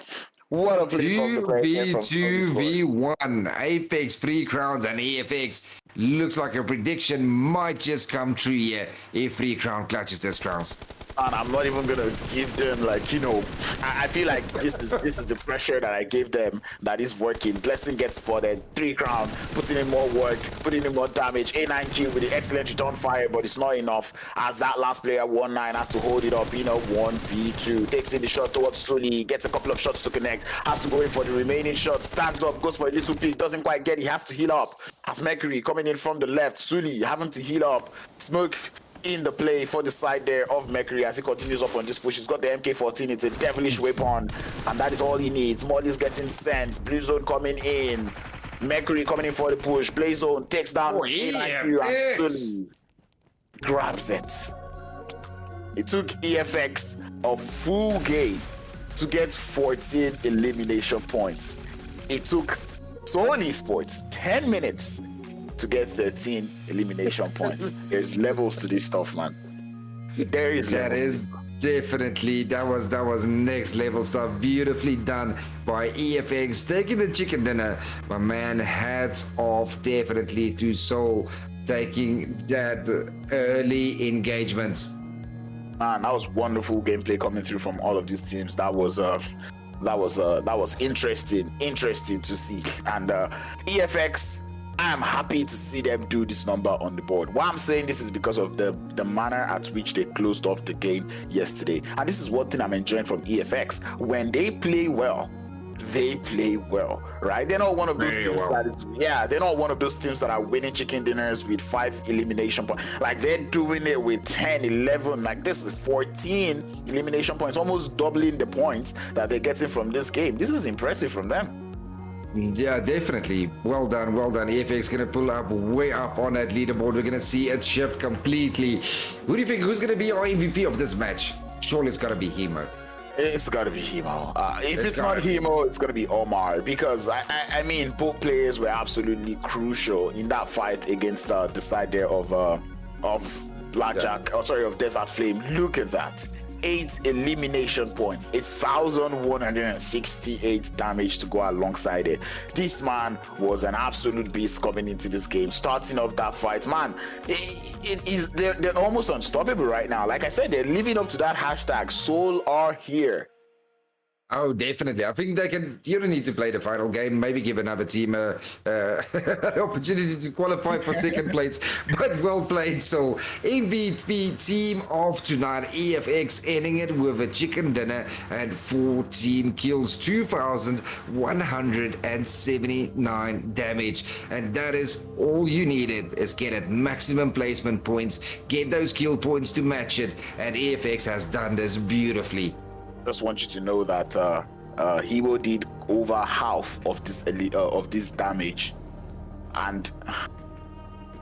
What a play from the player from 2v1. Apex, 3 Crowns, and EFX. Looks like a prediction might just come true here if 3 Crown clutches this Crowns. And I'm not even gonna give them, like, you know, I feel like this is the pressure that I gave them that is working. Blessing gets spotted, 3 Crown, putting in more work, putting in more damage. A9Q with the excellent return fire, but it's not enough as that last player 1-9 has to hold it up. You know, 1v2 takes in the shot towards Sully, gets a couple of shots to connect, has to go in for the remaining shots, stands up, goes for a little peek, doesn't quite get it, has to heal up. Has Mercury coming in from the left, Sully having to heal up, Smoke in the play for the side there of Mercury as he continues up on this push. He's got the MK14. It's a devilish weapon, and that is all he needs. Molly's getting sent. Blue zone coming in. Mercury coming in for the push. Play zone takes down A9Q and Sully grabs it. It took EFX a full game to get 14 elimination points. It took Soul Esports 10 minutes to get 13 elimination points. There's levels to this stuff, man. There is that levels. Is definitely that was next level stuff. Beautifully done by EFX, taking the chicken dinner. My man, hats off definitely to Soul, taking that early engagements. Man, that was wonderful gameplay coming through from all of these teams. That was interesting to see. And EFX, I'm happy to see them do this number on the board. Why I'm saying this is because of the manner at which they closed off the game yesterday. And this is one thing I'm enjoying from EFX. When they play well, right? They're not one of those teams they're not one of those teams that are winning chicken dinners with 5 elimination points. Like, they're doing it with 10, 11. Like, this is 14 elimination points, almost doubling the points that they're getting from this game. This is impressive from them. Yeah, definitely. Well done, well done. EFX gonna pull up way up on that leaderboard. We're gonna see it shift completely. Who do you think who's gonna be our MVP of this match? Surely it's gotta be Hemo. It's gotta be Hemo. If it's not Hemo, it's gonna be Omar, because I mean, both players were absolutely crucial in that fight against the side there of Blackjack. Oh, sorry, of Desert Flame. Look at that. 8 elimination points, 1,168 damage to go alongside it. This man was an absolute beast coming into this game, starting off that fight. Man, they're almost unstoppable right now. Like I said, they're living up to that hashtag Soul are here. Oh, definitely. I think they can. You don't need to play the final game. Maybe give another team an opportunity to qualify for second place. But well played. So MVP team of tonight, EFX, ending it with a chicken dinner and 14 kills, 2,179 damage, and that is all you needed. Is get at maximum placement points, get those kill points to match it, and EFX has done this beautifully. Just want you to know that Hero did over half of this damage, and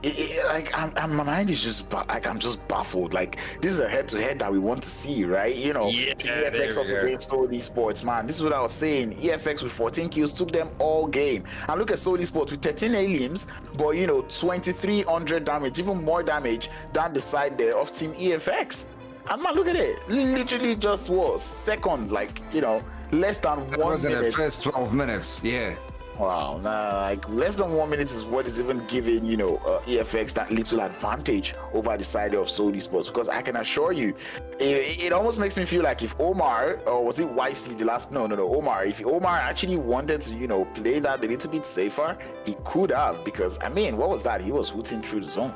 my mind is just I'm just baffled. Like, this is a head-to-head that we want to see, right? You know, EFX up against Horz Esports, man. This is what I was saying. EFX with 14 kills took them all game, and look at Horz Esports with 13 aliens, but 2,300 damage, even more damage than the side there of Team EFX. And man, look at it. Literally just seconds, less than 1 minute. That was in the first 12 minutes, yeah. Wow, like less than 1 minute is what is even giving, EFX that little advantage over the side of Horz Esports. Because I can assure you, it almost makes me feel like if Omar, or was it YC the last? No, Omar. If Omar actually wanted to, play that a little bit safer, he could have. Because, I mean, what was that? He was hooting through the zone.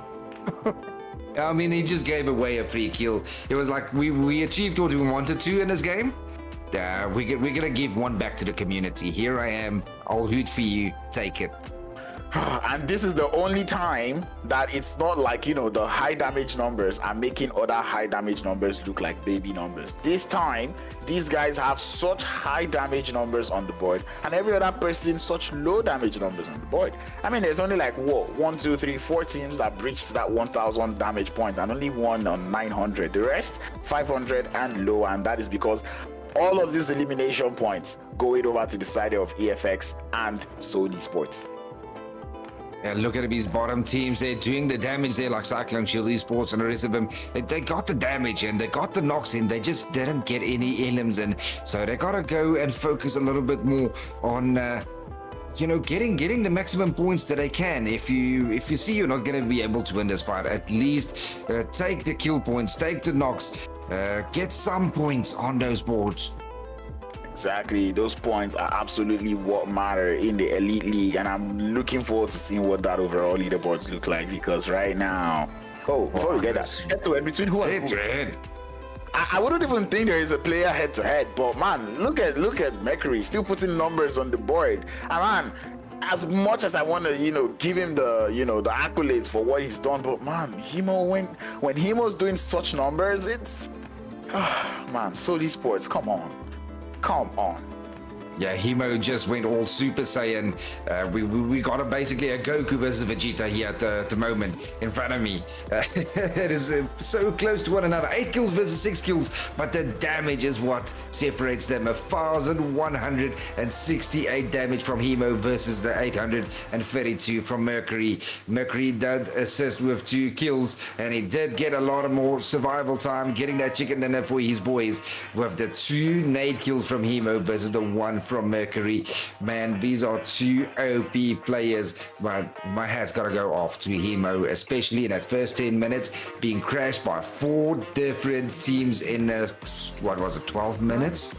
I mean, he just gave away a free kill. It was like we achieved what we wanted to in this game. We're gonna give one back to the community. Here I am. I'll hoot for you. Take it. And this is the only time that it's not like, the high damage numbers are making other high damage numbers look like baby numbers. This time, these guys have such high damage numbers on the board, and every other person such low damage numbers on the board. I mean, there's only like 1, 2, 3, 4 teams that breached that 1,000 damage point, and only one on 900. The rest 500 and low, and that is because all of these elimination points going over to the side of EFX and Horz Esports. Yeah, look at these bottom teams. They're doing the damage there, like Cyclone Shield Esports and the rest of them. They got the damage and they got the knocks in. They just didn't get any elims in. So they got to go and focus a little bit more on, getting the maximum points that they can. If you see you're not going to be able to win this fight, at least take the kill points, take the knocks, get some points on those boards. Exactly, those points are absolutely what matter in the Elite League, and I'm looking forward to seeing what that overall leaderboards look like, because right now, before we get that, head-to-head between who and who? I wouldn't even think there is a player head-to-head, but man, look at Mercury still putting numbers on the board, and man, as much as I want to, give him the, the accolades for what he's done, but man, Hemo, when Hemo's doing such numbers, it's, man, Horz Esports, come on. Yeah, Hemo just went all Super Saiyan. We got basically a Goku versus Vegeta here at the moment in front of me. It is so close to one another. 8 kills versus 6 kills, but the damage is what separates them. 1,168 damage from Hemo versus the 832 from Mercury. Mercury did assist with 2 kills, and he did get a lot of more survival time, getting that chicken dinner for his boys with the 2 nade kills from Hemo versus the 1 from Mercury. Man, these are 2 OP players, but my hat's got to go off to Hemo, especially in that first 10 minutes, being crashed by 4 different teams in 12 minutes?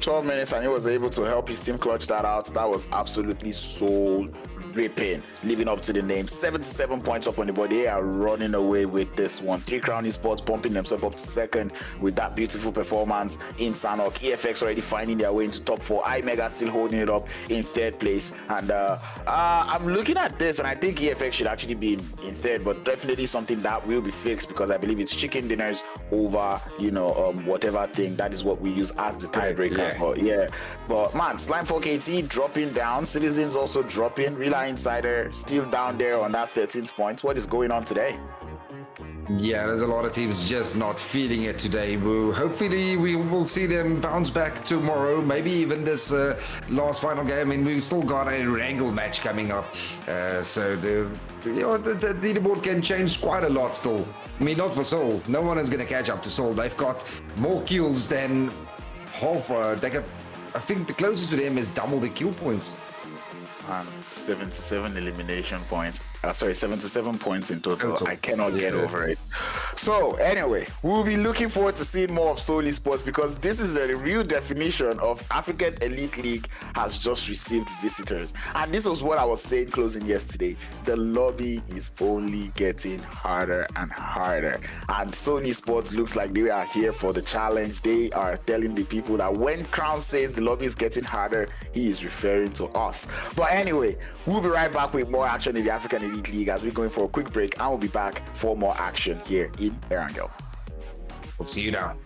12 minutes, and he was able to help his team clutch that out. That was absolutely soul ripping, living up to the name. 77 points up on the board. They are running away with this one. 3 Crown Esports bumping themselves up to second with that beautiful performance in Sanok. EFX already finding their way into top 4. IMEGA still holding it up in 3rd place. And I'm looking at this, and I think EFX should actually be in 3rd, but definitely something that will be fixed, because I believe it's chicken dinners over, whatever thing. That is what we use as the tiebreaker. But man, Slime 4KT dropping down. Sidizens also dropping. Rila Insider still down there on that 13th point. What is going on today? Yeah, there's a lot of teams just not feeling it today. Hopefully we will see them bounce back tomorrow, maybe even this last final game. I mean, we've still got a wrangle match coming up, so the leaderboard can change quite a lot still. I mean, not for Seoul. No one is going to catch up to Seoul. They've got more kills than half. I think the closest to them is double the kill points. And 77 elimination points. sorry, 77 points in total. Total. I cannot get Yeah. over it. So anyway, we'll be looking forward to seeing more of Soul Esports because this is the real definition of African Elite League has just received visitors. And this was what I was saying closing yesterday. The lobby is only getting harder and harder. And Soul Esports looks like they are here for the challenge. They are telling the people that when Crown says the lobby is getting harder, he is referring to us. But anyway, we'll be right back with more action in the African Elite League as we're going for a quick break, and we'll be back for more action here in Erangel. We'll see you now.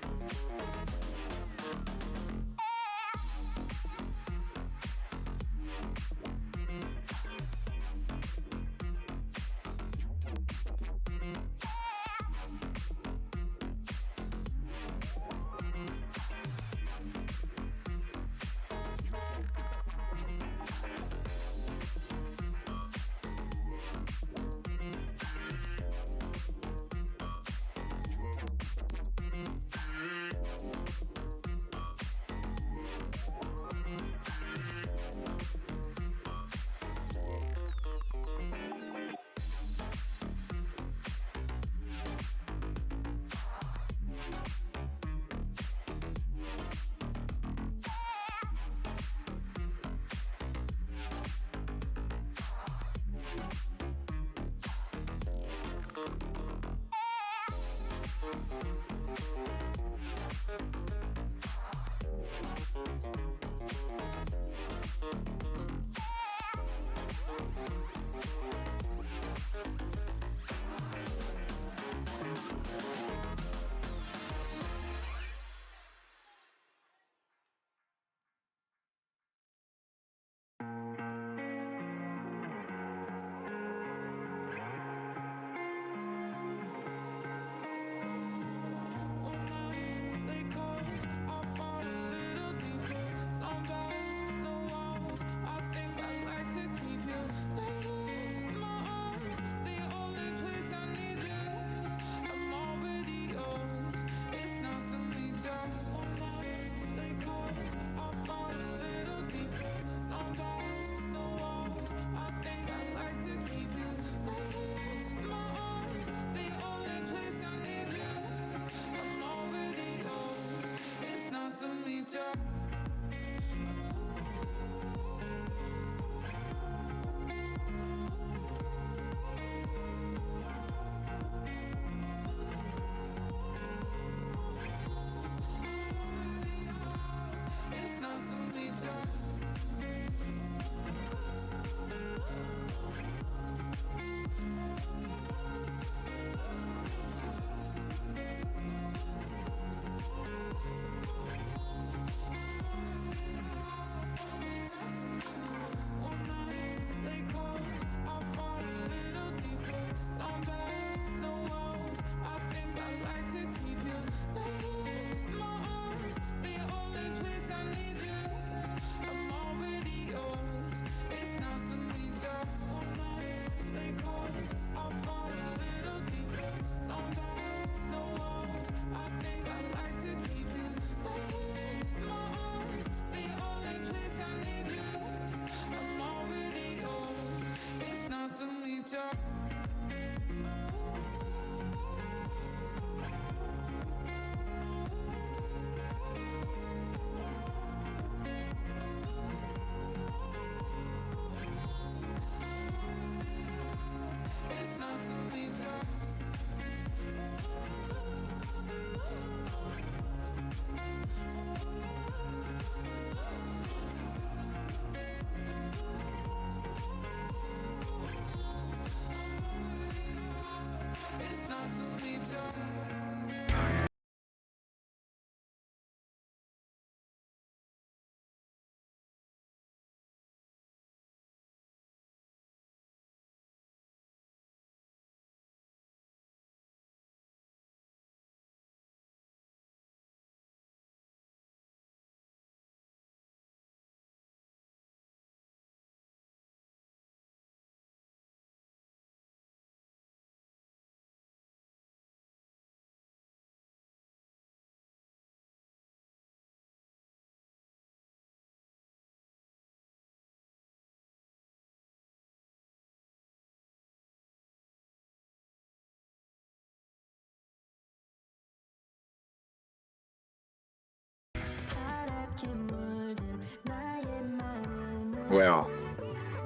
Well,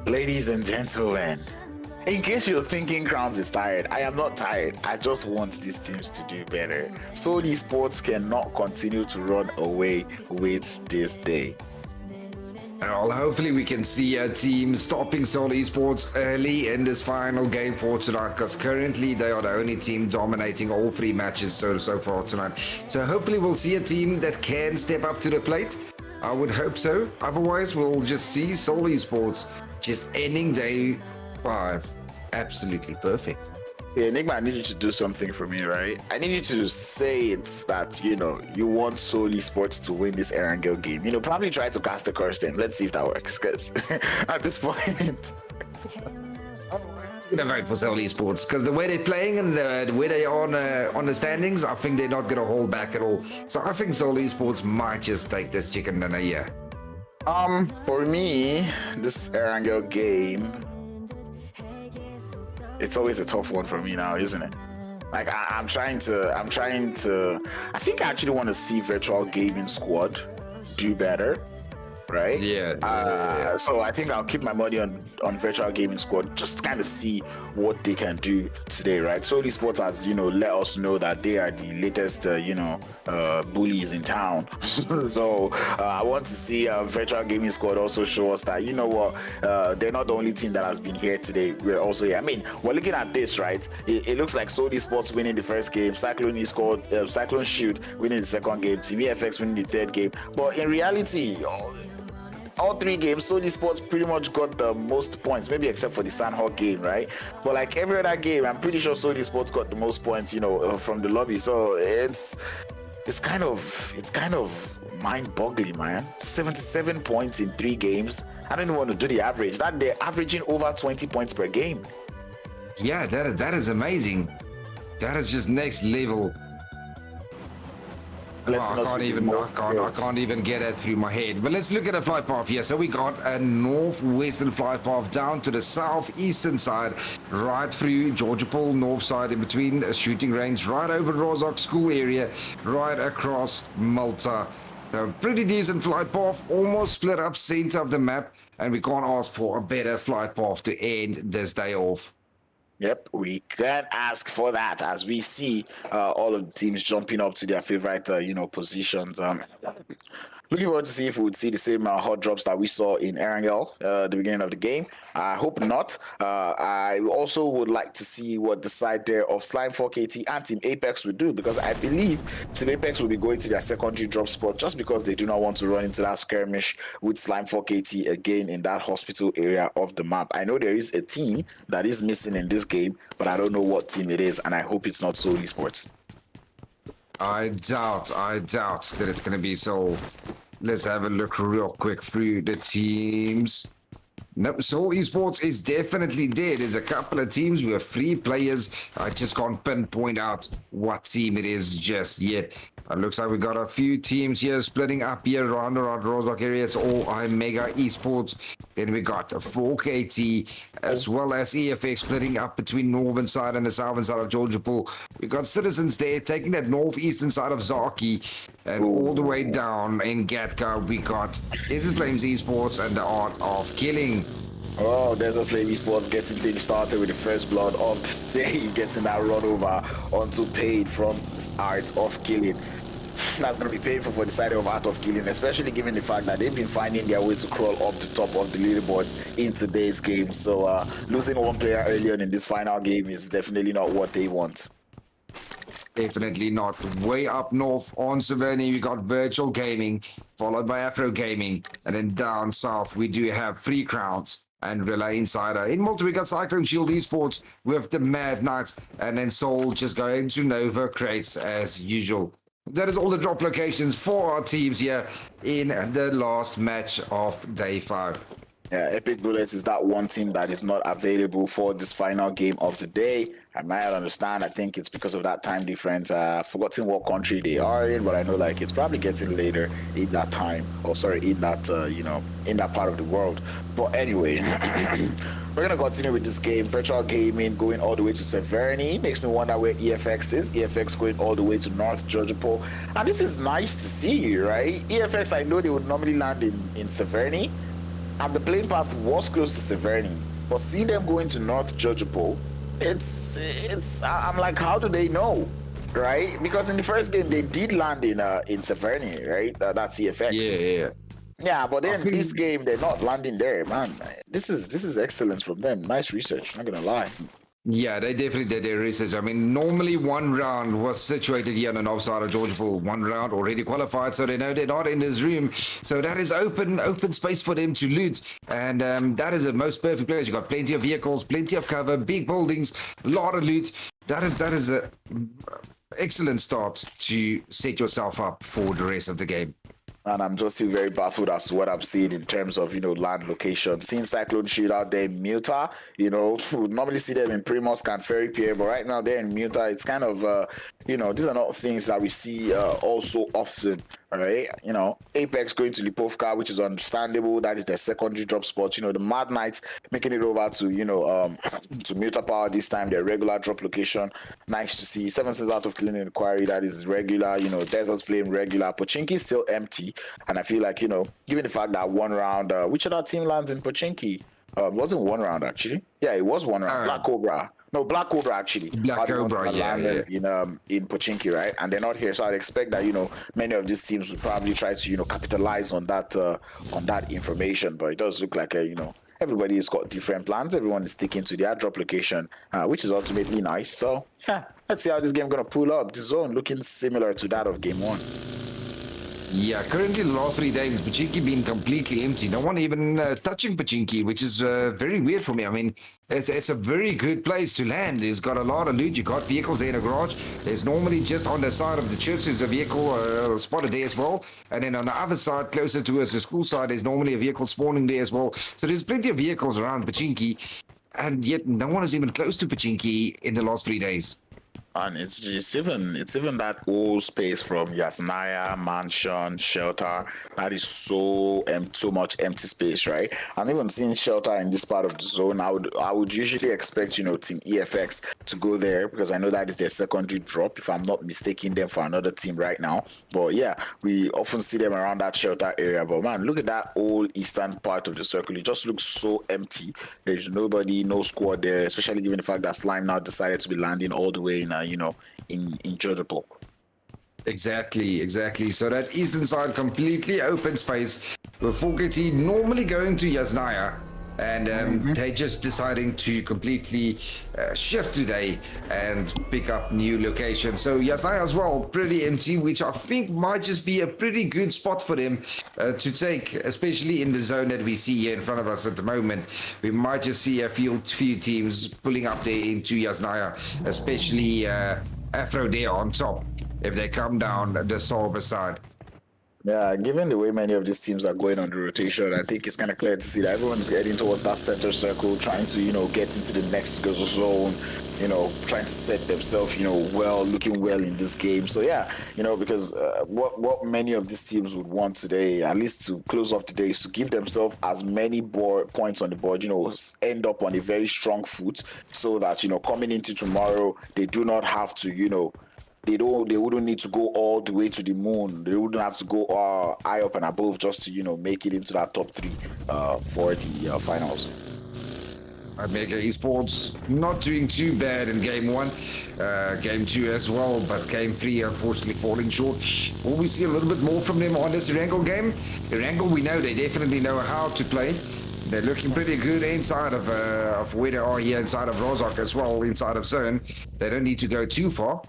ladies and gentlemen, in case you're thinking Crowns is tired, I am not tired. I just want these teams to do better. So these sports cannot continue to run away with this day. Well, hopefully we can see a team stopping Seoul Esports early in this final game for tonight, because currently they are the only team dominating all three matches so far tonight. So hopefully we'll see a team that can step up to the plate. I would hope so. Otherwise, we'll just see Seoul Esports just ending day 5 absolutely perfect. Yeah, Enigma, I need you to do something for me, right? I need you to say it's that, you want Seoul Esports to win this Erangel game. Probably try to cast a curse then. Let's see if that works, because at this point... I'm gonna vote for Seoul Esports, because the way they're playing and the way they are on the standings, I think they're not gonna hold back at all. So I think Seoul Esports might just take this chicken dinner here. For me, this Erangel game... It's always a tough one for me now, isn't it? Like I think I actually want to see Virtual Gaming Squad do better, right? Yeah. So I think I'll keep my money on Virtual Gaming Squad, just to kind of see what they can do today, right? Seoul Esports has, let us know that they are the latest, bullies in town. So I want to see Virtual Gaming Squad also show us that, they're not the only team that has been here today. We're also here. I mean, we're looking at this, right? It looks like Seoul Esports winning the first game, Cyclone Shield winning the second game, Team EFX winning the third game. But in reality, all 3 games, Seoul Esports pretty much got the most points, maybe except for the Sandhawk game, right? But like every other game, I'm pretty sure Seoul Esports got the most points, from the lobby. So it's kind of mind-boggling, man. 77 points in 3 games. I don't even want to do the average. That they're averaging over 20 points per game. Yeah, that is amazing. That is just next level. I can't even get it through my head. But let's look at a flight path here. So we got a northwestern flight path down to the southeastern side, right through Georgia Pool, north side, in between a shooting range, right over Rozok school area, right across Malta. A pretty decent flight path, almost split up center of the map, and we can't ask for a better flight path to end this day off. Yep, we can ask for that as we see all of the teams jumping up to their favorite, positions. Looking forward to see if we would see the same hot drops that we saw in Erangel the beginning of the game. I hope not. I also would like to see what the side there of Slime 4KT and Team Apex would do, because I believe Team Apex will be going to their secondary drop spot just because they do not want to run into that skirmish with Slime 4KT again in that hospital area of the map. I know there is a team that is missing in this game, but I don't know what team it is, and I hope it's not Seoul Esports. I doubt that it's going to be Seoul. Let's have a look real quick through the teams. No, Seoul Esports is definitely there. There's a couple of teams with 3 players. I just can't pinpoint out what team it is just yet. It looks like we got a few teams here splitting up here around Rozok area. It's all IMEGA Esports. Then we got 4KT as well as EFX splitting up between northern side and the southern side of Georgia Pool. We got Sidizens there taking that northeastern side of Zaki, and all the way down in Gatka we got Desert Flames Esports and the Art of Killing. Oh, Desert Flame Esports getting things started with the first blood of the day, getting that run over onto Paid from Art of Killing. That's going to be painful for the side of Art of Killing, especially given the fact that they've been finding their way to crawl up the top of the leaderboards in today's game. So losing one player early on in this final game is definitely not what they want. Definitely not. Way up north on Savannah, we got Virtual Gaming, followed by Afro Gaming, and then down south we do have 3 Crowns and Rila Insider. In Malta we got Cyclone Shield Esports with the Mad Knights, and then Seoul just going to Nova Crates as usual. That is all the drop locations for our teams here in the last match of day 5. Yeah, Epic Bullets is that one team that is not available for this final game of the day. I might not understand. I think it's because of that time difference. I've forgotten what country they are in, but I know like it's probably getting later in that time. Or sorry, in that in that part of the world. But anyway, we're gonna continue with this game. Virtual Gaming going all the way to Severny. Makes me wonder where EFX is. EFX going all the way to North Georgia Pool. And this is nice to see, right? EFX, I know they would normally land in Severny. and the playing path was close to Severny. But seeing them going to North Jojopo, I'm like, how do they know, right? Because in the first game they did land in Severny, right? That's CFX. Yeah, but then this game they're not landing there, man. This is excellence from them. Nice research. Not gonna lie. Yeah, they definitely did their research. I mean, normally one round was situated here on the north side of Georgeville. One round already qualified, so they know they're not in this room. So that is open space for them to loot. And that is a most perfect place. You got plenty of vehicles, plenty of cover, big buildings, a lot of loot. That is a excellent start to set yourself up for the rest of the game. And I'm just still very baffled as to what I'm seeing in terms of, land location. Seeing Cyclone Shield out there in Muta, we would normally see them in Primos, Ferry Pier, but right now they're in Muta. It's kind of, these are not things that we see also often, right? Apex going to Lipovka, which is understandable. That is their secondary drop spot. The Mad Knights making it over to, to Muta Power this time, their regular drop location. Nice to see. 7 Sins out of Clean Inquiry, that is regular. Desert Flame regular. Pochinki is still empty. And I feel like, given the fact that one round, which other team lands in Pochinki? Wasn't one round, actually. Yeah, it was one round. Black Cobra. No, Black Cobra, actually. Black Cobra, landed in Pochinki, right? And they're not here. So I'd expect that, many of these teams would probably try to, capitalize on that information. But it does look like, everybody has got different plans. Everyone is sticking to their drop location, which is ultimately nice. So, yeah, let's see how this game going to pull up. The zone looking similar to that of game 1. Yeah, currently the last 3 days, Pochinki being completely empty. No one even touching Pochinki, which is very weird for me. I mean, it's a very good place to land. It's got a lot of loot. You got vehicles there in a garage. There's normally just on the side of the church, there's a vehicle spotted there as well. And then on the other side, closer towards the school side, there's normally a vehicle spawning there as well. So there's plenty of vehicles around Pochinki. And yet no one is even close to Pochinki in the last 3 days. And it's even that old space from Yasnaya, Mansion, Shelter. That is so much empty space, right? And even seeing Shelter in this part of the zone, I would usually expect Team EFX to go there because I know that is their secondary drop, if I'm not mistaking them for another team right now. But yeah, we often see them around that Shelter area. But man, look at that old eastern part of the circle. It just looks so empty. There's nobody, no squad there, especially given the fact that Slime now decided to be landing all the way in in Jodhpur. Exactly. So that eastern side completely open space with 4KT normally going to Yasnaya, and they just deciding to completely shift today and pick up new locations. So Yasnaya as well, pretty empty, which I think might just be a pretty good spot for them to take, especially in the zone that we see here in front of us at the moment. We might just see a few teams pulling up there into Yasnaya, especially Afro there on top, if they come down the Starboard side. Yeah, given the way many of these teams are going on the rotation, I think it's kind of clear to see that everyone's heading towards that center circle, trying to, get into the next zone, trying to set themselves, looking well in this game. So yeah, because what many of these teams would want today, at least to close off today, is to give themselves as many points on the board, end up on a very strong foot, so that, coming into tomorrow, they do not have to, they wouldn't need to go all the way to the moon. They wouldn't have to go high up and above just to make it into that top 3 for the finals. IMEGA Esports not doing too bad in game 1, game 2 as well, but game 3 unfortunately falling short. Will we see a little bit more from them on this Erangel game? Erangel, we know they definitely know how to play. They're looking pretty good inside of where they are here inside of Rozak as well, inside of zone. They don't need to go too far.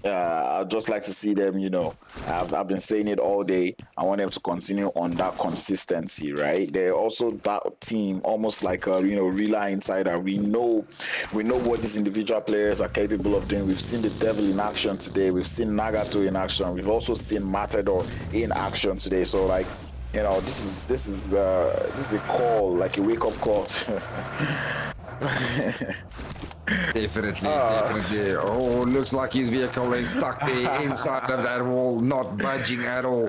I'd just like to see them, I've been saying it all day. I want them to continue on that consistency, right? They're also that team, almost like Rila Insider. We know what these individual players are capable of doing. We've seen the Devil in action today. We've seen Nagato in action. We've also seen Matador in action today. So this is a call, like a wake-up call. Definitely. Oh, looks like his vehicle is stuck there inside of that wall, not budging at all.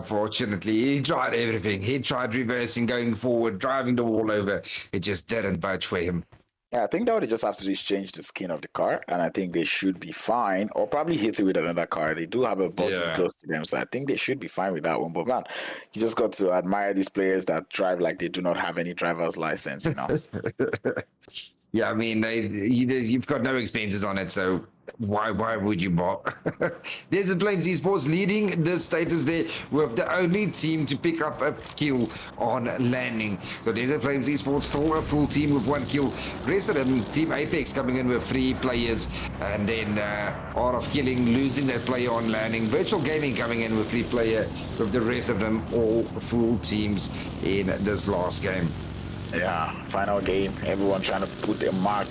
Fortunately, he tried everything. He tried reversing, going forward, driving the wall over. It just didn't budge for him. Yeah, I think that would just have to just change the skin of the car, and I think they should be fine, or probably hit it with another car. They do have a buggy Yeah. close to them, so I think they should be fine with that one. But man, you just got to admire these players that drive like they do not have any driver's license, you know? Yeah, I mean, you've got no expenses on it, so why would you bother? There's the Flames Esports leading the status there with the only team to pick up a kill on landing. So there's the Flames Esports, still a full team with 1 kill. Rest of them, Team Apex coming in with 3 players, and then Art of Killing losing that player on landing. Virtual Gaming coming in with 3 player, with the rest of them all full teams in this last game. Yeah, final game. Everyone trying to put a mark,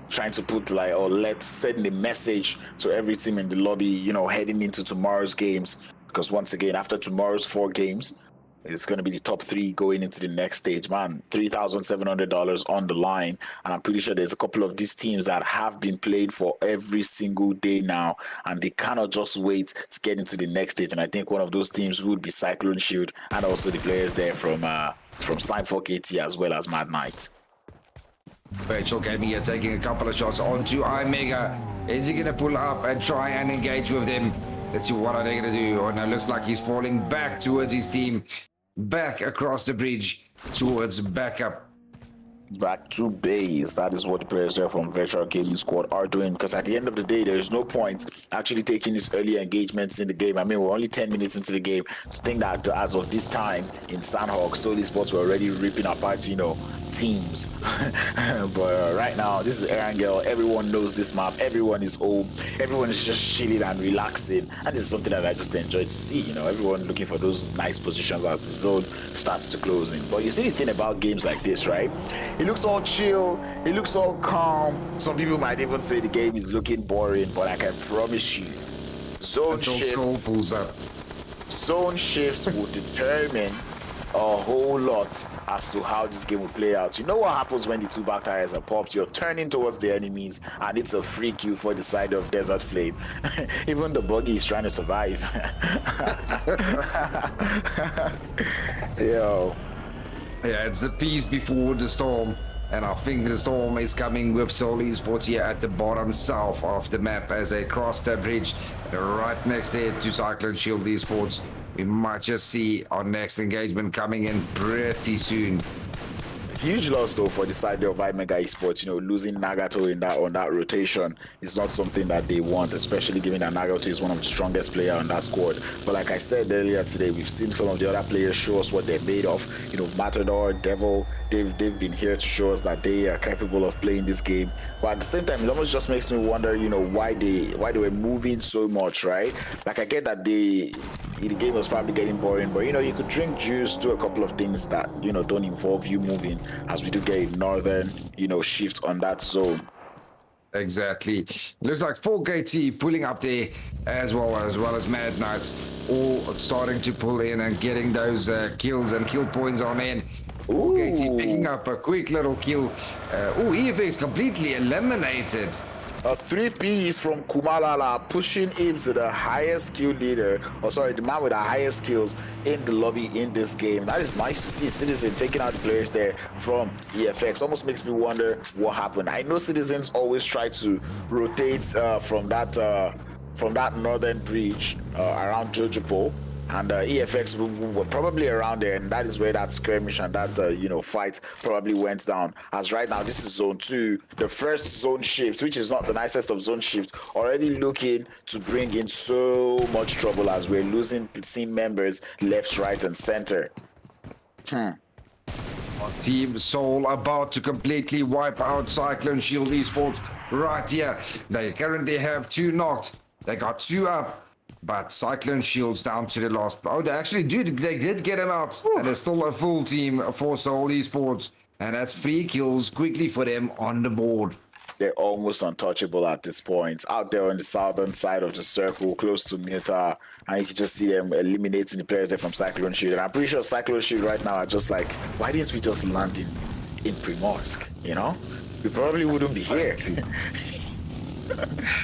trying to put like, or let's send the message to every team in the lobby, you know, heading into tomorrow's games. Because once again, after tomorrow's 4 games, it's going to be the top 3 going into the next stage. Man, $3,700 on the line. And I'm pretty sure there's a couple of these teams that have been played for every single day now, and they cannot just wait to get into the next stage. And I think one of those teams would be Cyclone Shield, and also the players there from Slime4 KT as well as Mad Knight. Virtual Gaming here taking a couple of shots onto IMEGA. Is he going to pull up and try and engage with them? Let's see what are they going to do. Oh no, looks like he's falling back towards his team. Back across the bridge towards backup. Back to base. That is what the players there from Virtual Gaming Squad are doing, because at the end of the day, there's no point actually taking these early engagements in the game. I mean, we're only 10 minutes into the game. So think that as of this time in Sandhawk, Horz Esports were already ripping apart, you know, teams. But right now, this is Erangel. Everyone knows this map. Everyone is home. Everyone is just chilling and relaxing. And this is something that I just enjoy to see. You know, everyone looking for those nice positions as the zone starts to close in. But you see the thing about games like this, right? It looks all chill. It looks all calm. Some people might even say the game is looking boring, but I can promise you, zone shifts will determine a whole lot as to how this game will play out. You know what happens when the 2 back tires are popped? You're turning towards the enemies, and it's a free kill for the side of Desert Flame. Even the buggy is trying to survive. Yo. Yeah, it's the peace before the storm. And I think the storm is coming with Horz Esports here at the bottom south of the map as they cross the bridge. Right next there to Cyclone Shield Esports. We might just see our next engagement coming in pretty soon. Huge loss though for the side of IMEGA Esports. You know, losing Nagato in that on that rotation is not something that they want, especially given that Nagato is one of the strongest players on that squad. But like I said earlier today, we've seen some of the other players show us what they're made of. You know, Matador, Devil, they've been here to show us that they are capable of playing this game. But at the same time, it almost just makes me wonder, you know, why they were moving so much, right? Like I get that the game was probably getting boring, but you know, you could drink juice, do a couple of things that, you know, don't involve you moving, as we do get a northern, you know, shift on that zone. Exactly. Looks like 4KT pulling up there as well as Mad Knights, all starting to pull in and getting those kills and kill points on in. 4KT picking up a quick little kill. EFX completely eliminated. A 3Ps from Kumalala pushing him to the highest kill leader, or sorry, the man with the highest kills in the lobby in this game. That is nice to see. Citizen taking out the players there from EFX. Almost makes me wonder what happened. I know Citizens always try to rotate from that northern bridge around Jojopo. And EFX were probably around there, and that is where that skirmish and that you know, fight probably went down. As right now, this is zone 2, the first zone shift, which is not the nicest of zone shifts, already looking to bring in so much trouble as we're losing team members left, right, and center. Team Soul about to completely wipe out Cyclone Shield Esports right here. They currently have 2 knocked. They got 2 up. But Cyclone Shield's down to the last. Oh, they did get him out. Ooh. And there's still a full team for Horz Esports. And that's 3 kills quickly for them on the board. They're almost untouchable at this point. Out there on the southern side of the circle, close to Muta. And you can just see them eliminating the players there from Cyclone Shield. And I'm pretty sure Cyclone Shield right now are just like, why didn't we just land in Primorsk? You know? We probably wouldn't be here.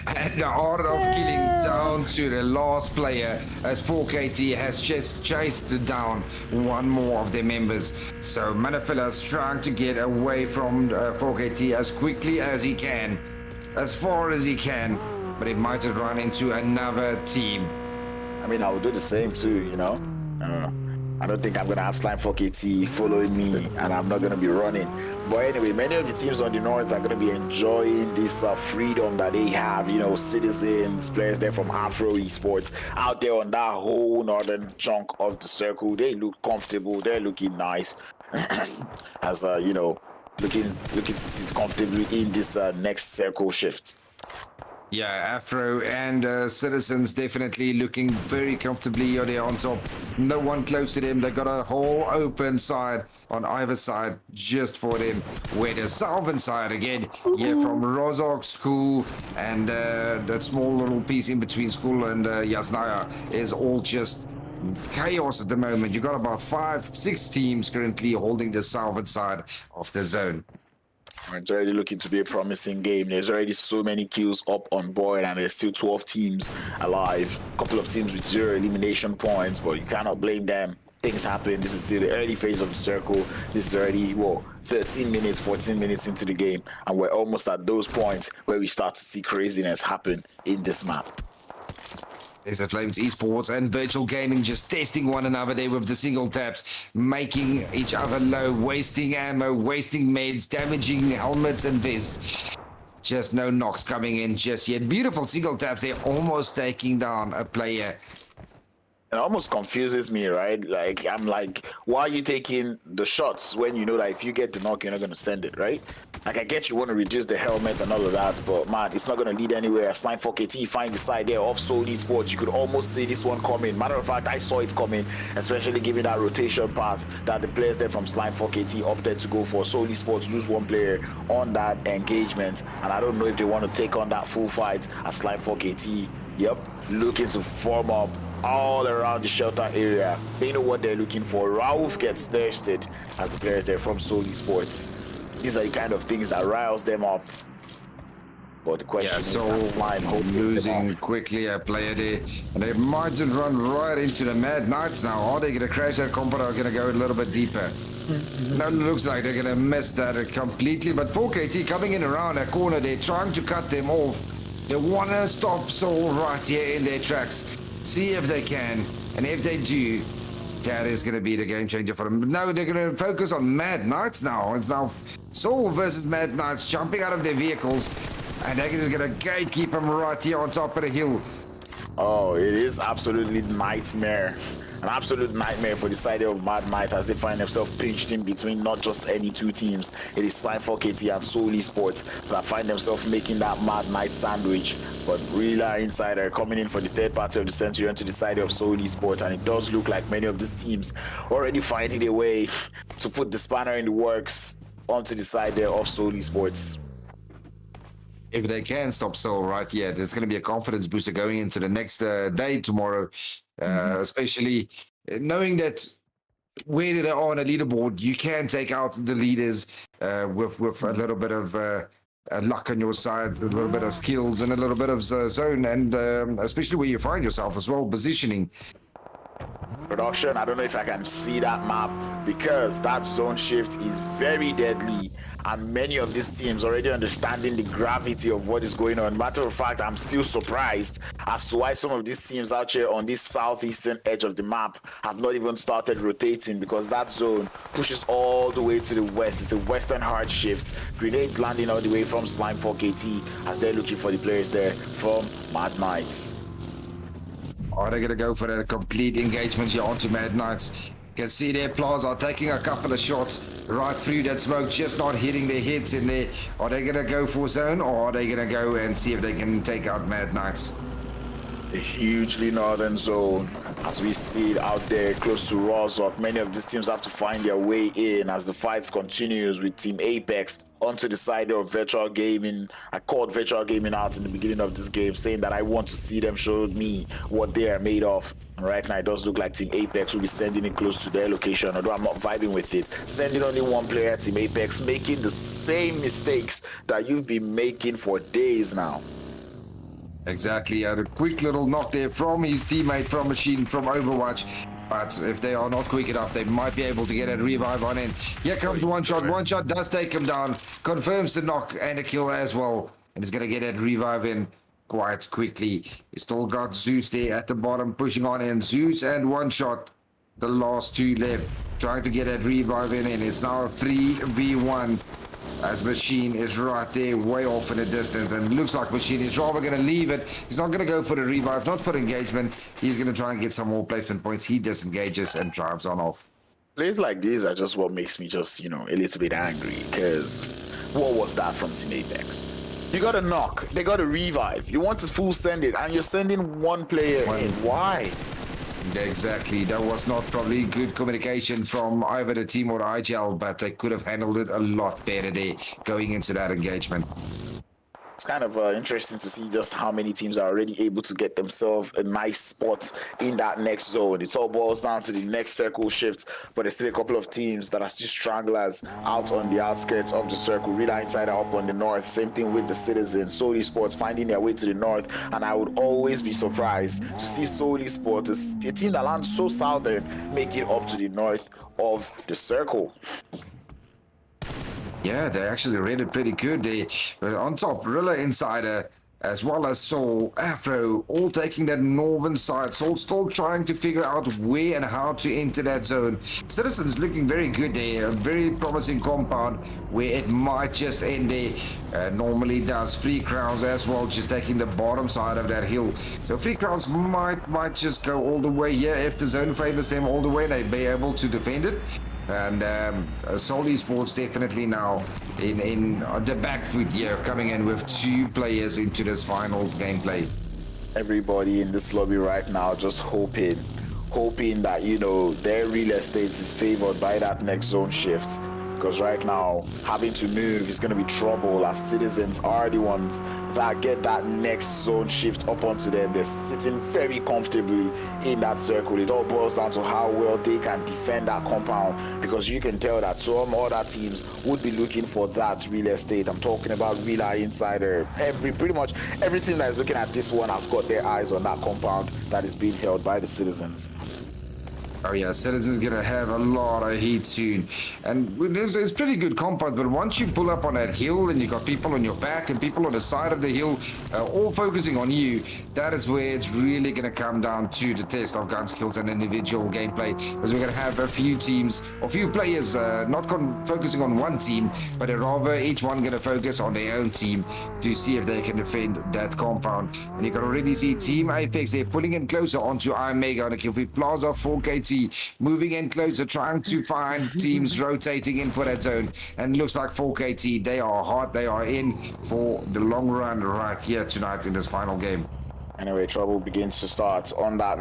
And the art of killing down to the last player as 4KT has just chased down one more of their members. So Manafila's trying to get away from 4KT as quickly as he can, as far as he can, but he might have run into another team. I mean, I would do the same too, you know. I don't think I'm gonna have Slime 4KT following me, and I'm not gonna be running. But anyway, many of the teams on the north are gonna be enjoying this freedom that they have. You know, Sidizens, players there from Afro Esports, out there on that whole northern chunk of the circle. They look comfortable. They're looking nice, as you know, looking to sit comfortably in this next circle shift. Yeah, Afro and Citizens definitely looking very comfortably on top. No one close to them. They got a whole open side on either side just for them. Where the southern side again, yeah, from Rozok School and that small little piece in between school and Yasnaya is all just chaos at the moment. You got about 5-6 teams currently holding the southern side of the zone. It's already looking to be a promising game. There's already so many kills up on board, and there's still 12 teams alive. A couple of teams with 0 elimination points, but you cannot blame them. Things happen. This is still the early phase of the circle. This is already, 13 minutes, 14 minutes into the game, and we're almost at those points where we start to see craziness happen in this map. There's the Flames Esports and Virtual Gaming just testing one another there with the single taps, making each other low, wasting ammo, wasting meds, damaging helmets and vests. Just no knocks coming in just yet. Beautiful single taps. They're almost taking down a player. It almost confuses me, right? Like, I'm like, why are you taking the shots when you know that if you get the knock, you're not going to send it, right? Like, I get you want to reduce the helmet and all of that, but man, it's not going to lead anywhere. Slime 4KT find the side there of Horz Esports. You could almost see this one coming. Matter of fact, I saw it coming, especially given that rotation path that the players there from Slime 4KT opted to go for. Horz Esports lose one player on that engagement, and I don't know if they want to take on that full fight as Slime 4KT. Yep, looking to form up all around the shelter area. They know what they're looking for. Rauf gets thirsted as the players there from Horz Esports. These are the kind of things that riles them up. But the question is, that Slime losing quickly a player there, and they might just run right into the Mad Knights now. Are they going to crash that combat or are going to go a little bit deeper? No, it looks like they're going to miss that completely. But 4KT coming in around that corner, they're trying to cut them off. They want to stop Soul right here in their tracks. See if they can, and if they do, that is going to be the game changer for them. But no, they're going to focus on Mad Knights now. It's now Soul versus Mad Knights jumping out of their vehicles, and they're just going to gatekeep them right here on top of the hill. Oh, it is absolutely nightmare. An absolute nightmare for the side of Mad Knight as they find themselves pinched in between not just any two teams. It is Slime 4KT and Horz Esports that find themselves making that Mad Knight sandwich. But Rila Insider coming in for the third party of the century onto the side of Horz Esports, and it does look like many of these teams already finding their way to put the spanner in the works onto the side there of Horz Esports. If they can stop Soul right here, there's going to be a confidence booster going into the next day tomorrow, especially knowing that where they are on a leaderboard, you can take out the leaders with a little bit of luck on your side, a little bit of skills and a little bit of zone, and especially where you find yourself as well, positioning. Production, I don't know if I can see that map because that zone shift is very deadly, and many of these teams already understanding the gravity of what is going on. Matter of fact, I'm still surprised as to why some of these teams out here on this southeastern edge of the map have not even started rotating, because that zone pushes all the way to the west. It's a western hard shift. Grenades landing all the way from Slime 4KT as they're looking for the players there from Mad Knights. Are they going to go for a complete engagement here onto Mad Knights? You can see their Plaza are taking a couple of shots right through that smoke, just not hitting their heads in there. Are they going to go for zone, or are they going to go and see if they can take out Mad Knights? A hugely northern zone as we see it out there close to Rozok. Many of these teams have to find their way in as the fights continues with Team Apex onto the side of Virtual Gaming. I called Virtual Gaming out in the beginning of this game, saying that I want to see them show me what they are made of. And right now it does look like Team Apex will be sending it close to their location, although I'm not vibing with it. Sending only one player, Team Apex, making the same mistakes that you've been making for days now. Exactly. A quick little knock there from his teammate from Machine from Overwatch. But if they are not quick enough, they might be able to get a revive on in. Here comes one shot. One shot does take him down. Confirms the knock and a kill as well. And he's going to get that revive in quite quickly. He's still got Zeus there at the bottom pushing on in. Zeus and one shot. The last two left. Trying to get that revive in. And it's now a 3v1. As Machine is right there, way off in the distance, and looks like Machine is rather going to leave it. He's not going to go for the revive, not for engagement. He's going to try and get some more placement points. He disengages and drives on off. Plays like these are just what makes me just, a little bit angry, because what was that from Team Apex? You got a knock, they got a revive, you want to full send it, and you're sending one player in. Why? Exactly. That was not probably good communication from either the team or the IGL, but they could have handled it a lot better there going into that engagement. It's kind of interesting to see just how many teams are already able to get themselves a nice spot in that next zone. It all boils down to the next circle shifts, but there's still a couple of teams that are still stranglers out on the outskirts of the circle. Rila Insider up on the north. Same thing with the Citizens. Horz Esports finding their way to the north, and I would always be surprised to see Horz Esports, a team that lands so southern, make it up to the north of the circle. Yeah, they actually read it pretty good. They on top, Rila Insider, as well as Soul, Afro, all taking that northern side. Soul still trying to figure out where and how to enter that zone. Citizens looking very good there. A very promising compound where it might just end there. Normally does. Free Crowns as well, just taking the bottom side of that hill. So Free Crowns might just go all the way here. If the zone favors them all the way, they be able to defend it. And Horz Esports definitely now in the back foot here, coming in with two players into this final gameplay. Everybody in this lobby right now just hoping that their real estate is favored by that next zone shift, because right now having to move is going to be trouble, as Citizens are the ones that get that next zone shift up onto them. They're sitting very comfortably in that circle. It all boils down to how well they can defend that compound, because you can tell that some other teams would be looking for that real estate. I'm talking about Rila Insider. Pretty much every team that is looking at this one has got their eyes on that compound that is being held by the Citizens. Oh yeah, Citizens gonna have a lot of heat soon, and it's pretty good compound. But once you pull up on that hill and you got people on your back and people on the side of the hill, all focusing on you, that is where it's really gonna come down to the test of gun skills and individual gameplay. Because we're gonna have a few teams, or few players, not focusing on one team, but rather each one gonna focus on their own team to see if they can defend that compound. And you can already see Team Apex, they're pulling in closer onto IMEGA on the Kilfi Plaza 4KT. Moving in closer, trying to find teams rotating in for that zone. And looks like 4KT, they are hot, they are in for the long run right here tonight in this final game. Anyway, trouble begins to start on that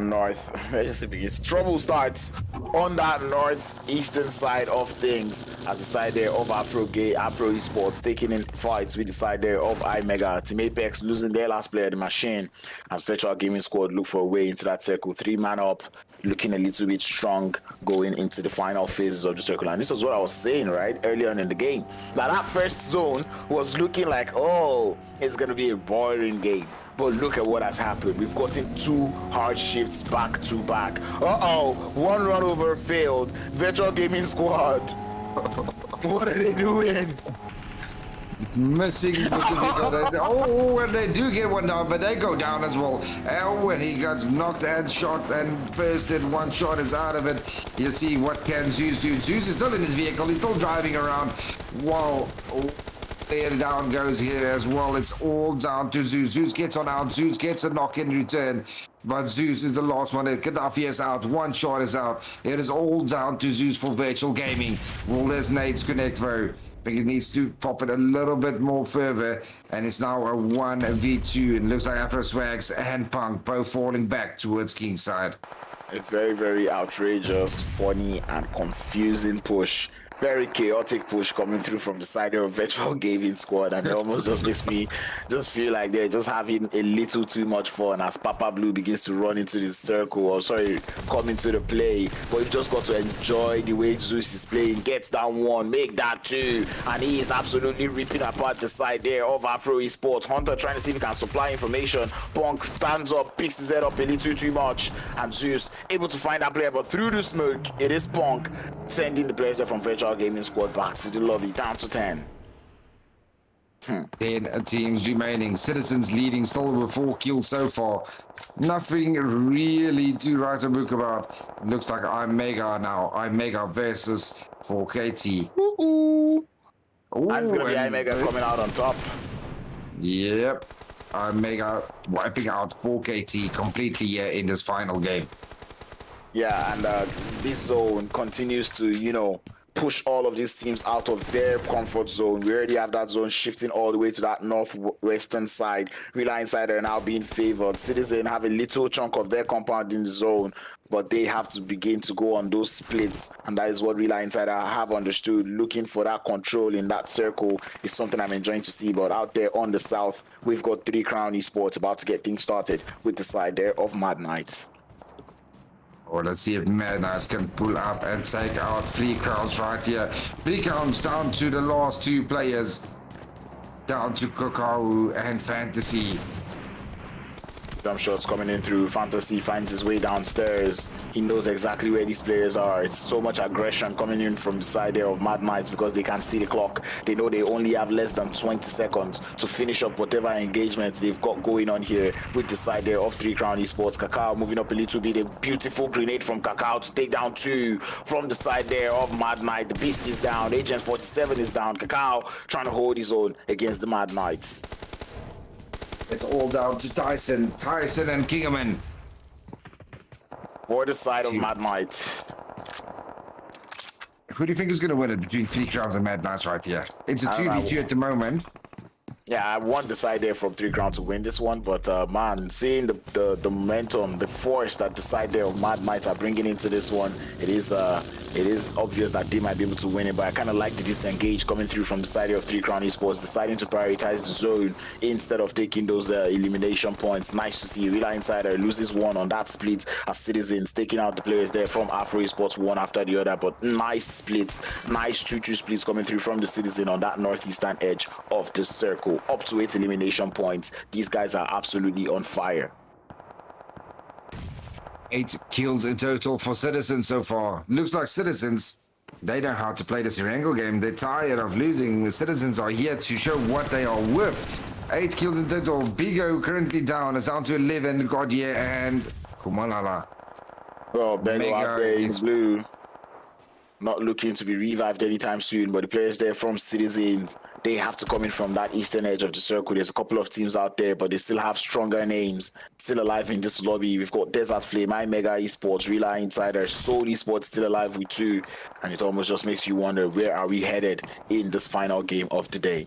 trouble starts on that northeastern side of things, as the side there of Afro Esports taking in fights with the side there of IMEGA. Team Apex losing their last player, the Machine, as Virtual Gaming Squad look for a way into that circle. 3-man up, looking a little bit strong going into the final phases of the circle. And this was what I was saying right earlier on in the game, that first zone was looking like, oh, it's gonna be a boring game. But look at what has happened. We've gotten two hard shifts back to back. One run over failed. Virtual Gaming Squad. What are they doing? Missing. And they do get one down, but they go down as well. Oh, and he got knocked and shot and bursted. One shot is out of it. You see what can Zeus do. Zeus is still in his vehicle. He's still driving around. Wow. There down goes here as well. It's all down to Zeus. Zeus gets on out. Zeus gets a knock in return. But Zeus is the last one. Gaddafi is out. One shot is out. It is all down to Zeus for Virtual Gaming. Will this nades connect though? I think it needs to pop it a little bit more further. And it's now a 1v2. It looks like Afro Swags and Punk both falling back towards King's side. A very, very outrageous, funny, and confusing push very chaotic push coming through from the side of virtual gaming squad, and it almost just makes me just feel like they're just having a little too much fun as Papa Blue begins to run into the circle, or sorry, come into the play. But you've just got to enjoy the way Zeus is playing. Gets down one, make that two, and he is absolutely ripping apart the side there of Afro Esports. Hunter trying to see if he can supply information. Punk stands up, picks his head up a little too much, and Zeus able to find that player, but through the smoke, it is Punk sending the players there from virtual gaming squad back to the lobby, down to 10. 10 teams remaining. Citizens leading still with 4 kills so far. Nothing really to write a book about. It looks like IMEGA now. IMEGA versus 4KT. Ooh. And it's going to be IMEGA coming out on top. Yep. IMEGA wiping out 4KT completely here in this final game. Yeah, and this zone continues to, you know, push all of these teams out of their comfort zone. We already have that zone shifting all the way to that northwestern side. Rila Insider now being favored. Citizen have a little chunk of their compound in the zone, but they have to begin to go on those splits, and that is what Rila Insider have understood. Looking for that control in that circle is something I'm enjoying to see. But out there on the south, we've got 3 Crown Esports about to get things started with the side there of Mad Knights. Or let's see if Mad Knights can pull up and take out 3 crowns right here. 3 crowns down to the last 2 players. Down to Kakao and Fantasy. Jump shots coming in through. Fantasy finds his way downstairs. He knows exactly where these players are. It's so much aggression coming in from the side there of Mad Knights because they can see the clock. They know they only have less than 20 seconds to finish up whatever engagements they've got going on here with the side there of 3 Crown Esports. Kakao moving up a little bit. A beautiful grenade from Kakao to take down 2 from the side there of Mad Knight. The Beast is down. Agent 47 is down. Kakao trying to hold his own against the Mad Knights. It's all down to Tyson and Kingerman. For the side of Mad Knight. Who do you think is going to win it between 3 Crowns and Mad Knights right here? It's a 2v2 at the moment. Yeah, I want the side there from 3 Crown to win this one, but man, seeing the momentum, the force that the side there of Mad Knights are bringing into this one, it is obvious that they might be able to win it. But I kind of like the disengage coming through from the side of 3 Crown Esports, deciding to prioritize the zone instead of taking those elimination points. Nice to see. Rila Insider loses 1 on that split as Citizens taking out the players there from Afro Esports one after the other. But nice splits, nice 2-2 splits coming through from the Citizen on that northeastern edge of the circle. Up to 8 elimination points. These guys are absolutely on fire. 8 kills in total for Citizens so far. Looks like Citizens, they know how to play this Erangel game. They're tired of losing. The Citizens are here to show what they are worth. 8 kills in total. Bigo currently down. It's down to 11. Godier and Kumalala. Well, Benno out there in is blue. Not looking to be revived anytime soon, but the players there from Citizens, they have to come in from that eastern edge of the circle. There's a couple of teams out there, but they still have stronger names still alive in this lobby. We've got Desert Flame, IMEGA Esports, Rila Insider, Soul Esports still alive with 2, and it almost just makes you wonder, where are we headed in this final game of the day?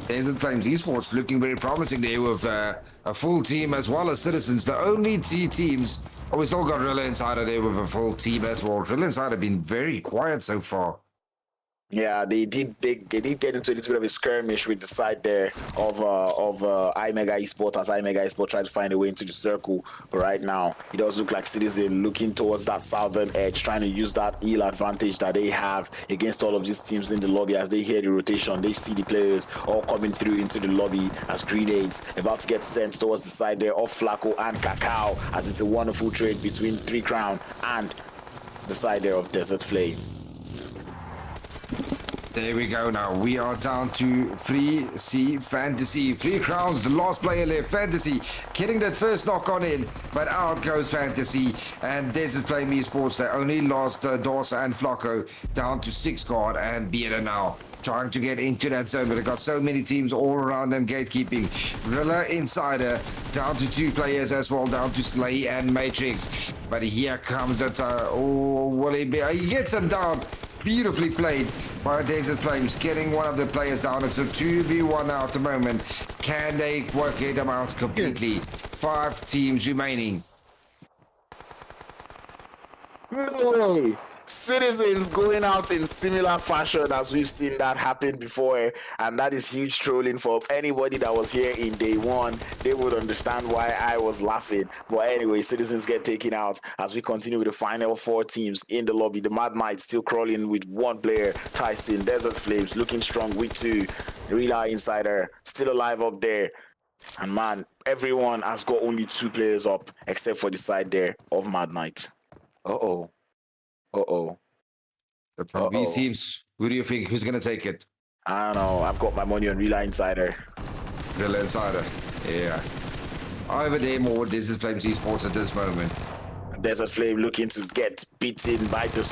Desert Flames Esports looking very promising there with a full team as well as Citizens. The only 2 teams. Oh, we still got Rila Insider there with a full team as well. Rila Insider been very quiet so far. Yeah, they did get into a little bit of a skirmish with the side there of IMEGA Esports as IMEGA Esports tried to find a way into the circle. But right now, it does look like Citizen looking towards that southern edge, trying to use that EEL advantage that they have against all of these teams in the lobby. As they hear the rotation, they see the players all coming through into the lobby as grenades about to get sent towards the side there of Flacco and Kakao, as it's a wonderful trade between 3 Crown and the side there of Desert Flame. There we go now. We are down to 3C Fantasy. 3 Crowns, the last player left. Fantasy getting that first knock on in, but out goes Fantasy. And Desert Flame Esports, they only lost Dorsa and Flacco down to 6 guard and Beater now. Trying to get into that zone, but they've got so many teams all around them gatekeeping. Rila Insider down to 2 players as well, down to Slay and Matrix. But here comes that, will he be? He gets them down. Beautifully played by Desert Flames, getting one of the players down. It's a 2v1 now at the moment. Can they work it out completely? 5 teams remaining. Hey, Citizens going out in similar fashion as we've seen that happen before, and that is huge trolling for anybody that was here in day one. They would understand why I was laughing. But anyway, Citizens get taken out as we continue with the final 4 teams in the lobby. The Mad Knights still crawling with 1 player, Tyson. Desert Flames looking strong with 2. Rila Insider still alive up there. And man, everyone has got only 2 players up except for the side there of Mad Knight. Uh-oh. So from these teams, who do you think, who's going to take it? I don't know. I've got my money on Rila Insider. Rila Insider, yeah. Over there more Desert Flames Esports at this moment. Desert Flame looking to get beaten by the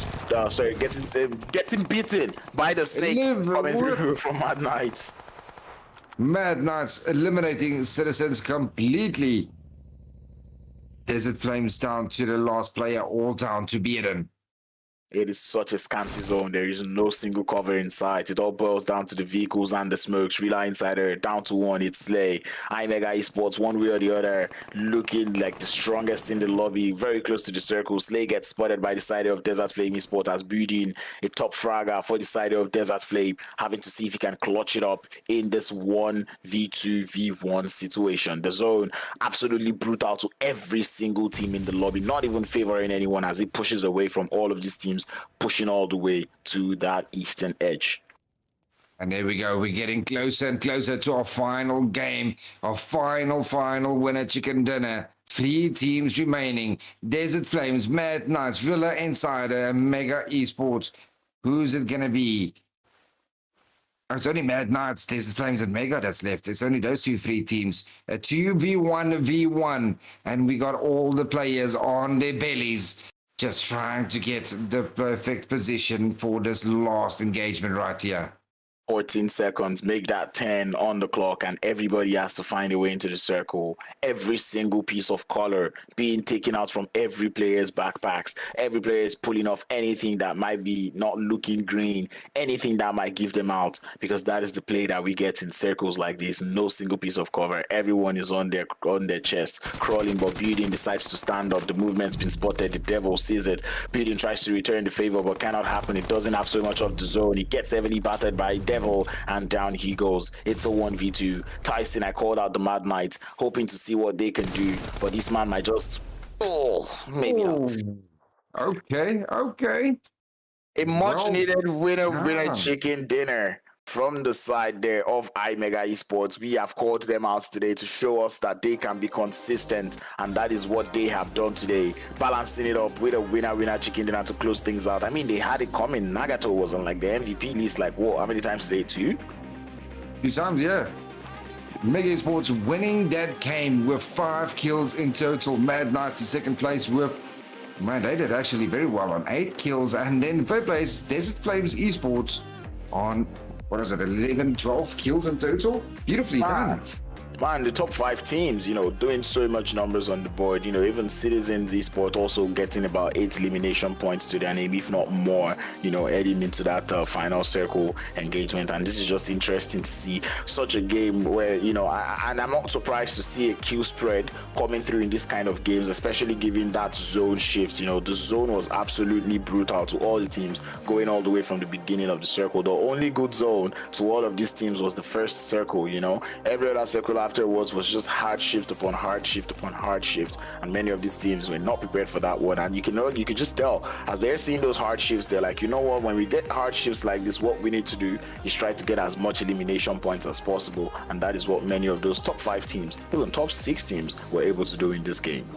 getting beaten by the snake coming through from Mad Knights. Mad Knights eliminating Citizens completely. Desert Flames down to the last player, all down to Bearden. It is such a scanty zone. There is no single cover in sight. It all boils down to the vehicles and the smokes. Rila Insider down to 1. It's Slay. IMEGA Esports, one way or the other, looking like the strongest in the lobby, very close to the circle. Slay gets spotted by the side of Desert Flame Esports as building a top fragger for the side of Desert Flame, having to see if he can clutch it up in this 1v2v1 situation. The zone absolutely brutal to every single team in the lobby, not even favoring anyone as it pushes away from all of these teams, pushing all the way to that eastern edge. And there we go. We're getting closer and closer to our final game, our final winner chicken dinner. 3 teams remaining. Desert Flames, Mad Knights, Rila Insider, and IMEGA Esports. Who's it going to be? Oh, it's only Mad Knights, Desert Flames, and Mega that's left. It's only those 3 teams. A 2v1v1. And we got all the players on their bellies, just trying to get the perfect position for this last engagement right here. 14 seconds, make that 10 on the clock, and everybody has to find a way into the circle. Every single piece of color being taken out from every player's backpacks. Every player is pulling off anything that might be not looking green, anything that might give them out, because that is the play that we get in circles like this. No single piece of cover. Everyone is on their chest, crawling, but Building decides to stand up. The movement's been spotted. The devil sees it. Building tries to return the favor, but cannot happen. It doesn't have so much of the zone. He gets heavily battered by Devil, and down he goes. It's a 1v2. Tyson, I called out the Mad Knights, hoping to see what they can do, but this man might just maybe not. Okay. A much needed winner chicken dinner from the side there of IMEGA Esports. We have called them out today to show us that they can be consistent, and that is what they have done today, balancing it up with a winner chicken dinner to close things out. I mean, they had it coming. Nagato was on like the MVP list, like, whoa, how many times today? 2 times, yeah. IMEGA Esports winning that game with 5 kills in total. Mad Knights in second place with, man, they did actually very well on 8 kills. And then third place, Desert Flames Esports on, what is it, 11, 12 kills in total? Beautifully done. Man, the top 5 teams, doing so much numbers on the board. Even Sidizens Esports also getting about 8 elimination points to their name, if not more, heading into that final circle engagement. And this is just interesting to see such a game where, and I'm not surprised to see a kill spread coming through in this kind of games, especially given that zone shift. The zone was absolutely brutal to all the teams, going all the way from the beginning of the circle. The only good zone to all of these teams was the first circle. Every other circle afterwards was just hard shift upon hard shift upon hard shift, and many of these teams were not prepared for that one. And you could just tell as they're seeing those hard shifts, they're like, what, when we get hard shifts like this, what we need to do is try to get as much elimination points as possible, and that is what many of those top 5 teams, even top 6 teams, were able to do in this game.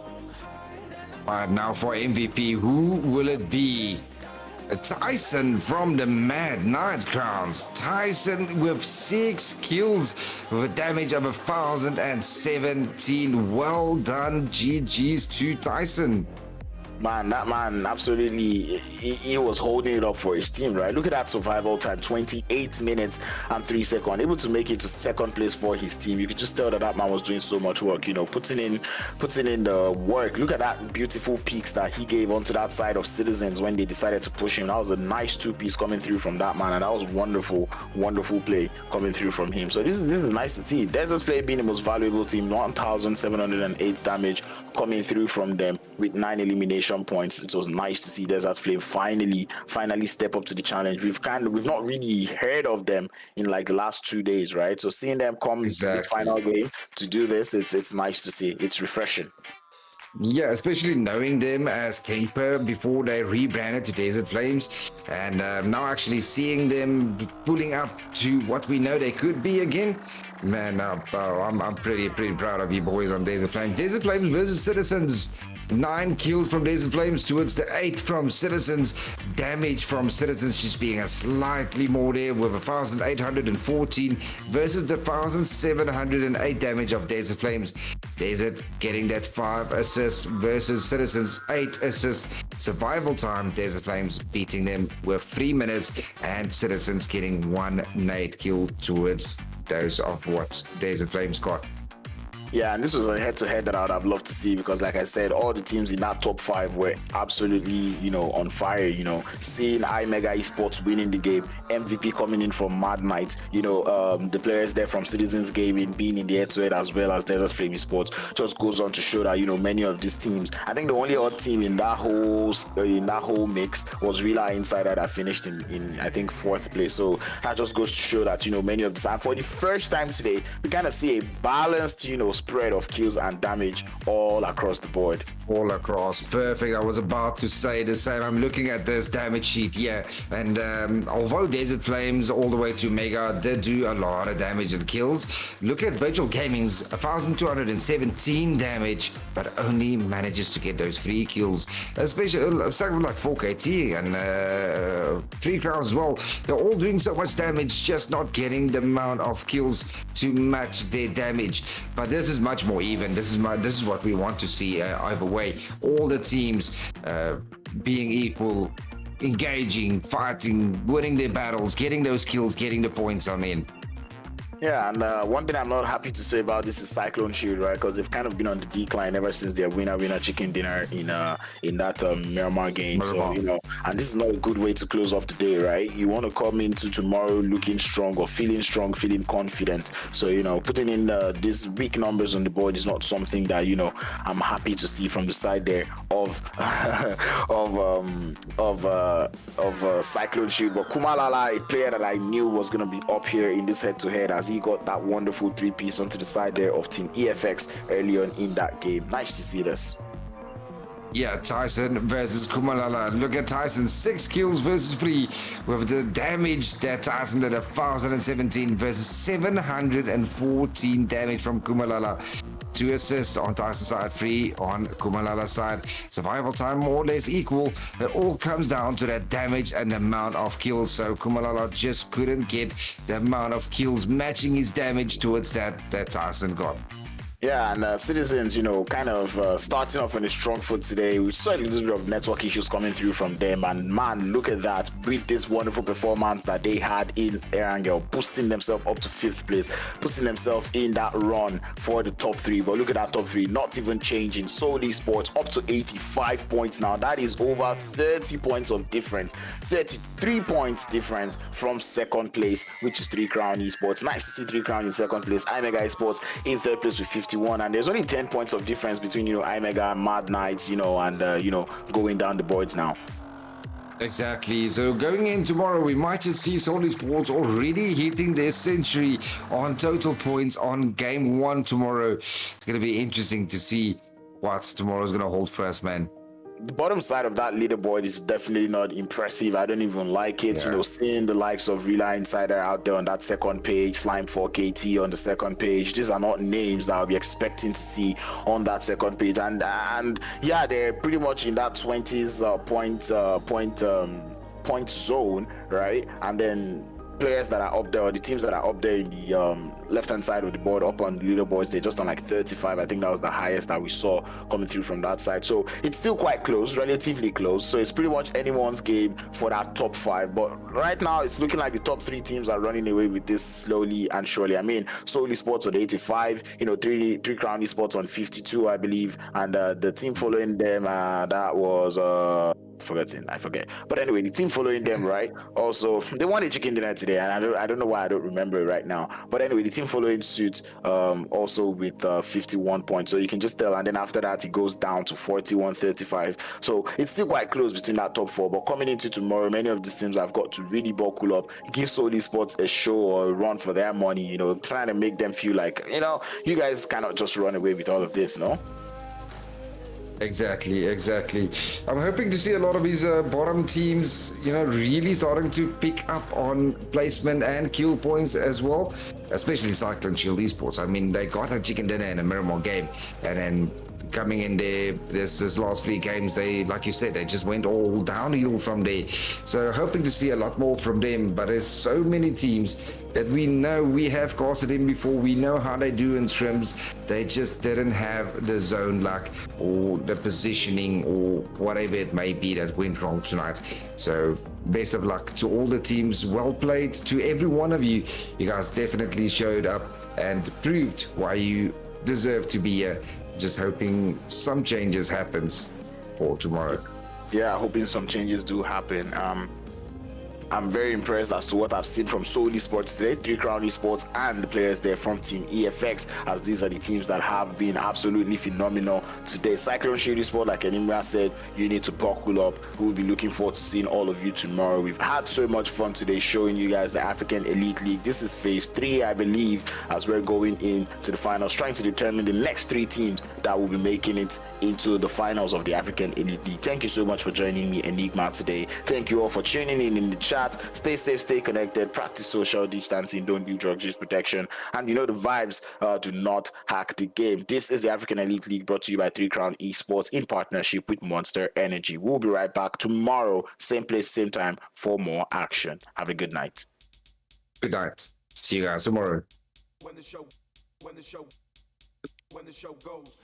All right, now for MVP, who will it be? Tyson from the Mad Knights crowns. Tyson with 6 kills with a damage of 1,017. Well done, GG's to Tyson. Man, that man absolutely, he was holding it up for his team, right? Look at that survival time, 28 minutes and 3 seconds, able to make it to second place for his team. You could just tell that man was doing so much work, putting in the work. Look at that beautiful peaks that he gave onto that side of Citizens when they decided to push him. That was a nice 2-piece coming through from that man, and that was wonderful play coming through from him. So this is nice to see. Desert Flame being the most valuable team, 1,708 damage coming through from them with 9 elimination elimination points. It was nice to see Desert Flame finally step up to the challenge. We've not really heard of them in like the last 2 days, right? So seeing them come to this Exactly. final game to do this, it's nice to see. It's refreshing. Yeah, especially knowing them as Temper before they rebranded to Desert Flames, and now actually seeing them pulling up to what we know they could be again. Man, I'm pretty proud of you boys on Desert Flames. Desert Flames versus Citizens. 9 kills from Desert Flames towards the 8 from Citizens. Damage from Citizens just being a slightly more there with 1,814 versus the 1,708 damage of Desert Flames. Desert getting that 5 assists versus Citizens 8 assists. Survival time, Desert Flames beating them with 3 minutes, and Citizens getting 1 nade kill towards those of what Desert Flames got. Yeah, and this was a head-to-head that I would have loved to see because, like I said, all the teams in that top 5 were absolutely, on fire. Seeing IMEGA Esports winning the game, MVP coming in from Mad Knight, the players there from Sidizens Gaming being in the head-to-head as well as Desert Flame Esports just goes on to show that many of these teams. I think the only odd team in that whole mix was Rila Insider that finished in I think 4th place. So that just goes to show that many of these. And for the first time today, we kind of see a balanced spread of kills and damage all across the board. All across, perfect. I was about to say the same. I'm looking at this damage sheet here, and although Desert Flames all the way to Mega did do a lot of damage and kills, look at Virtual Gaming's 1,217 damage, but only manages to get those 3 kills. Especially something like 4KT and 3 Crowns as well. They're all doing so much damage, just not getting the amount of kills to match their damage. But this is much more even. This is what we want to see either way. All the teams being equal, engaging, fighting, winning their battles, getting those kills, getting the points on in. Yeah, and one thing I'm not happy to say about this is Cyclone Shield, right? Because they've kind of been on the decline ever since their winner chicken dinner in that Miramar game. So and this is not a good way to close off the day, right? You want to come into tomorrow looking strong or feeling strong, feeling confident. So putting in these weak numbers on the board is not something that I'm happy to see from the side there of Cyclone Shield. But Kumalala, a player that I knew was going to be up here in this head-to-head, as he got that wonderful 3-piece onto the side there of Team EFX early on in that game. Nice to see this. Yeah, Tyson versus Kumalala. Look at Tyson, 6 kills versus 3 with the damage that Tyson did, 1,017 versus 714 damage from Kumalala. 2 assists on Tyson's side, 3 on Kumalala's side. Survival time more or less equal. It all comes down to that damage and the amount of kills. So Kumalala just couldn't get the amount of kills matching his damage towards that Tyson got. Yeah, and Citizens, kind of starting off on a strong foot today. We saw a little bit of network issues coming through from them. And man, look at that. With this wonderful performance that they had in Erangel, boosting themselves up to 5th place, putting themselves in that run for the top 3. But look at that top 3, not even changing. Horz Esports up to 85 points now. That is over 30 points of difference. 33 points difference from 2nd place, which is 3 Crown Esports. Nice to see 3 Crown in 2nd place. IMEGA Esports in 3rd place with 50. And there's only 10 points of difference between IMEGA, Mad Knights, and going down the boards now. Exactly. So going in tomorrow, we might just see Horz Esports already hitting their century on total points on game 1 tomorrow. It's going to be interesting to see what tomorrow's going to hold for us, man. The bottom side of that leaderboard is definitely not impressive. I don't even like it. Seeing the likes of Rila Insider out there on that 2nd page, Slime 4KT on the 2nd page. These are not names that I'll be expecting to see on that 2nd page. And yeah, they're pretty much in that 20s point zone, right? And then players that are up there, or the teams that are up there in the left-hand side of the board, up on the leaderboards, they're just on like 35. I think that was the highest that we saw coming through from that side. So it's still quite close, relatively close. So it's pretty much anyone's game for that top 5. But right now, it's looking like the top 3 teams are running away with this slowly and surely. I mean, Horz Esports on 85, 3 Crown Esports on 52, I believe, and the team following them, that was forgotten. I forget. But anyway, the team following them, right? Also, they won a chicken dinner today, and I don't know why I don't remember it right now. But anyway, the team following suit, also with 51 points. So you can just tell. And then after that, it goes down to 41, 35. So it's still quite close between that top four. But coming into tomorrow, many of these teams have got to really buckle up, give Horz Esports a show or a run for their money. You know, trying to make them feel like, you know, you guys cannot just run away with all of this, no? Exactly. I'm hoping to see a lot of these bottom teams, you know, really starting to pick up on placement and kill points as well, especially Cyclone Shield Esports. I mean, they got a chicken dinner in a Miramar game, and then coming in there, this last 3 games, they, like you said, they just went all downhill from there. So hoping to see a lot more from them. But there's so many teams that we know, we have casted in before, we know how they do in scrims. They just didn't have the zone luck or the positioning or whatever it may be that went wrong tonight. So best of luck to all the teams. Well played to every one of you. You guys definitely showed up and proved why you deserve to be here. Just hoping some changes happens for tomorrow. Yeah, hoping some changes do happen. I'm very impressed as to what I've seen from Horz Esports today, 3 Crown Esports, and the players there from Team EFX, as these are the teams that have been absolutely phenomenal today. Cyclone Shield Esports, like Enimra said, you need to buckle up. We'll be looking forward to seeing all of you tomorrow. We've had so much fun today showing you guys the African Elite League. This is phase 3, I believe, as we're going into the finals, trying to determine the next 3 teams that will be making it into the finals of the African Elite League. Thank you so much for joining me, Enigma, today. Thank you all for tuning in the chat. Stay safe, stay connected, practice social distancing, don't do drugs, use protection, and you know the vibes. Do not hack the game. This is the African Elite League, brought to you by 3 Crown Esports in partnership with Monster Energy. We'll be right back tomorrow, same place, same time, for more action. Have a good night. Good night. See you guys tomorrow. When the show goes.